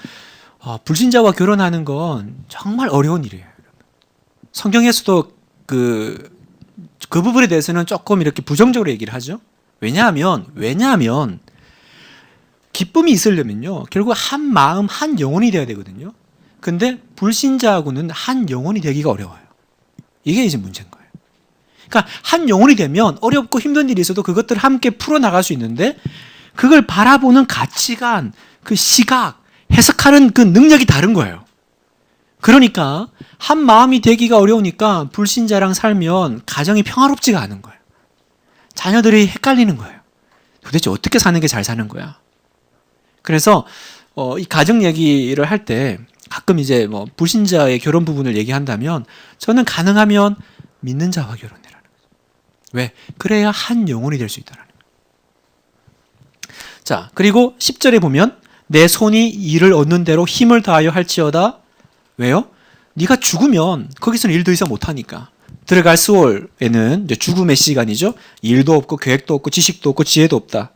불신자와 결혼하는 건 정말 어려운 일이에요. 성경에서도 그 부분에 대해서는 조금 이렇게 부정적으로 얘기를 하죠. 왜냐하면 기쁨이 있으려면요, 결국 한 마음, 한 영혼이 되어야 되거든요. 근데 불신자하고는 한 영혼이 되기가 어려워요. 이게 이제 문제인 거예요. 그러니까 한 영혼이 되면 어렵고 힘든 일이 있어도 그것들을 함께 풀어나갈 수 있는데 그걸 바라보는 가치관, 그 시각, 해석하는 그 능력이 다른 거예요. 그러니까 한 마음이 되기가 어려우니까 불신자랑 살면 가정이 평화롭지가 않은 거예요. 자녀들이 헷갈리는 거예요. 도대체 어떻게 사는 게 잘 사는 거야? 그래서 이 가정 얘기를 할 때 가끔 이제 뭐 불신자의 결혼 부분을 얘기한다면 저는 가능하면 믿는 자와 결혼해라는 거죠. 왜? 그래야 한 영혼이 될 수 있다는 거예요. 자, 그리고 10절에 보면 내 손이 일을 얻는 대로 힘을 다하여 할지어다. 왜요? 네가 죽으면 거기서는 일 더 이상 못하니까. 들어갈 수월에는 이제 죽음의 시간이죠. 일도 없고 계획도 없고 지식도 없고 지혜도 없다.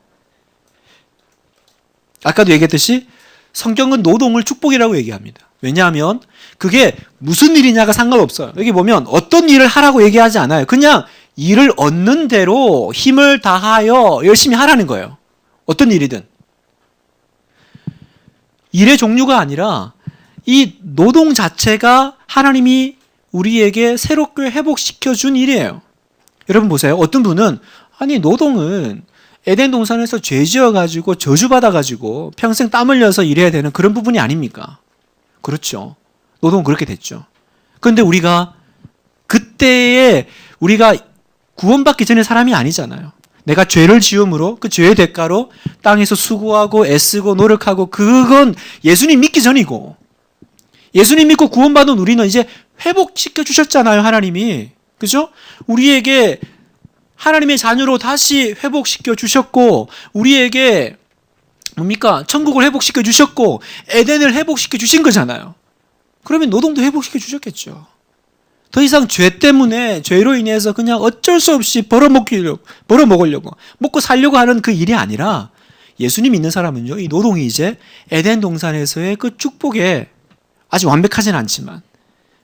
아까도 얘기했듯이 성경은 노동을 축복이라고 얘기합니다. 왜냐하면 그게 무슨 일이냐가 상관없어요. 여기 보면 어떤 일을 하라고 얘기하지 않아요. 그냥 일을 얻는 대로 힘을 다하여 열심히 하라는 거예요. 어떤 일이든. 일의 종류가 아니라 이 노동 자체가 하나님이 우리에게 새롭게 회복시켜 준 일이에요. 여러분 보세요. 어떤 분은 아니 노동은 에덴 동산에서 죄 지어가지고 저주받아가지고 평생 땀 흘려서 일해야 되는 그런 부분이 아닙니까? 그렇죠. 노동은 그렇게 됐죠. 그런데 우리가 그때에 우리가 구원받기 전에 사람이 아니잖아요. 내가 죄를 지음으로 그 죄의 대가로 땅에서 수고하고 애쓰고 노력하고 그건 예수님 믿기 전이고 예수님 믿고 구원받은 우리는 이제 회복시켜 주셨잖아요. 하나님이. 그죠? 우리에게 하나님의 자녀로 다시 회복시켜 주셨고 우리에게 뭡니까? 천국을 회복시켜 주셨고 에덴을 회복시켜 주신 거잖아요. 그러면 노동도 회복시켜 주셨겠죠. 더 이상 죄 때문에 죄로 인해서 그냥 어쩔 수 없이 벌어먹으려고 먹고 살려고 하는 그 일이 아니라 예수님 믿는 사람은요, 이 노동이 이제 에덴 동산에서의 그 축복에 아직 완벽하진 않지만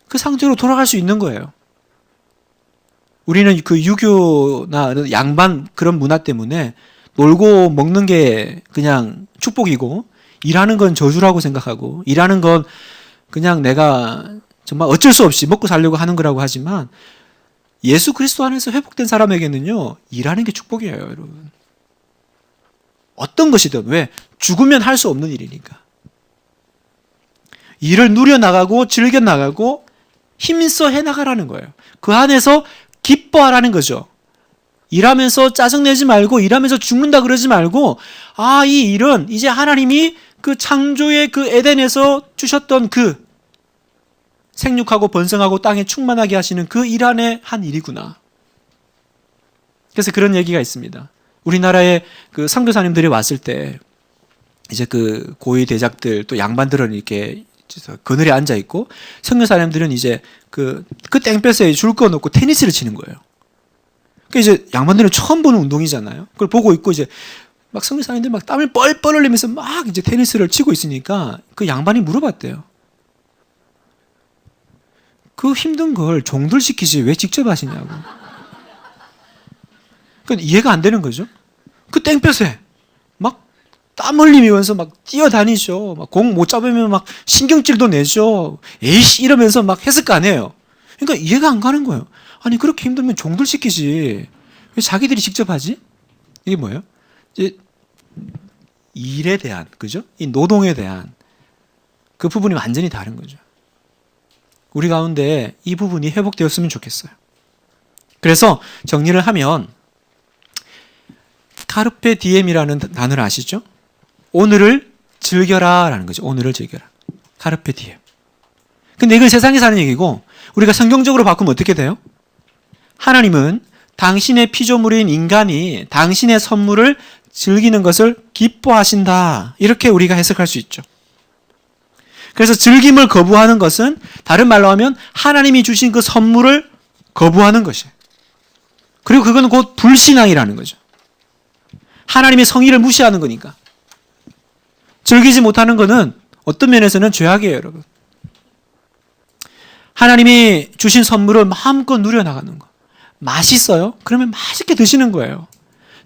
그 상태로 돌아갈 수 있는 거예요. 우리는 그 유교나 양반 그런 문화 때문에 놀고 먹는 게 그냥 축복이고 일하는 건 저주라고 생각하고 일하는 건 그냥 내가 정말 어쩔 수 없이 먹고 살려고 하는 거라고 하지만 예수 그리스도 안에서 회복된 사람에게는요, 일하는 게 축복이에요, 여러분. 어떤 것이든. 왜? 죽으면 할 수 없는 일이니까. 일을 누려나가고 즐겨나가고 힘써 해나가라는 거예요. 그 안에서 기뻐하라는 거죠. 일하면서 짜증내지 말고 일하면서 죽는다 그러지 말고 이 일은 이제 하나님이 그 창조의 그 에덴에서 주셨던 그 생육하고 번성하고 땅에 충만하게 하시는 그 일 안에 한 일이구나. 그래서 그런 얘기가 있습니다. 우리나라에 그 선교사님들이 왔을 때 이제 그 고위 대작들 또 양반들은 이렇게 그늘에 앉아 있고 선교사님들은 이제 그 땡볕에 줄 거 놓고 테니스를 치는 거예요. 그 이제 양반들은 처음 보는 운동이잖아요. 그걸 보고 있고 이제 막 선교사님들 막 땀을 뻘뻘 흘리면서 막 이제 테니스를 치고 있으니까 그 양반이 물어봤대요. 그 힘든 걸 종들 시키지 왜 직접 하시냐고. 그러니까 이해가 안 되는 거죠. 그 땡볕에 막 땀 흘리면서 막 뛰어다니죠. 막 공 못 잡으면 막 신경질도 내죠. 에이씨 이러면서 막 했을 거 아니에요. 그러니까 이해가 안 가는 거예요. 아니 그렇게 힘들면 종들 시키지 왜 자기들이 직접 하지? 이게 뭐예요? 이제 일에 대한, 그죠? 이 노동에 대한 그 부분이 완전히 다른 거죠. 우리 가운데 이 부분이 회복되었으면 좋겠어요. 그래서 정리를 하면 카르페 디엠이라는 단어를 아시죠? 오늘을 즐겨라 라는 거죠. 오늘을 즐겨라. 카르페 디엠. 근데 이건 세상에서 하는 얘기고 우리가 성경적으로 바꾸면 어떻게 돼요? 하나님은 당신의 피조물인 인간이 당신의 선물을 즐기는 것을 기뻐하신다. 이렇게 우리가 해석할 수 있죠. 그래서 즐김을 거부하는 것은 다른 말로 하면 하나님이 주신 그 선물을 거부하는 것이에요. 그리고 그건 곧 불신앙이라는 거죠. 하나님의 성의를 무시하는 거니까. 즐기지 못하는 것은 어떤 면에서는 죄악이에요, 여러분. 하나님이 주신 선물을 마음껏 누려나가는 거. 맛있어요? 그러면 맛있게 드시는 거예요.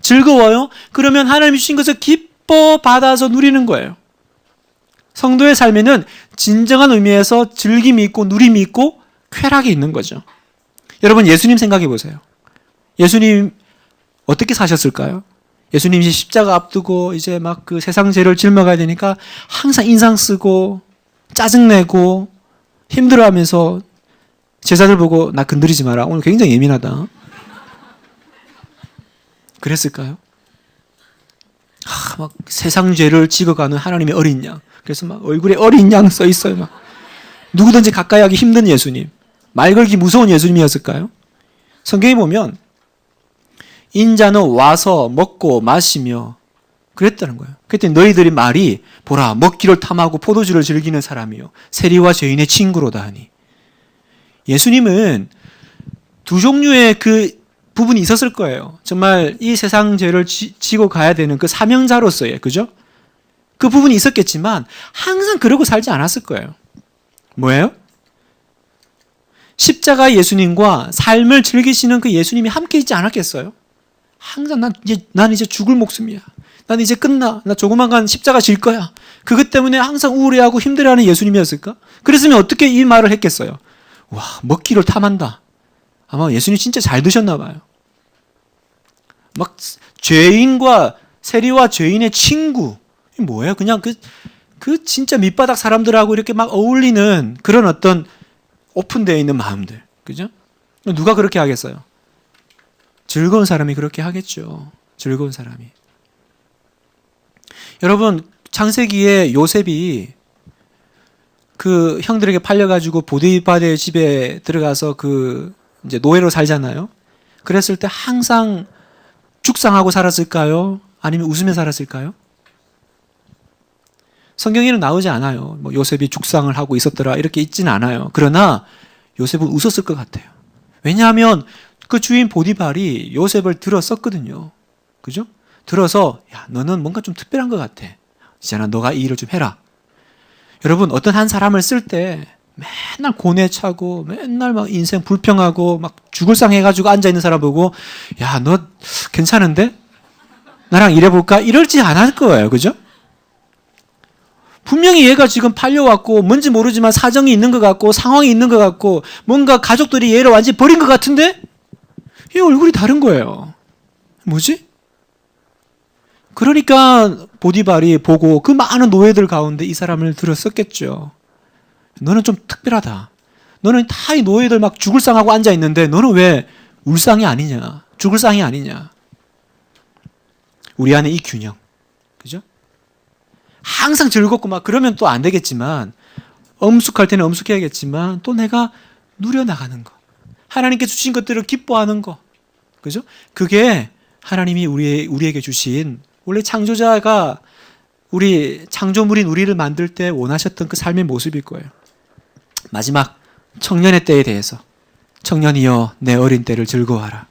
즐거워요? 그러면 하나님이 주신 것을 기뻐 받아서 누리는 거예요. 성도의 삶에는 진정한 의미에서 즐김이 있고 누림이 있고 쾌락이 있는 거죠. 여러분 예수님 생각해 보세요. 예수님 어떻게 사셨을까요? 예수님이 십자가 앞두고 이제 막 그 세상 죄를 짊어가야 되니까 항상 인상 쓰고 짜증내고 힘들어하면서 제자들 보고 나 건드리지 마라. 오늘 굉장히 예민하다. 그랬을까요? 막 세상 죄를 지어가는 하나님의 어린 양. 그래서 막 얼굴에 어린 양 써 있어요. 막 누구든지 가까이 하기 힘든 예수님. 말 걸기 무서운 예수님이었을까요? 성경에 보면 인자는 와서 먹고 마시며 그랬다는 거예요. 그랬더니 너희들이 말이 보라 먹기를 탐하고 포도주를 즐기는 사람이요 세리와 죄인의 친구로다 하니. 예수님은 두 종류의 그 부분이 있었을 거예요. 정말 이 세상 죄를 지고 가야 되는 그 사명자로서의, 그죠? 그 부분이 있었겠지만 항상 그러고 살지 않았을 거예요. 뭐예요? 십자가 예수님과 삶을 즐기시는 그 예수님이 함께 있지 않았겠어요? 항상 난 이제 죽을 목숨이야. 난 이제 끝나. 나 조그만간 십자가 질 거야. 그것 때문에 항상 우울해하고 힘들어하는 예수님이었을까? 그랬으면 어떻게 이 말을 했겠어요? 와, 먹기를 탐한다. 아마 예수님 진짜 잘 드셨나 봐요. 막 죄인과 세리와 죄인의 친구. 이게 뭐예요? 그냥 그 진짜 밑바닥 사람들하고 이렇게 막 어울리는 그런 어떤 오픈되어 있는 마음들. 그죠? 누가 그렇게 하겠어요? 즐거운 사람이 그렇게 하겠죠. 즐거운 사람이. 여러분, 창세기에 요셉이 그 형들에게 팔려가지고 보디바르의 집에 들어가서 그 이제 노예로 살잖아요. 그랬을 때 항상 죽상하고 살았을까요? 아니면 웃으며 살았을까요? 성경에는 나오지 않아요. 뭐 요셉이 죽상을 하고 있었더라 이렇게 있지는 않아요. 그러나 요셉은 웃었을 것 같아요. 왜냐하면 그 주인 보디발이 요셉을 들었었거든요. 그죠? 들어서 야 너는 뭔가 좀 특별한 것 같아. 이제는 너가 이 일을 좀 해라. 여러분 어떤 한 사람을 쓸 때 맨날 고뇌 차고 맨날 막 인생 불평하고 막 죽을 상 해가지고 앉아있는 사람 보고 야 너 괜찮은데? 나랑 일해볼까? 이럴지 않을 거예요. 그죠? 분명히 얘가 지금 팔려왔고 뭔지 모르지만 사정이 있는 것 같고 상황이 있는 것 같고 뭔가 가족들이 얘를 완전히 버린 것 같은데 얘 얼굴이 다른 거예요. 뭐지? 그러니까 보디발이 보고 그 많은 노예들 가운데 이 사람을 들었었겠죠. 너는 좀 특별하다. 너는 다 이 노예들 막 죽을 상하고 앉아있는데 너는 왜 울상이 아니냐. 죽을 상이 아니냐. 우리 안에 이 균형. 그죠? 항상 즐겁고 막 그러면 또 안 되겠지만 엄숙할 때는 엄숙해야겠지만 또 내가 누려나가는 거. 하나님께 주신 것들을 기뻐하는 거. 그죠? 그게 하나님이 우리에게 주신 원래 창조자가 우리 창조물인 우리를 만들 때 원하셨던 그 삶의 모습일 거예요. 마지막 청년의 때에 대해서 청년이여 내 어린 때를 즐거워하라.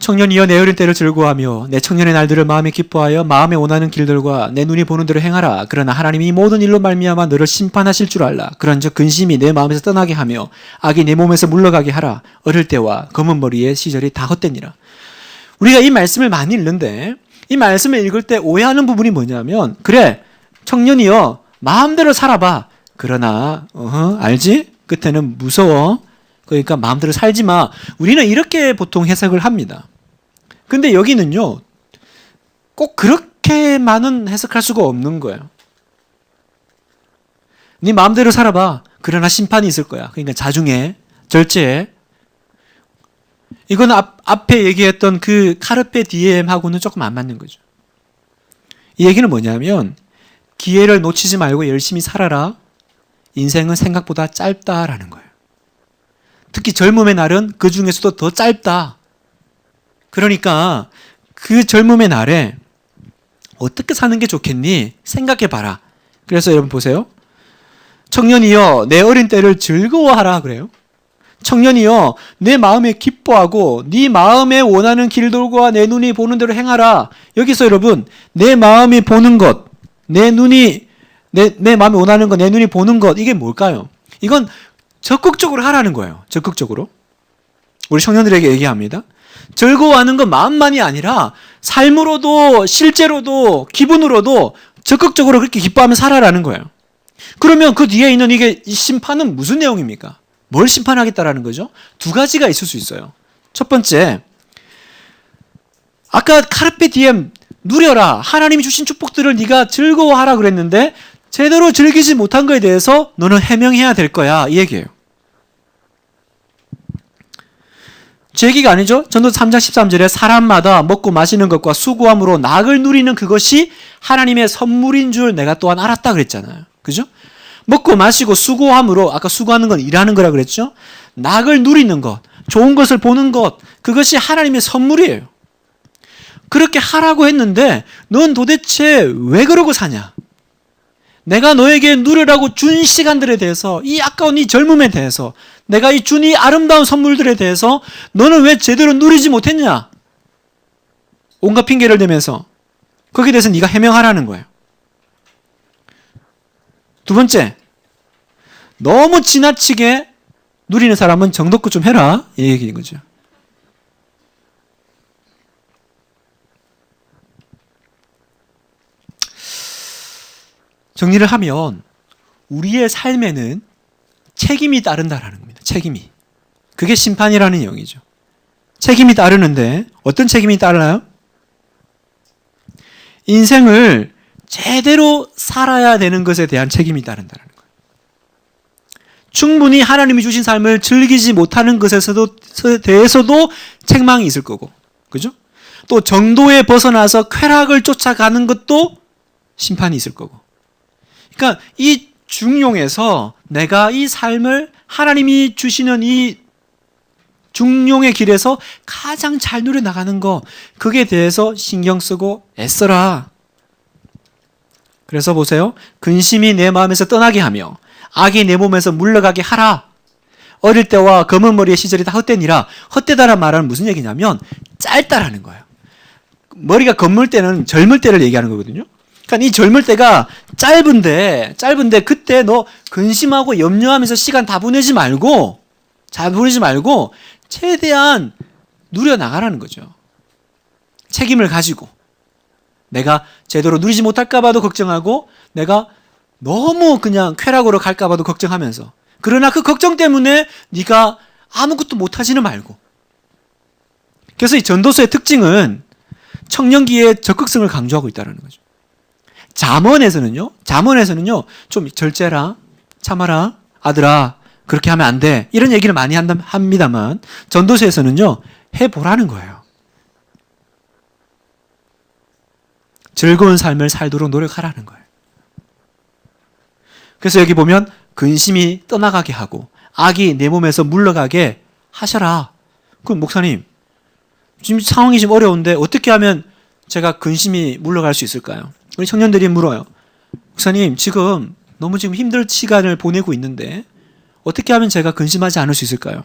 청년이여 내 어린 때를 즐거워하며 내 청년의 날들을 마음에 기뻐하여 마음에 원하는 길들과 내 눈이 보는 대로 행하라. 그러나 하나님이 모든 일로 말미암아 너를 심판하실 줄 알라. 그런즉 근심이 내 마음에서 떠나게 하며 악이 내 몸에서 물러가게 하라. 어릴 때와 검은 머리의 시절이 다 헛되니라. 우리가 이 말씀을 많이 읽는데 이 말씀을 읽을 때 오해하는 부분이 뭐냐면 그래 청년이여 마음대로 살아봐. 그러나 알지? 끝에는 무서워. 그러니까 마음대로 살지 마. 우리는 이렇게 보통 해석을 합니다. 근데 여기는요. 꼭 그렇게만은 해석할 수가 없는 거예요. 네 마음대로 살아봐. 그러나 심판이 있을 거야. 그러니까 자중해. 절제해. 이건 앞에 얘기했던 그 카르페 디엠하고는 조금 안 맞는 거죠. 이 얘기는 뭐냐면 기회를 놓치지 말고 열심히 살아라. 인생은 생각보다 짧다라는 거예요. 특히 젊음의 날은 그 중에서도 더 짧다. 그러니까 그 젊음의 날에 어떻게 사는 게 좋겠니? 생각해봐라. 그래서 여러분 보세요. 청년이여 내 어린 때를 즐거워하라 그래요. 청년이여 내 마음에 기뻐하고 네 마음에 원하는 길들과 내 눈이 보는 대로 행하라. 여기서 여러분 내 마음이 보는 것, 내 눈이 내 마음에 원하는 것, 내 눈이 보는 것 이게 뭘까요? 이건 적극적으로 하라는 거예요. 적극적으로. 우리 청년들에게 얘기합니다. 즐거워하는 건 마음만이 아니라 삶으로도 실제로도 기분으로도 적극적으로 그렇게 기뻐하며 살아라는 거예요. 그러면 그 뒤에 있는 이 심판은 무슨 내용입니까? 뭘 심판하겠다라는 거죠? 두 가지가 있을 수 있어요. 첫 번째, 아까 카르페 디엠 누려라. 하나님이 주신 축복들을 네가 즐거워하라 그랬는데 제대로 즐기지 못한 거에 대해서 너는 해명해야 될 거야. 이 얘기예요. 제 얘기가 아니죠. 전도서 3장 13절에 사람마다 먹고 마시는 것과 수고함으로 낙을 누리는 그것이 하나님의 선물인 줄 내가 또한 알았다 그랬잖아요. 그죠? 먹고 마시고 수고함으로 아까 수고하는 건 일하는 거라 그랬죠. 낙을 누리는 것, 좋은 것을 보는 것 그것이 하나님의 선물이에요. 그렇게 하라고 했는데 넌 도대체 왜 그러고 사냐? 내가 너에게 누리라고 준 시간들에 대해서 이 아까운 이 젊음에 대해서 내가 이 준 이 아름다운 선물들에 대해서 너는 왜 제대로 누리지 못했냐? 온갖 핑계를 대면서 거기에 대해서 네가 해명하라는 거예요. 두 번째, 너무 지나치게 누리는 사람은 정도껏 좀 해라 이 얘기인 거죠. 정리를 하면 우리의 삶에는 책임이 따른다라는 겁니다. 책임이. 그게 심판이라는 영이죠. 책임이 따르는데 어떤 책임이 따르나요? 인생을 제대로 살아야 되는 것에 대한 책임이 따른다는 거예요. 충분히 하나님이 주신 삶을 즐기지 못하는 것에 대해서도 책망이 있을 거고, 그죠? 또 정도에 벗어나서 쾌락을 쫓아가는 것도 심판이 있을 거고. 그러니까 이 중용에서 내가 이 삶을 하나님이 주시는 이 중용의 길에서 가장 잘 누려나가는 거, 그게 대해서 신경 쓰고 애써라. 그래서 보세요. 근심이 내 마음에서 떠나게 하며 악이 내 몸에서 물러가게 하라. 어릴 때와 검은 머리의 시절이 다 헛되니라. 헛되다란 말은 무슨 얘기냐면 짧다라는 거예요. 머리가 검을 때는 젊을 때를 얘기하는 거거든요. 그러니까 이 젊을 때가 짧은데 그때 너 근심하고 염려하면서 시간 다 보내지 말고 최대한 누려나가라는 거죠. 책임을 가지고 내가 제대로 누리지 못할까 봐도 걱정하고 내가 너무 그냥 쾌락으로 갈까 봐도 걱정하면서 그러나 그 걱정 때문에 네가 아무것도 못하지는 말고. 그래서 이 전도서의 특징은 청년기의 적극성을 강조하고 있다는 거죠. 잠언에서는요 좀 절제라, 참아라, 아들아 그렇게 하면 안 돼 이런 얘기를 많이 합니다만 전도서에서는요 해보라는 거예요. 즐거운 삶을 살도록 노력하라는 거예요. 그래서 여기 보면 근심이 떠나가게 하고 악이 내 몸에서 물러가게 하셔라. 그럼 목사님 지금 상황이 좀 어려운데 어떻게 하면 제가 근심이 물러갈 수 있을까요? 우리 청년들이 물어요. 목사님 지금 너무 힘들 시간을 보내고 있는데 어떻게 하면 제가 근심하지 않을 수 있을까요?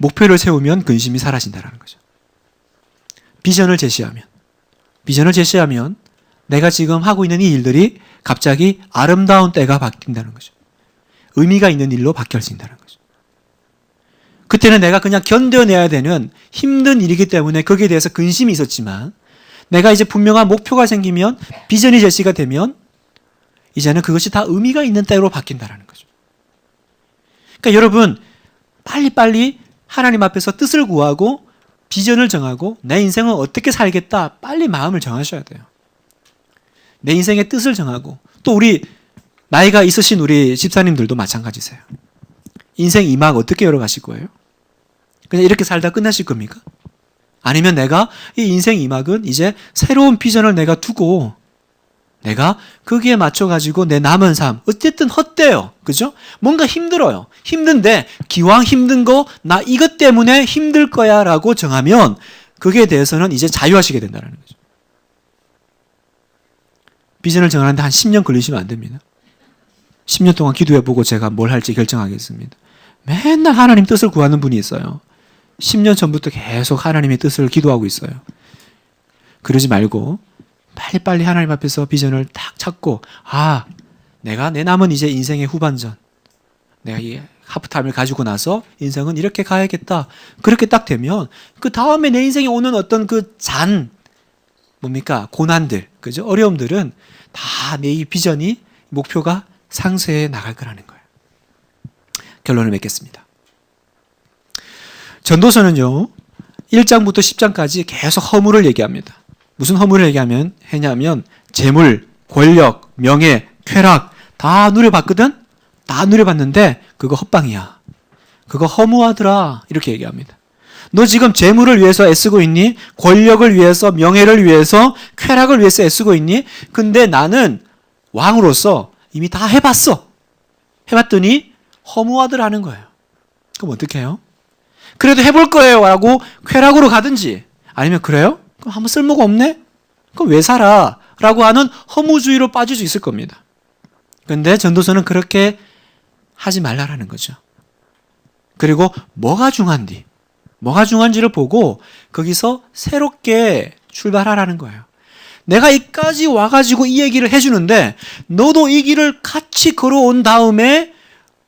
목표를 세우면 근심이 사라진다는 거죠. 비전을 제시하면 내가 지금 하고 있는 이 일들이 갑자기 아름다운 때가 바뀐다는 거죠. 의미가 있는 일로 바뀌어진다는 거죠. 그때는 내가 그냥 견뎌내야 되는 힘든 일이기 때문에 거기에 대해서 근심이 있었지만 내가 이제 분명한 목표가 생기면 비전이 제시가 되면 이제는 그것이 다 의미가 있는 때로 바뀐다는 거죠. 그러니까 여러분 빨리빨리 하나님 앞에서 뜻을 구하고 비전을 정하고 내 인생은 어떻게 살겠다 빨리 마음을 정하셔야 돼요. 내 인생의 뜻을 정하고 또 우리 나이가 있으신 우리 집사님들도 마찬가지세요. 인생 2막 어떻게 열어가실 거예요? 그냥 이렇게 살다 끝나실 겁니까? 아니면 내가 이 인생 2막은 이제 새로운 비전을 내가 두고 내가 거기에 맞춰가지고 내 남은 삶 어쨌든 헛돼요. 그죠? 뭔가 힘들어요. 힘든데 기왕 힘든 거 나 이것 때문에 힘들 거야 라고 정하면 거기에 대해서는 이제 자유하시게 된다는 거죠. 비전을 정하는데 한 10년 걸리시면 안 됩니다. 10년 동안 기도해보고 제가 뭘 할지 결정하겠습니다. 맨날 하나님 뜻을 구하는 분이 있어요. 10년 전부터 계속 하나님의 뜻을 기도하고 있어요. 그러지 말고 빨리빨리 하나님 앞에서 비전을 딱 찾고 내가 내 남은 이제 인생의 후반전 내가 이 하프타임을 가지고 나서 인생은 이렇게 가야겠다. 그렇게 딱 되면 그 다음에 내 인생에 오는 어떤 그 뭡니까? 고난들, 그죠? 어려움들은 다 내 이 비전이 목표가 상쇄해 나갈 거라는 거예요. 결론을 맺겠습니다. 전도서는요. 1장부터 10장까지 계속 허물을 얘기합니다. 무슨 허물을 했냐면 재물, 권력, 명예, 쾌락 다 누려봤거든? 다 누려봤는데 그거 헛방이야. 그거 허무하더라. 이렇게 얘기합니다. 너 지금 재물을 위해서 애쓰고 있니? 권력을 위해서, 명예를 위해서, 쾌락을 위해서 애쓰고 있니? 근데 나는 왕으로서 이미 다 해봤어. 해봤더니 허무하더라는 거예요. 그럼 어떻게 해요? 그래도 해볼 거예요 라고 쾌락으로 가든지 아니면 그래요? 그럼 아무 쓸모가 없네? 그럼 왜 살아? 라고 하는 허무주의로 빠질 수 있을 겁니다. 그런데 전도서는 그렇게 하지 말라라는 거죠. 그리고 뭐가 중요한지를 보고 거기서 새롭게 출발하라는 거예요. 내가 이까지 와가지고 이 얘기를 해주는데 너도 이 길을 같이 걸어온 다음에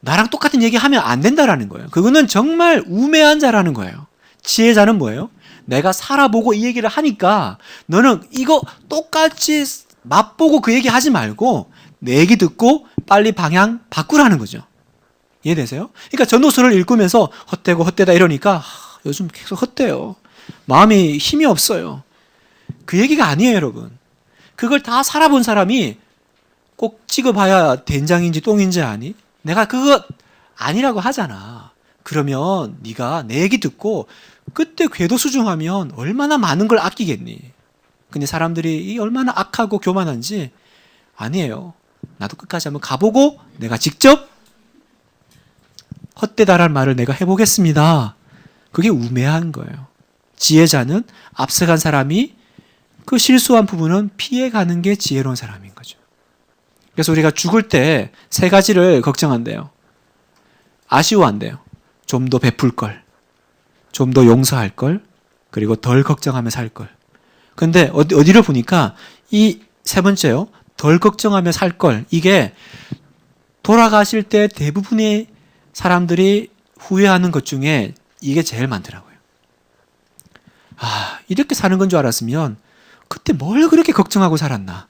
나랑 똑같은 얘기 하면 안 된다라는 거예요. 그거는 정말 우매한 자라는 거예요. 지혜자는 뭐예요? 내가 살아보고 이 얘기를 하니까 너는 이거 똑같이 맛보고 그 얘기 하지 말고 내 얘기 듣고 빨리 방향 바꾸라는 거죠. 이해되세요? 그러니까 전도서를 읽으면서 헛되고 헛되다 이러니까 요즘 계속 헛돼요. 마음이 힘이 없어요. 그 얘기가 아니에요, 여러분. 그걸 다 살아본 사람이 꼭 찍어봐야 된장인지 똥인지 아니? 내가 그거 아니라고 하잖아. 그러면 네가 내 얘기 듣고 그때 궤도 수정하면 얼마나 많은 걸 아끼겠니? 근데 사람들이 얼마나 악하고 교만한지 아니에요. 나도 끝까지 한번 가보고 내가 직접 헛되다란 말을 내가 해보겠습니다. 그게 우매한 거예요. 지혜자는 앞서간 사람이 그 실수한 부분은 피해가는 게 지혜로운 사람인 거죠. 그래서 우리가 죽을 때 세 가지를 걱정한대요. 아쉬워한대요. 좀 더 베풀 걸, 좀 더 용서할 걸, 그리고 덜 걱정하며 살 걸. 근데 어디를 보니까 이 세 번째요. 덜 걱정하며 살 걸. 이게 돌아가실 때 대부분의 사람들이 후회하는 것 중에 이게 제일 많더라고요. 이렇게 사는 건 줄 알았으면 그때 뭘 그렇게 걱정하고 살았나.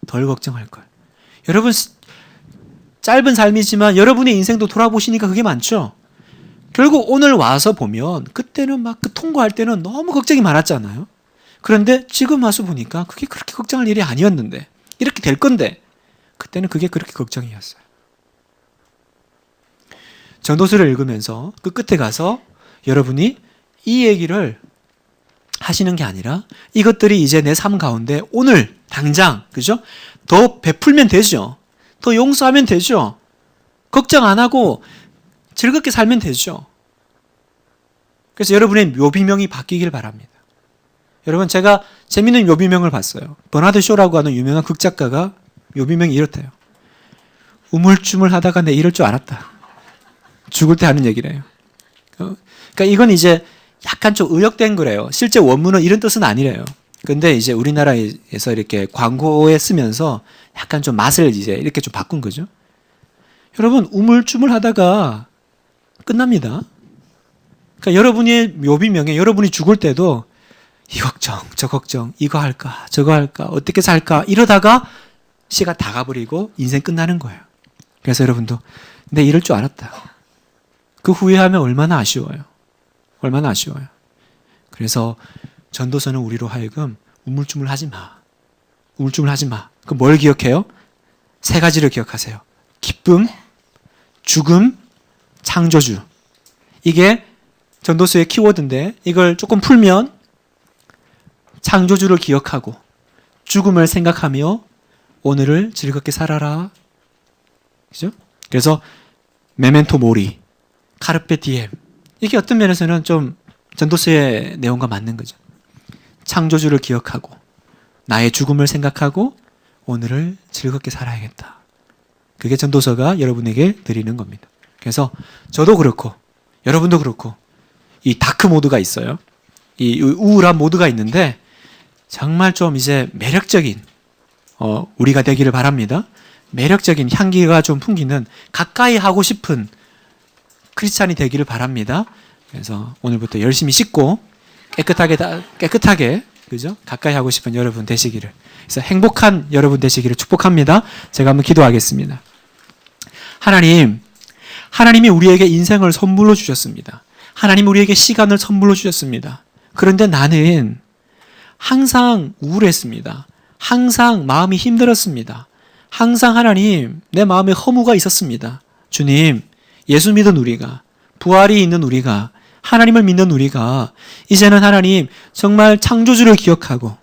덜 걱정할 걸. 여러분 짧은 삶이지만 여러분의 인생도 돌아보시니까 그게 많죠. 결국 오늘 와서 보면 그때는 막 그 통과할 때는 너무 걱정이 많았잖아요. 그런데 지금 와서 보니까 그게 그렇게 걱정할 일이 아니었는데 이렇게 될 건데 그때는 그게 그렇게 걱정이었어요. 전도서를 읽으면서 그 끝에 가서 여러분이 이 얘기를 하시는 게 아니라 이것들이 이제 내 삶 가운데 오늘 당장 그죠? 더 베풀면 되죠. 더 용서하면 되죠. 걱정 안 하고 즐겁게 살면 되죠. 그래서 여러분의 묘비명이 바뀌길 바랍니다. 여러분 제가 재밌는 묘비명을 봤어요. 버나드 쇼라고 하는 유명한 극작가가 묘비명이 이렇대요. 우물쭈물 하다가 내 이럴 줄 알았다. 죽을 때 하는 얘기래요. 그러니까 이건 이제 약간 좀 의역된 거래요. 실제 원문은 이런 뜻은 아니래요. 근데 이제 우리나라에서 이렇게 광고에 쓰면서 약간 좀 맛을 이제 이렇게 좀 바꾼 거죠. 여러분, 우물쭈물 하다가 끝납니다. 그러니까 여러분의 묘비명에 여러분이 죽을 때도 이 걱정, 저 걱정, 이거 할까, 저거 할까, 어떻게 살까 이러다가 시가 다 가버리고 인생 끝나는 거예요. 그래서 여러분도 내 이럴 줄 알았다. 그 후회하면 얼마나 아쉬워요. 얼마나 아쉬워요. 그래서 전도서는 우리로 하여금 우물쭈물 하지 마. 우물쭈물 하지 마. 그럼 뭘 기억해요? 세 가지를 기억하세요. 기쁨, 죽음, 창조주. 이게 전도서의 키워드인데 이걸 조금 풀면 창조주를 기억하고 죽음을 생각하며 오늘을 즐겁게 살아라. 그죠? 그래서 메멘토 모리, 카르페 디엠. 이게 어떤 면에서는 좀 전도서의 내용과 맞는 거죠. 창조주를 기억하고 나의 죽음을 생각하고 오늘을 즐겁게 살아야겠다. 그게 전도서가 여러분에게 드리는 겁니다. 그래서 저도 그렇고 여러분도 그렇고 이 다크 모드가 있어요. 이 우울한 모드가 있는데 정말 좀 이제 매력적인 우리가 되기를 바랍니다. 매력적인 향기가 좀 풍기는 가까이 하고 싶은 크리스찬이 되기를 바랍니다. 그래서 오늘부터 열심히 씻고 깨끗하게 그죠? 가까이 하고 싶은 여러분 되시기를. 그래서 행복한 여러분 되시기를 축복합니다. 제가 한번 기도하겠습니다. 하나님이 우리에게 인생을 선물로 주셨습니다. 하나님 우리에게 시간을 선물로 주셨습니다. 그런데 나는 항상 우울했습니다. 항상 마음이 힘들었습니다. 항상 하나님 내 마음에 허무가 있었습니다. 주님, 예수 믿은 우리가, 부활이 있는 우리가, 하나님을 믿는 우리가 이제는 하나님 정말 창조주를 기억하고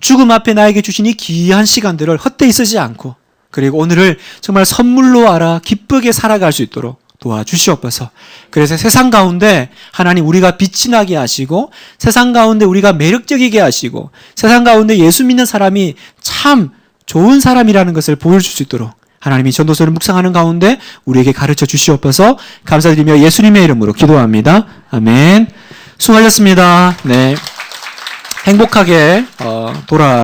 죽음 앞에 나에게 주신 이 귀한 시간들을 헛되이 쓰지 않고 그리고 오늘을 정말 선물로 알아 기쁘게 살아갈 수 있도록 도와주시옵소서. 그래서 세상 가운데 하나님 우리가 빛이 나게 하시고 세상 가운데 우리가 매력적이게 하시고 세상 가운데 예수 믿는 사람이 참 좋은 사람이라는 것을 보여줄 수 있도록 하나님이 전도서를 묵상하는 가운데 우리에게 가르쳐 주시옵소서. 감사드리며 예수님의 이름으로 기도합니다. 아멘. 수고하셨습니다. 네. 행복하게 돌아